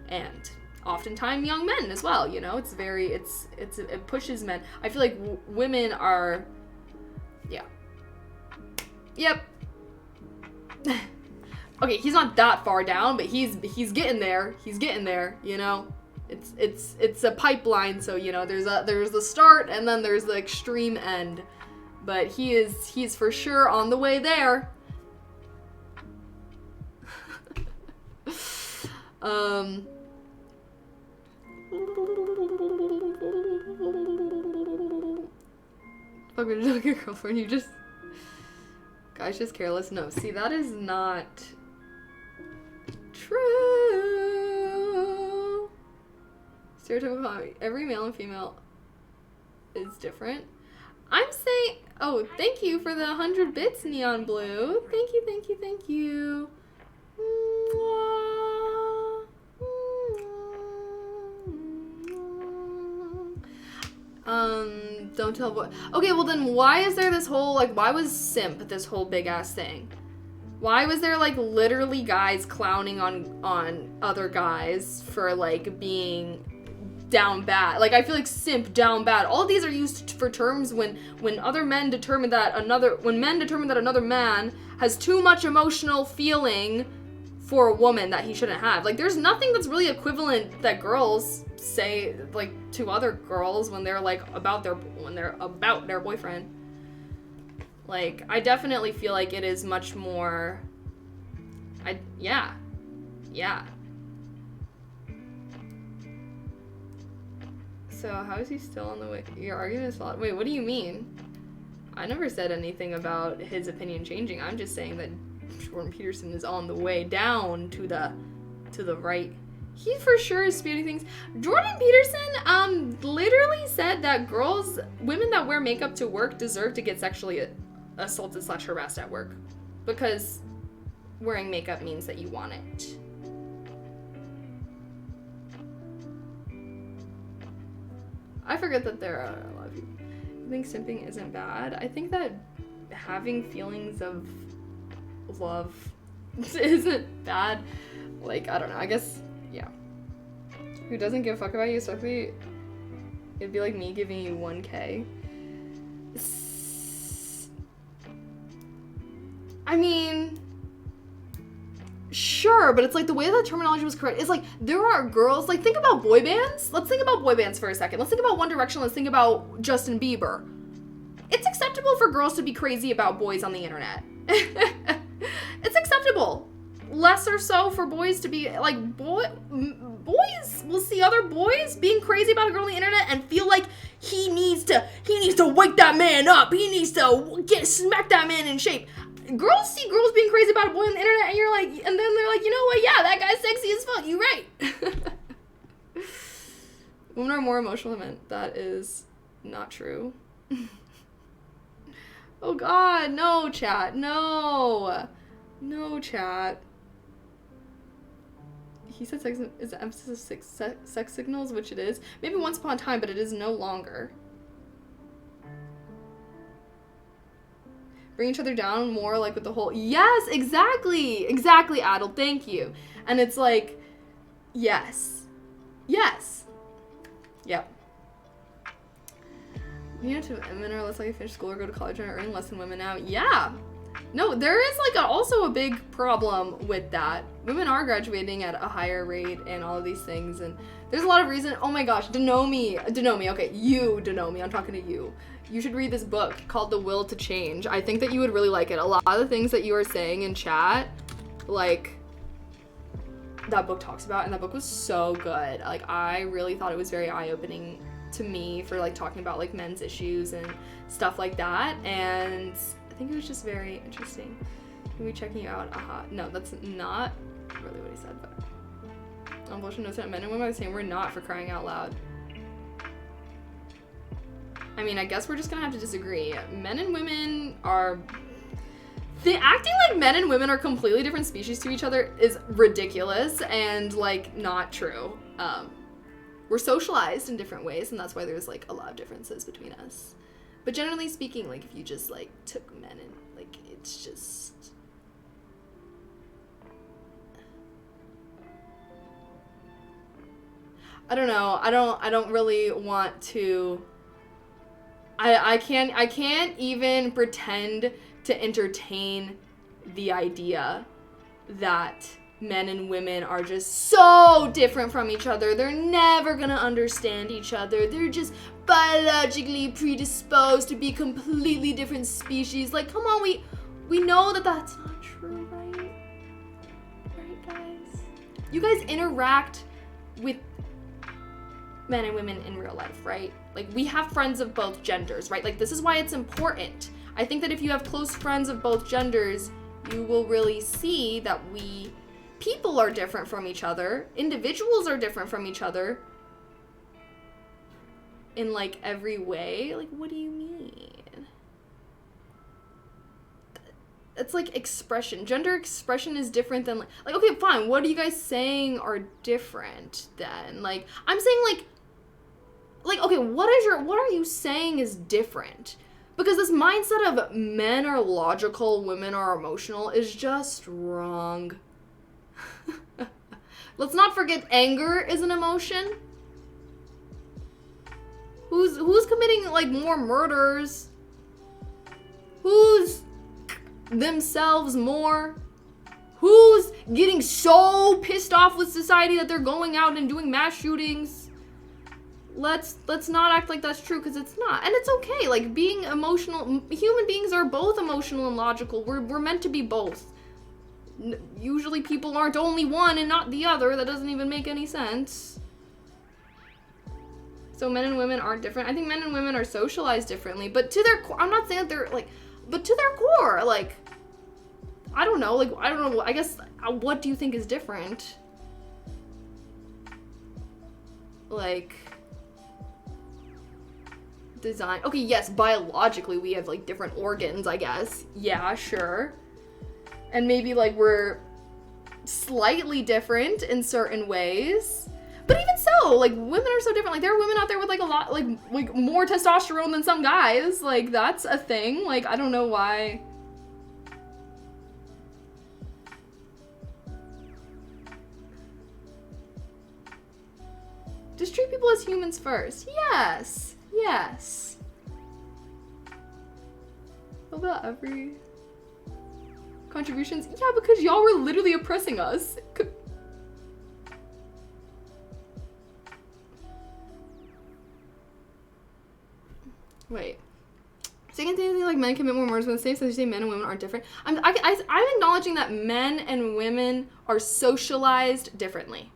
And oftentimes young men as well, it pushes men. I feel like women are, yeah. Yep. Okay, he's not that far down, but he's getting there. He's getting there, It's a pipeline, so there's the start and then there's the extreme end. But he's for sure on the way there. Fuck with your girlfriend, you just... Guys just careless? No, see, that is not true. Stereotypical comedy. Every male and female is different. I'm saying... Oh, thank you for the 100 bits, Neon Blue. Thank you, thank you, thank you. Don't tell boy. Okay, well then why is there this whole, why was simp this whole big ass thing? Why was there, literally guys clowning on other guys for, being down bad? I feel like simp, down bad. All of these are used for terms when men determine that another man has too much emotional feeling for a woman that he shouldn't have. There's nothing that's really equivalent that girls say, to other girls when they're, about their boyfriend. I definitely feel like it is much more... Yeah. So, how is he still on the way? Your argument is flawed. Wait, what do you mean? I never said anything about his opinion changing. I'm just saying that Jordan Peterson is on the way down to the right. He for sure is spewing things. Jordan Peterson literally said that women that wear makeup to work deserve to get sexually assaulted / harassed at work because wearing makeup means that you want it. I forget that there are a lot of people. I think simping isn't bad. I think that having feelings of love isn't bad. I don't know. I guess, yeah. Who doesn't give a fuck about you? Especially, it'd be like me giving you 1K. I mean, sure, but it's the way that the terminology was correct. It's there are girls, think about boy bands. Let's think about boy bands for a second. Let's think about One Direction. Let's think about Justin Bieber. It's acceptable for girls to be crazy about boys on the internet. It's acceptable. Less or so for boys to be boys will see other boys being crazy about a girl on the internet and feel like he needs to wake that man up. He needs to smack that man in shape. Girls see girls being crazy about a boy on the internet and and then they're you know what? Yeah, that guy's sexy as fuck. You right. Women are more emotional than men. That is not true. Oh God, no, chat, no, chat. He said sex is the emphasis of sex signals, which it is. Maybe once upon a time, but it is no longer. Bring each other down more, with the whole... Yes, exactly, Adel, thank you. And it's yes. Yep. You know, to women are less likely to finish school or go to college and are earning less than women now. Yeah. No, there is like also a big problem with that. Women are graduating at a higher rate and all of these things, and there's a lot of reason. Oh my gosh, Denomi, okay, you, Denomi, I'm talking to you. You should read this book called The Will to Change. I think that you would really like it. A lot of the things that you are saying in chat, like, that book talks about, and that book was so good. Like, I really thought it was very eye-opening to me for, like, talking about, like, men's issues and stuff like that, and I think it was just very interesting. Maybe checking you out. No, that's not really what he said, but unfortunately, notes that men and women are the same. We're not, for crying out loud. I mean, I guess we're just gonna have to disagree. Men and women are... acting like men and women are completely different species to each other is ridiculous and, like, not true. We're socialized in different ways, and that's why there's, like, a lot of differences between us. But generally speaking, like, if you just, like, took men and, like, it's just... I don't know. I don't really want to... I can't even pretend to entertain the idea that men and women are just so different from each other. They're never gonna understand each other. They're just biologically predisposed to be completely different species. Like, come on, we know that that's not true, right? Right, guys? You guys interact with men and women in real life, right? Like, we have friends of both genders, right? Like, this is why it's important. I think that if you have close friends of both genders, you will really see that people are different from each other. Individuals are different from each other. In, like, every way. Like, what do you mean? It's like expression. Gender expression is different than, like, okay, fine. What are you guys saying are different then? Like, I'm saying, like, okay, what are you saying is different? Because this mindset of men are logical, women are emotional is just wrong. Let's not forget anger is an emotion. Who's committing, like, more murders? Who's themselves more? Who's getting so pissed off with society that they're going out and doing mass shootings? Let's not act like that's true, because it's not. And it's okay, like, being emotional, human beings are both emotional and logical. We're meant to be both. Usually people aren't only one and not the other. That doesn't even make any sense. So men and women are different. I think men and women are socialized differently, but to their core, I'm not saying that they're, like, but to their core, like, I don't know, I guess, what do you think is different? Like, design. Okay, yes, biologically we have, like, different organs, I guess. Yeah, sure. And maybe, like, we're slightly different in certain ways. But even so, like, women are so different. Like, there are women out there with, like, a lot, like more testosterone than some guys. Like, that's a thing. Like, I don't know why. Just treat people as humans first. Yes. Yes. What about every... contributions? Yeah, because y'all were literally oppressing us. Wait. Saying anything like men commit more murders, but in the same sense you say men and women aren't different. I'm acknowledging that men and women are socialized differently.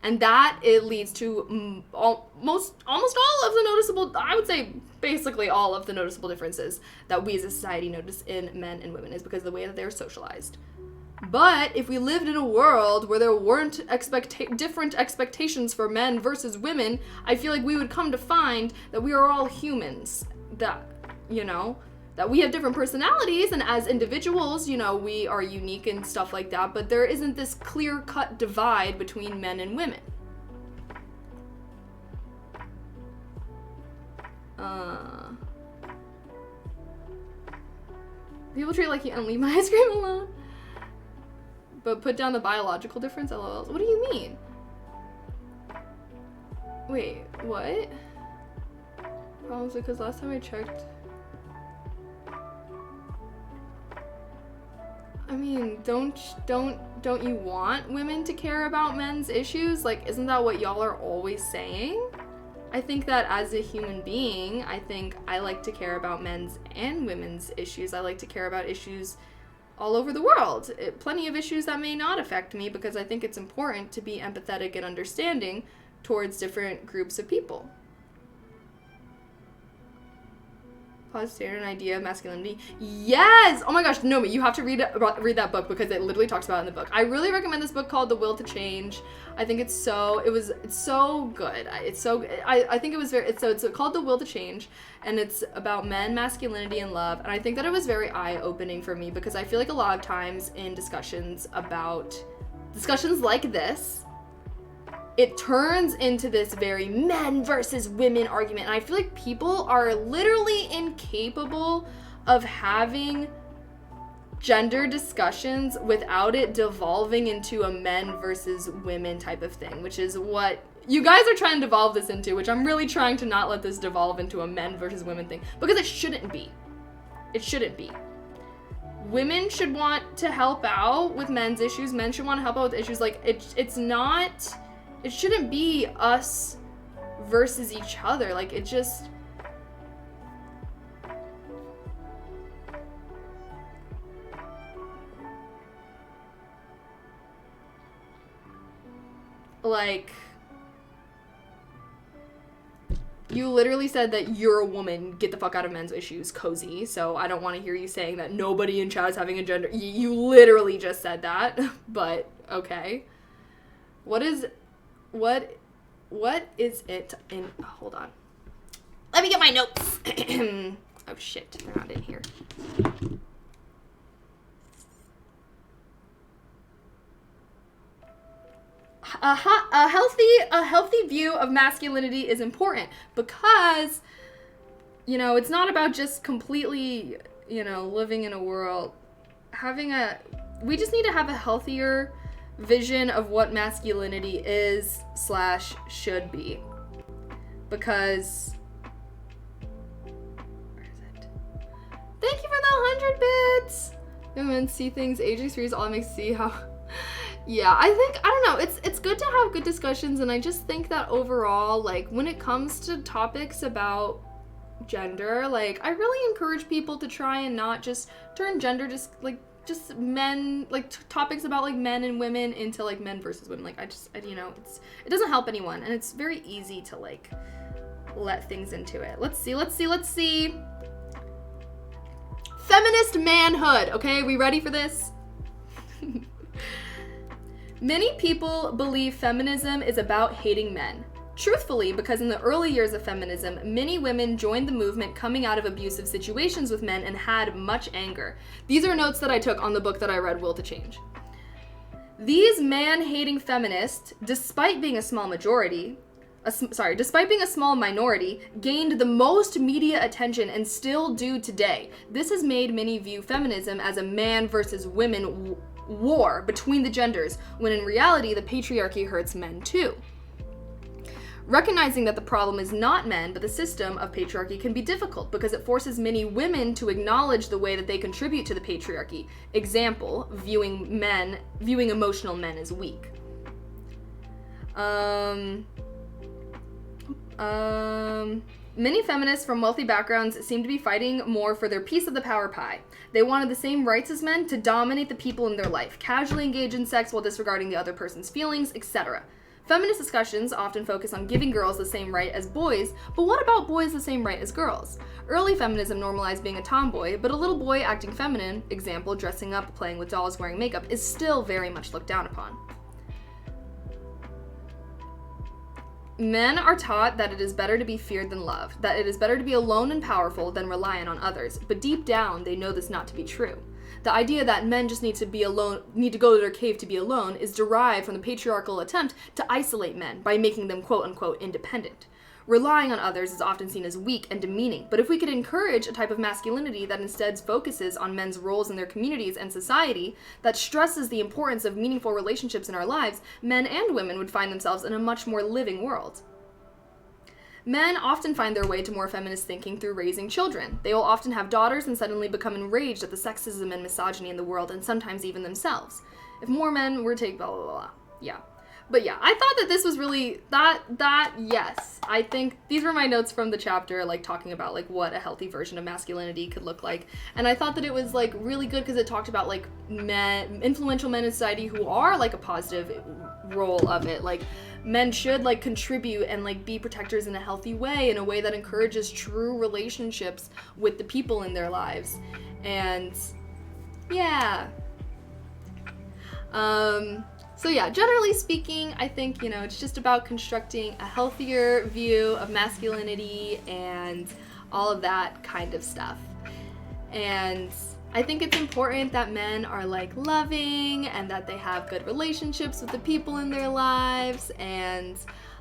And that it leads to almost all of the noticeable, I would say basically all of the noticeable differences that we as a society notice in men and women is because of the way that they're socialized. But if we lived in a world where there weren't different expectations for men versus women, I feel like we would come to find that we are all humans. That, you know, that we have different personalities, and as individuals, you know, we are unique and stuff like that, but there isn't this clear-cut divide between men and women. People treat it like you and leave my ice cream alone. But put down the biological difference, LOL. What do you mean? Wait, what? Problems because last time I checked... I mean, don't you want women to care about men's issues? Like, isn't that what y'all are always saying? I think that as a human being, I think I like to care about men's and women's issues. I like to care about issues all over the world. Plenty of issues that may not affect me, because I think it's important to be empathetic and understanding towards different groups of people. Positive standard and idea of masculinity. Yes! Oh my gosh, no, but you have to read that book, because it literally talks about it in the book. I really recommend this book called The Will to Change. I think it's so good. I think it was it's called The Will to Change, and it's about men, masculinity, and love. And I think that it was very eye-opening for me, because I feel like a lot of times in discussions like this, it turns into this very men versus women argument. And I feel like people are literally incapable of having gender discussions without it devolving into a men versus women type of thing, which is what you guys are trying to devolve this into, which I'm really trying to not let this devolve into a men versus women thing, because it shouldn't be. It shouldn't be. Women should want to help out with men's issues. Men should want to help out with issues. Like, it's not... It shouldn't be us versus each other. Like, it just... Like... You literally said that you're a woman, get the fuck out of men's issues, cozy. So I don't want to hear you saying that nobody in chat is having a gender... You literally just said that. But, okay. What is it in... Oh, hold on. Let me get my notes. Oh, shit. They're not in here. A healthy view of masculinity is important, because, you know, it's not about just completely, you know, living in a world. We just need to have a healthier vision of what masculinity is / should be, because where is it? Thank you for the 100 bits. Women see things, age experience, all that makes see how. Yeah, I don't know, it's good to have good discussions, and I just think that overall, like, when it comes to topics about gender, like, I really encourage people to try and not just turn gender just men, like, topics about, like, men and women into, like, men versus women. Like, you know, it doesn't help anyone, and it's very easy to, like, let things into it. Let's see. Feminist manhood, okay? We ready for this? Many people believe feminism is about hating men. Truthfully, because in the early years of feminism, many women joined the movement coming out of abusive situations with men and had much anger. These are notes that I took on the book that I read, Will to Change. These man-hating feminists, despite being a small minority, gained the most media attention and still do today. This has made many view feminism as a man versus women war between the genders, when in reality the patriarchy hurts men too. Recognizing that the problem is not men, but the system of patriarchy can be difficult because it forces many women to acknowledge the way that they contribute to the patriarchy. Example, viewing emotional men as weak. Many feminists from wealthy backgrounds seem to be fighting more for their piece of the power pie. They wanted the same rights as men to dominate the people in their life, casually engage in sex while disregarding the other person's feelings, etc. Feminist discussions often focus on giving girls the same right as boys, but what about boys the same right as girls? Early feminism normalized being a tomboy, but a little boy acting feminine, example, dressing up, playing with dolls, wearing makeup, is still very much looked down upon. Men are taught that it is better to be feared than loved, that it is better to be alone and powerful than reliant on others, but deep down they know this not to be true. The idea that men just need to go to their cave to be alone is derived from the patriarchal attempt to isolate men by making them quote-unquote independent. Relying on others is often seen as weak and demeaning, but if we could encourage a type of masculinity that instead focuses on men's roles in their communities and society, that stresses the importance of meaningful relationships in our lives, men and women would find themselves in a much more living world. Men often find their way to more feminist thinking through raising children. They will often have daughters and suddenly become enraged at the sexism and misogyny in the world, and sometimes even themselves. If more men were to take blah, blah, blah, blah. Yeah. But yeah, I thought that this was really, yes. I think these were my notes from the chapter, like, talking about, like, what a healthy version of masculinity could look like. And I thought that it was, like, really good because it talked about, like, influential men in society who are, like, a positive role of it. Like, men should, like, contribute and, like, be protectors in a healthy way, in a way that encourages true relationships with the people in their lives. And, yeah. So yeah, generally speaking, I think, it's just about constructing a healthier view of masculinity and all of that kind of stuff. And I think it's important that men are, like, loving and that they have good relationships with the people in their lives and,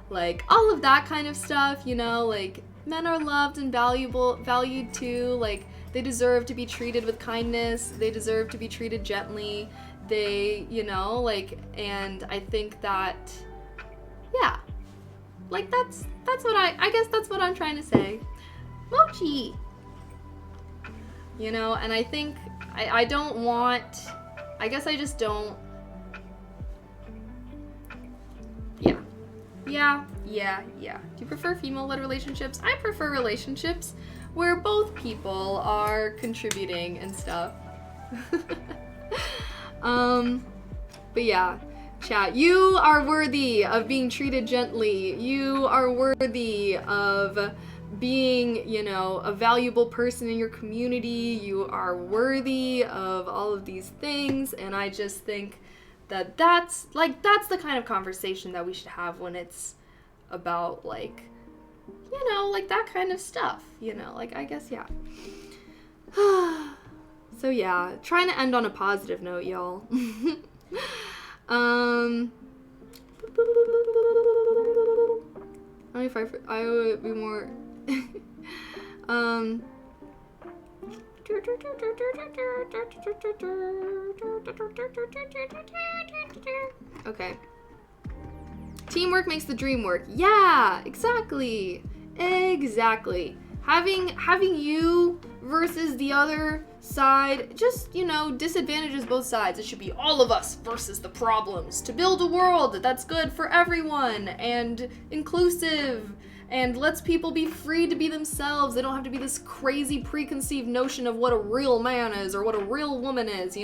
like, all of that kind of stuff, like, men are loved and valued too. Like, they deserve to be treated with kindness. They deserve to be treated gently. They, and I think that, yeah, like, that's what I guess that's what I'm trying to say. Mochi! And I think, I don't want, I guess I just don't, yeah. Do you prefer female-led relationships? I prefer relationships where both people are contributing and stuff. But yeah, chat, you are worthy of being treated gently. You are worthy of being, a valuable person in your community. You are worthy of all of these things, and I just think that that's the kind of conversation that we should have when it's about, like, like, that kind of stuff, like, I guess, yeah. So yeah, trying to end on a positive note, y'all. I would be more. Okay. Teamwork makes the dream work. Yeah, exactly. Having you versus the other side just, disadvantages both sides. It should be all of us versus the problems to build a world that's good for everyone and inclusive and lets people be free to be themselves. They don't have to be this crazy preconceived notion of what a real man is or what a real woman is,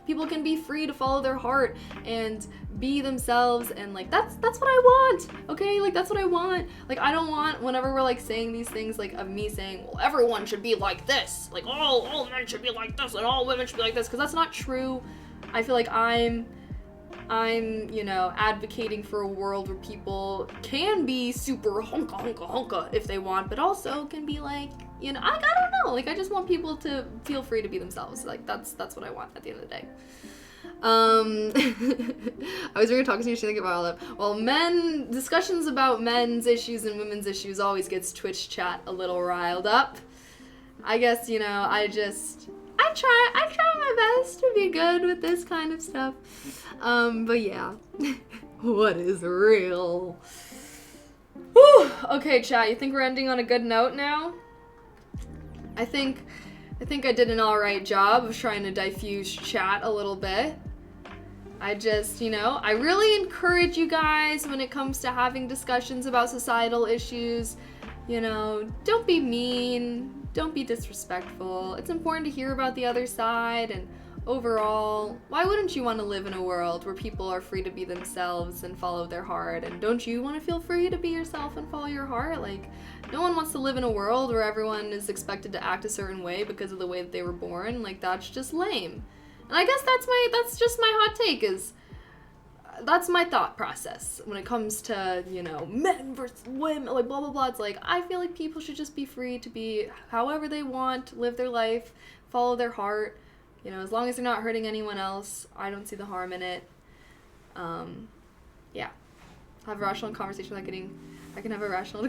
People can be free to follow their heart and be themselves, and, like, that's what I want, okay? Like, that's what I want. Like, I don't want, whenever we're, like, saying these things, like, of me saying, well, everyone should be like this, like, all men should be like this, and all women should be like this, because that's not true. I feel like I'm advocating for a world where people can be super honka if they want, but also can be, like, I don't know, like, I just want people to feel free to be themselves. Like, that's what I want at the end of the day. I was really talking to you, thinking about all that. Well, discussions about men's issues and women's issues always gets Twitch chat a little riled up. I guess, I try my best to be good with this kind of stuff. But yeah. What is real? Whew. Okay, chat, you think we're ending on a good note now? I think I did an alright job of trying to diffuse chat a little bit. I just, I really encourage you guys when it comes to having discussions about societal issues, don't be mean, don't be disrespectful. It's important to hear about the other side, and overall, why wouldn't you want to live in a world where people are free to be themselves and follow their heart? And don't you want to feel free to be yourself and follow your heart? Like, no one wants to live in a world where everyone is expected to act a certain way because of the way that they were born. Like, that's just lame. And I guess that's just my hot take, is that's my thought process when it comes to, men versus women, like, blah, blah, blah. It's like, I feel like people should just be free to be however they want, live their life, follow their heart. As long as they're not hurting anyone else, I don't see the harm in it. Yeah. Have a rational conversation without getting... I can have a rational...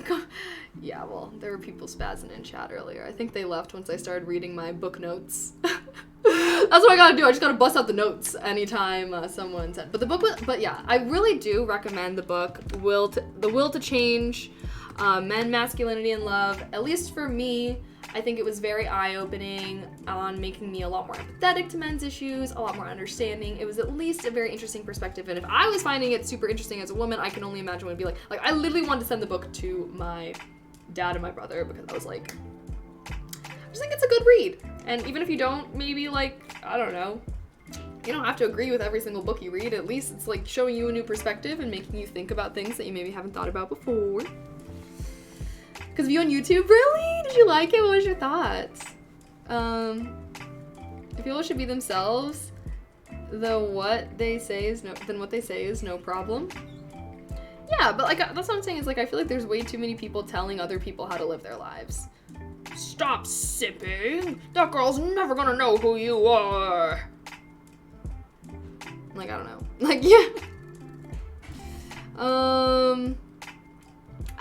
Yeah, well, there were people spazzing in chat earlier. I think they left once I started reading my book notes. That's what I gotta do. I just gotta bust out the notes anytime someone said... But yeah, I really do recommend the book, The Will to Change. Men, Masculinity, and Love. At least for me, I think it was very eye-opening on making me a lot more empathetic to men's issues, a lot more understanding. It was at least a very interesting perspective, and if I was finding it super interesting as a woman, I can only imagine what it'd be like. Like, I literally wanted to send the book to my dad and my brother because I was like, I just think it's a good read. And even if you don't, maybe, like, I don't know, you don't have to agree with every single book you read. At least it's, like, showing you a new perspective and making you think about things that you maybe haven't thought about before. Because of you on YouTube, really? Did you like it? What was your thoughts? If people should be themselves, then what they say is no problem. Yeah, but like that's what I'm saying is like I feel like there's way too many people telling other people how to live their lives. Stop sipping. That girl's never gonna know who you are. Like I don't know. Like yeah.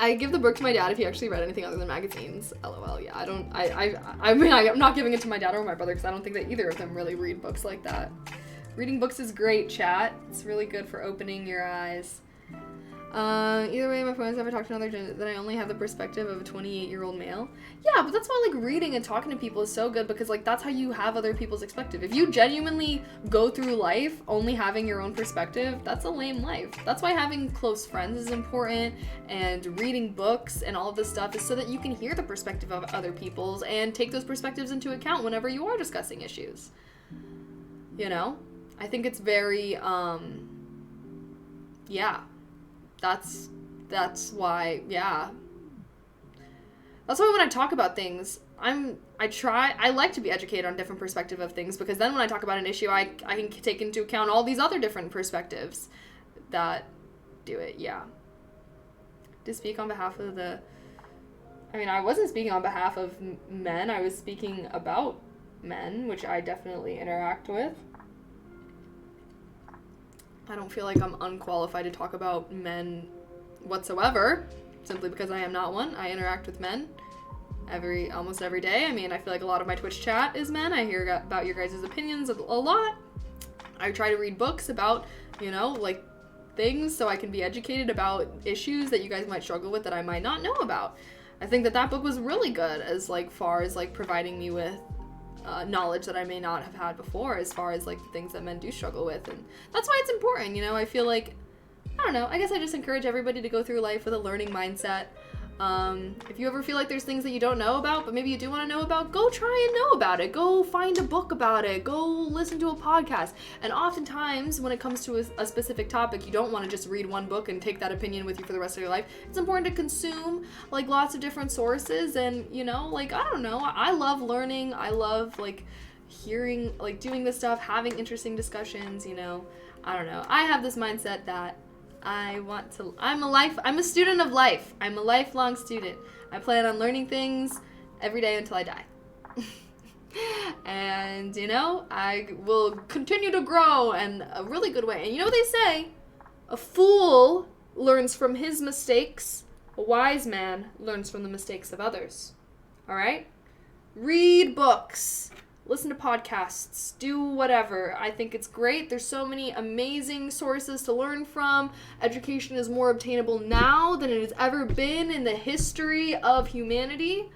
I give the book to my dad if he actually read anything other than magazines. LOL, yeah, I mean, I'm not giving it to my dad or my brother because I don't think that either of them really read books like that. Reading books is great, chat. It's really good for opening your eyes. Either way, my friends never talked to another gender, then I only have the perspective of a 28-year-old male. Yeah, but that's why, like, reading and talking to people is so good because, like, that's how you have other people's perspective. If you genuinely go through life only having your own perspective, that's a lame life. That's why having close friends is important, and reading books and all of this stuff is so that you can hear the perspective of other people's and take those perspectives into account whenever you are discussing issues. You know? I think it's very, yeah. That's why, yeah. That's why when I talk about things, I like to be educated on different perspectives of things because then when I talk about an issue, I can take into account all these other different perspectives that do it, yeah. To speak on behalf of I wasn't speaking on behalf of men, I was speaking about men, which I definitely interact with. I don't feel like I'm unqualified to talk about men whatsoever, simply because I am not one. I interact with men almost every day. I mean, I feel like a lot of my Twitch chat is men. I hear about your guys' opinions a lot. I try to read books about, like things so I can be educated about issues that you guys might struggle with that I might not know about. I think that book was really good as far as providing me with knowledge that I may not have had before as far as the things that men do struggle with, and that's why it's important. I feel like, I don't know, I guess I just encourage everybody to go through life with a learning mindset. If you ever feel like there's things that you don't know about but maybe you do want to know about, go try and know about it. Go find a book about it. Go listen to a podcast. And oftentimes when it comes to a specific topic, you don't want to just read one book and take that opinion with you for the rest of your life. It's important to consume lots of different sources, and I don't know, I love learning. I love hearing, doing this stuff, having interesting discussions. I don't know, I have this mindset that I'm a student of life. I'm a lifelong student. I plan on learning things every day until I die. And, I will continue to grow in a really good way. And you know what they say? A fool learns from his mistakes. A wise man learns from the mistakes of others. All right? Read books. Listen to podcasts, do whatever. I think it's great. There's so many amazing sources to learn from. Education is more obtainable now than it has ever been in the history of humanity.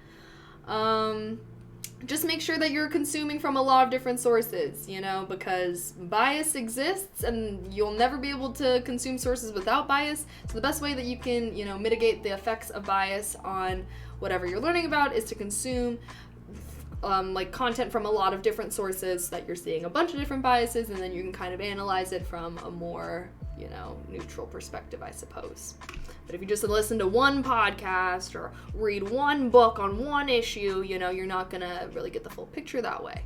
Just make sure that you're consuming from a lot of different sources, because bias exists and you'll never be able to consume sources without bias. So the best way that you can, mitigate the effects of bias on whatever you're learning about is to consume content from a lot of different sources so that you're seeing a bunch of different biases, and then you can kind of analyze it from a more, neutral perspective, I suppose. But if you just listen to one podcast or read one book on one issue, you're not gonna really get the full picture that way.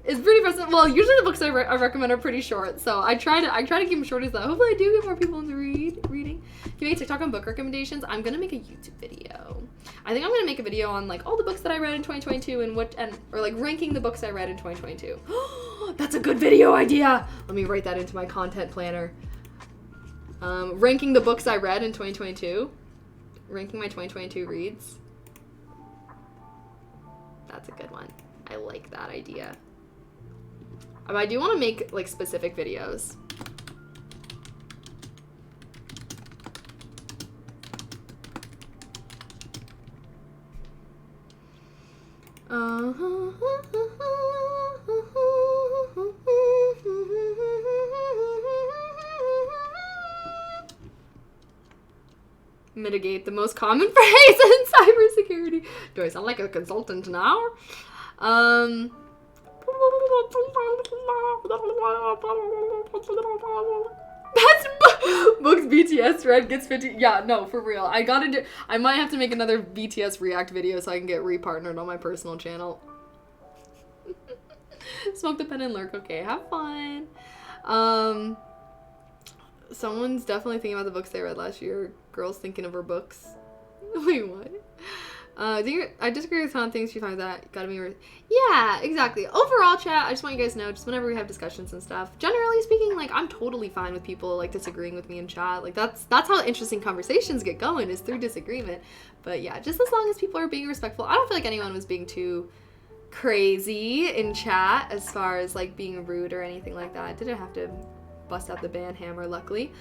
It's pretty frustrating. Well, usually the books I recommend are pretty short, so I try to keep them short as that. Hopefully I do get more people into reading. Can you make TikTok on book recommendations? I'm gonna make a YouTube video. I think I'm gonna make a video on all the books that I read in 2022 or ranking the books I read in 2022. That's a good video idea. Let me write that into my content planner. Ranking the books I read in 2022. Ranking my 2022 reads. That's a good one. I like that idea. I do want to make specific videos. Mitigate the most common phrase in cybersecurity. Do I sound like a consultant now? That's Book's BTS thread gets 50. Yeah, no, for real. I might have to make another BTS React video so I can get repartnered on my personal channel. Smoke the pen and lurk. Okay, have fun. Someone's definitely thinking about the books they read last year. Girls thinking of her books. Wait, what? I disagree with some things you find that gotta be. Yeah, exactly. Overall, chat, I just want you guys to know, just whenever we have discussions and stuff, generally speaking, like, I'm totally fine with people, like, disagreeing with me in chat. Like, that's how interesting conversations get going, is through disagreement. But yeah, just as long as people are being respectful. I don't feel like anyone was being too crazy in chat as far as, like, being rude or anything like that. I didn't have to bust out the band hammer, luckily.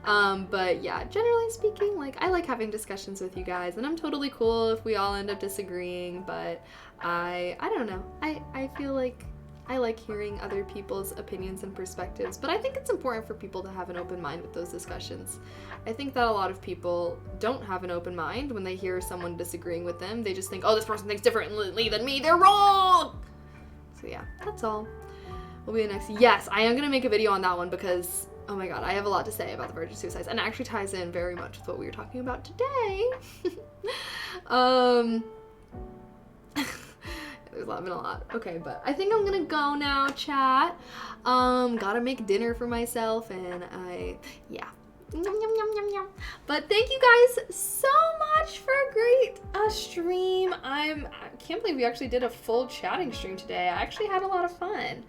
But yeah, generally speaking, like, I like having discussions with you guys, and I'm totally cool if we all end up disagreeing, but I don't know. I feel like I like hearing other people's opinions and perspectives, but I think it's important for people to have an open mind with those discussions. I think that a lot of people don't have an open mind when they hear someone disagreeing with them. They just think, oh, this person thinks differently than me, they're wrong! So yeah, that's all. Will be the next. Yes, I am gonna make a video on that one because, oh my god, I have a lot to say about the virgin suicides, and it actually ties in very much with what we were talking about today. There's been a lot. Okay, but I think I'm gonna go now, chat. Gotta make dinner for myself, and yeah. Yum, yum, yum, yum, yum. But thank you guys so much for a great stream. I can't believe we actually did a full chatting stream today. I actually had a lot of fun.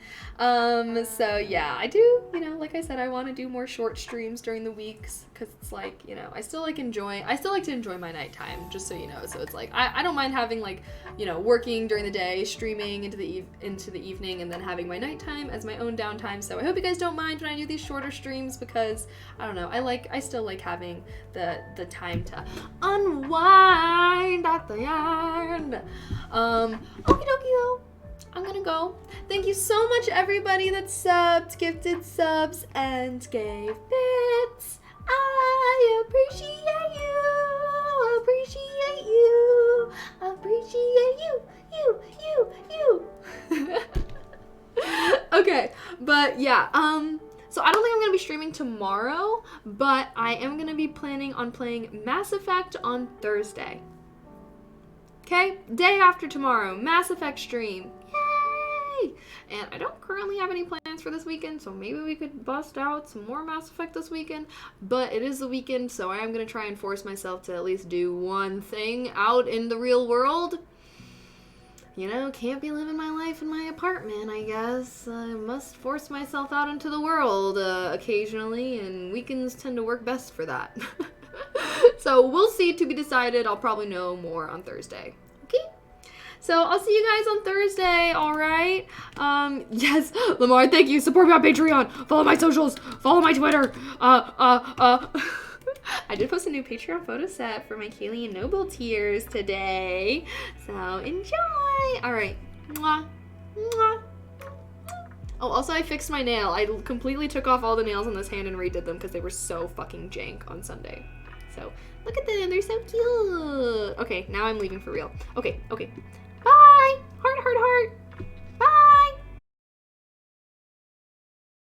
So yeah, I do, like I said, I want to do more short streams during the weeks, because it's like, I still like to enjoy my nighttime, just so you know. So it's like, I don't mind having, like, working during the day, streaming into the evening, and then having my nighttime as my own downtime. So I hope you guys don't mind when I do these shorter streams, because I don't know, I still like having the time to unwind at the end. Okie dokie though, I'm gonna go. Thank you so much, everybody that subbed, gifted subs, and gave bits. I appreciate you. Okay, but yeah, so I don't think I'm gonna be streaming tomorrow, but I am gonna be planning on playing Mass Effect on Thursday. Okay, day after tomorrow, Mass Effect stream. Yay! And I don't currently have any plans for this weekend, so maybe we could bust out some more Mass Effect this weekend, but it is the weekend, so I am gonna try and force myself to at least do one thing out in the real world. Can't be living my life in my apartment, I guess. I must force myself out into the world occasionally, and weekends tend to work best for that. So we'll see, to be decided. I'll probably know more on Thursday. Okay? So I'll see you guys on Thursday, alright? Yes, Lamar, thank you. Support me on Patreon. Follow my socials. Follow my Twitter. I did post a new Patreon photo set for my Kaylee and Noble tiers today, so enjoy! Alright, mwah, mwah. Oh, also I fixed my nail. I completely took off all the nails on this hand and redid them because they were so fucking jank on Sunday. So, look at them, they're so cute! Okay, now I'm leaving for real. Okay,